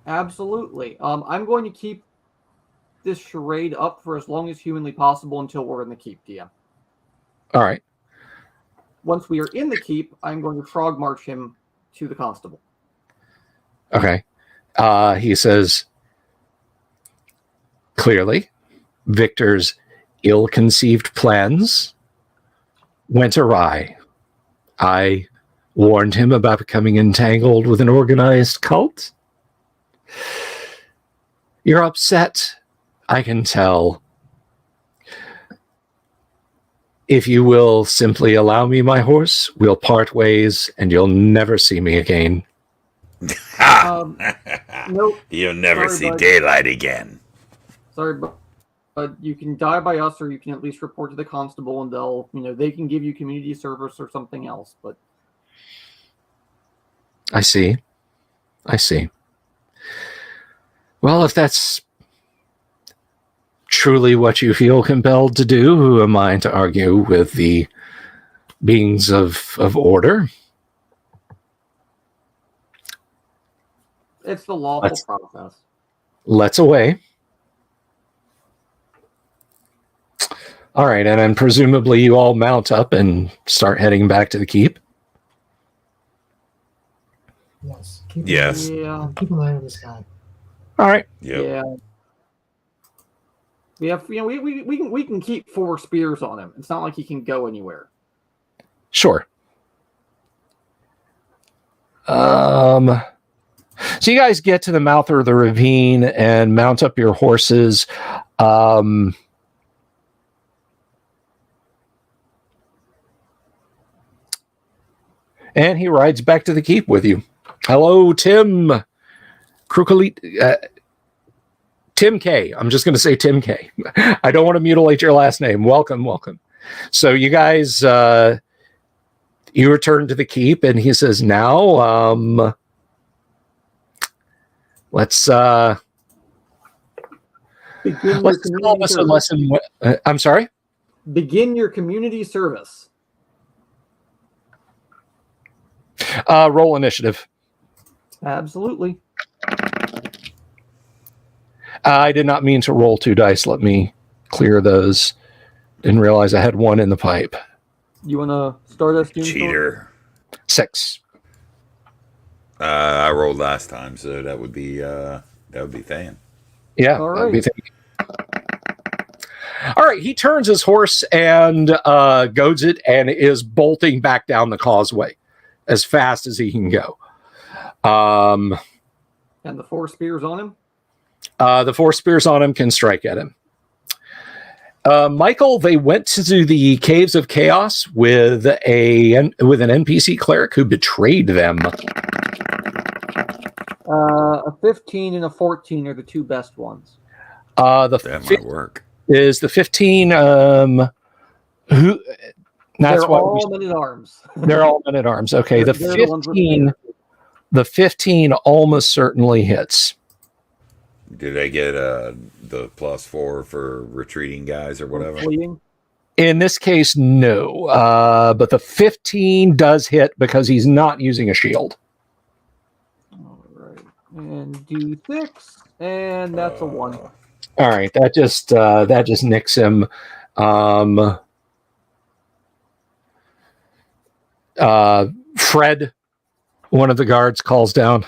Absolutely. I'm going to keep this charade up for as long as humanly possible until we're in the keep, DM. All right. Once we are in the keep, I'm going to frog march him to the constable. Okay. He says, clearly, Victor's ill-conceived plans went awry. I warned him about becoming entangled with an organized cult. You're upset, I can tell. If you will simply allow me my horse, we'll part ways and you'll never see me again. Nope. You'll never Sorry, see bud. daylight again. Sorry, but you can die by us, or you can at least report to the constable, and they'll, they can give you community service or something else. But I see. Well, if that's truly what you feel compelled to do, who am I to argue with the beings of order? it's the lawful process. Let's away. All right, and then presumably you all mount up and start heading back to the keep. Yes. Yes. Yeah. Keep an eye on this guy. All right. Yep. Yeah. We have, we can keep 4 spears on him. It's not like he can go anywhere. Sure. So you guys get to the mouth of the ravine and mount up your horses. And he rides back to the keep with you. Hello, Tim. Tim K. I'm just going to say Tim K. I don't want to mutilate your last name. Welcome. So you guys, you return to the keep, and he says, now, let's call this a lesson. I'm sorry? Begin your community service. Roll initiative. Absolutely. I did not mean to roll 2 dice. Let me clear those. Didn't realize I had 1 in the pipe. You want to start us, Doomstorm? Cheater. 6. I rolled last time, so that would be Thayan. Yeah. All that'd right. be all right. He turns his horse and goads it and is bolting back down the causeway as fast as he can go. And the 4 spears on him? The 4 spears on him can strike at him. Michael, they went to the Caves of Chaos with an NPC cleric who betrayed them. A 15 and a 14 are the 2 best ones. That might work. Is the 15 who? That's They're why all men at arms. they're all men at arms. Okay, They're the the ones with 15, the 15 almost certainly hits. Do they get the +4 for retreating guys or whatever? Fleeing. In this case, no. But the 15 does hit because he's not using a shield. All right. And do 6, and that's a 1. All right, that just nicks him. Fred, one of the guards, calls down.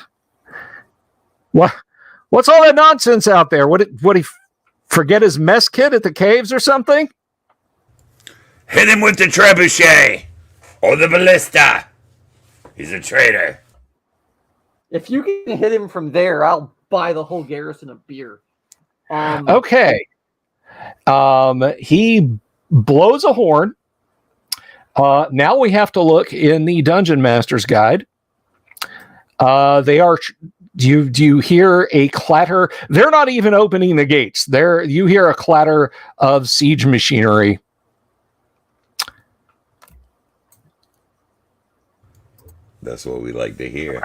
What's all that nonsense out there? What he forget his mess kit at the caves or something? Hit him with the trebuchet or the ballista. He's a traitor. If you can hit him from there, I'll buy the whole garrison a beer. Okay. He blows a horn. Now we have to look in the Dungeon Master's Guide. They are. Do you hear a clatter? They're not even opening the gates. You hear a clatter of siege machinery. That's what we like to hear.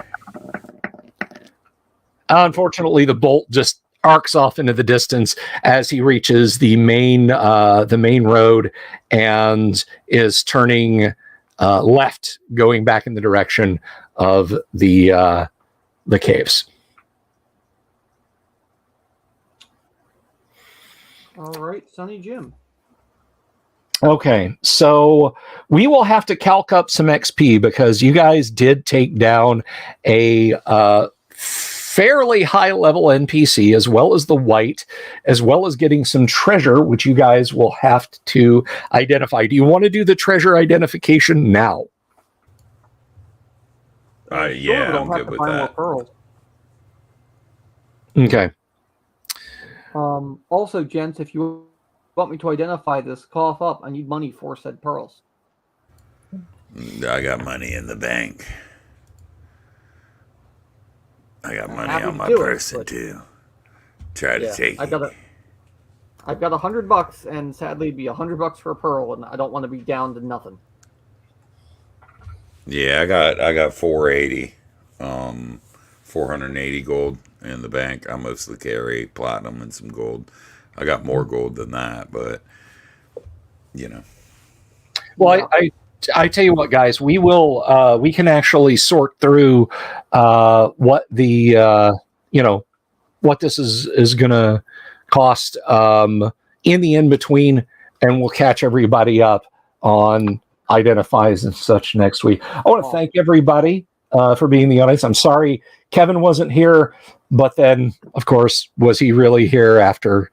Unfortunately, the bolt just arcs off into the distance as he reaches the main road and is turning left, going back in the direction of the the caves. All right, Sonny Jim. Okay, so we will have to calc up some XP because you guys did take down a fairly high level NPC, as well as the white, as well as getting some treasure, which you guys will have to identify. Do you want to do the treasure identification now? Yeah, I'm good with that. Pearls. Okay. Also, gents, if you want me to identify this, cough up. I need money for said pearls. I got money in the bank. I got money on my person too. Try to take it. I've got $100, and sadly, it'd be $100 for a pearl, and I don't want to be down to nothing. Yeah, I got 480, 480 gold in the bank. I mostly carry platinum and some gold. I got more gold than that, but you know. Well, I tell you what, guys, we will we can actually sort through what the what this is gonna cost in the in between, and we'll catch everybody up on identifies and such next week. I want to thank everybody for being in the audience. I'm sorry Kevin wasn't here, but then of course, was he really here after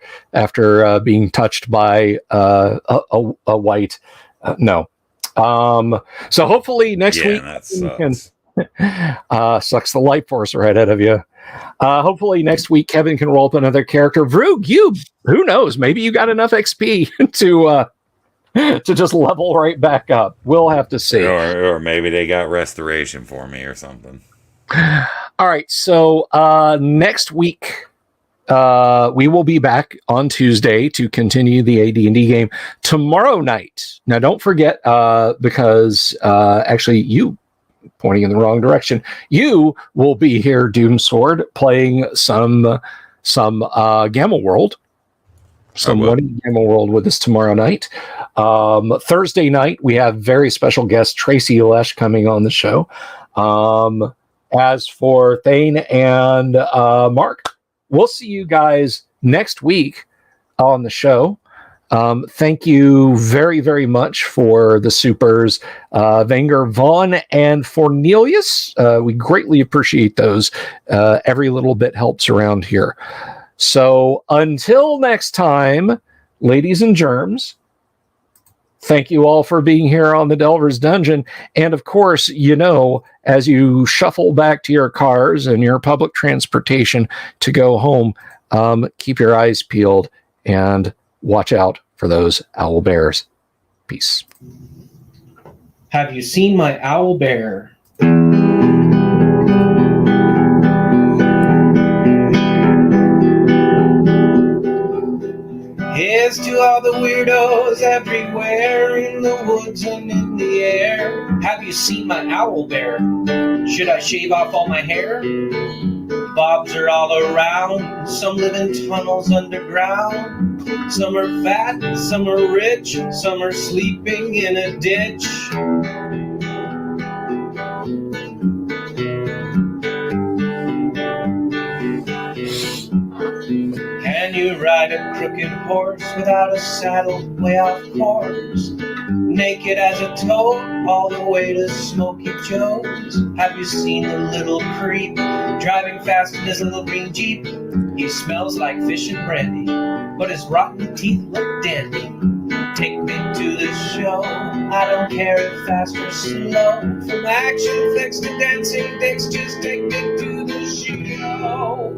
being touched by a white? No. So hopefully next week that sucks. Sucks the light force right out of you. Hopefully next week Kevin can roll up another character. Vroog, who knows? Maybe you got enough XP to just level right back up. We'll have to see. Or maybe they got restoration for me or something. All right. So next week we will be back on Tuesday to continue the AD&D game tomorrow night. Now, don't forget, because actually you pointing in the wrong direction, you will be here, Doomsword, playing some Gamma World. One Gamma World with us tomorrow night. Thursday night, we have very special guest Tracy Lesh coming on the show. As for Thane and Mark, we'll see you guys next week on the show. Thank you very, very much for the supers, Wenger, Vaughn, and Cornelius. We greatly appreciate those. Every little bit helps around here. So until next time, ladies and germs, thank you all for being here on the Delver's Dungeon. And of course, as you shuffle back to your cars and your public transportation to go home, keep your eyes peeled and watch out for those owl bears. Peace. Have you seen my owl bear? Here's to all the weirdos everywhere in the woods and in the air. Have you seen my owl bear? Should I shave off all my hair? Bobs are all around. Some live in tunnels underground. Some are fat, some are rich, some are sleeping in a ditch. Can you ride a crooked horse without a saddle way off course? Naked as a toad, all the way to Smoky Joe's. Have you seen the little creep driving fast in his little green Jeep? He smells like fish and brandy, but his rotten teeth look dandy. Take me to the show, I don't care if fast or slow. From action flicks to dancing dicks, just take me to the show.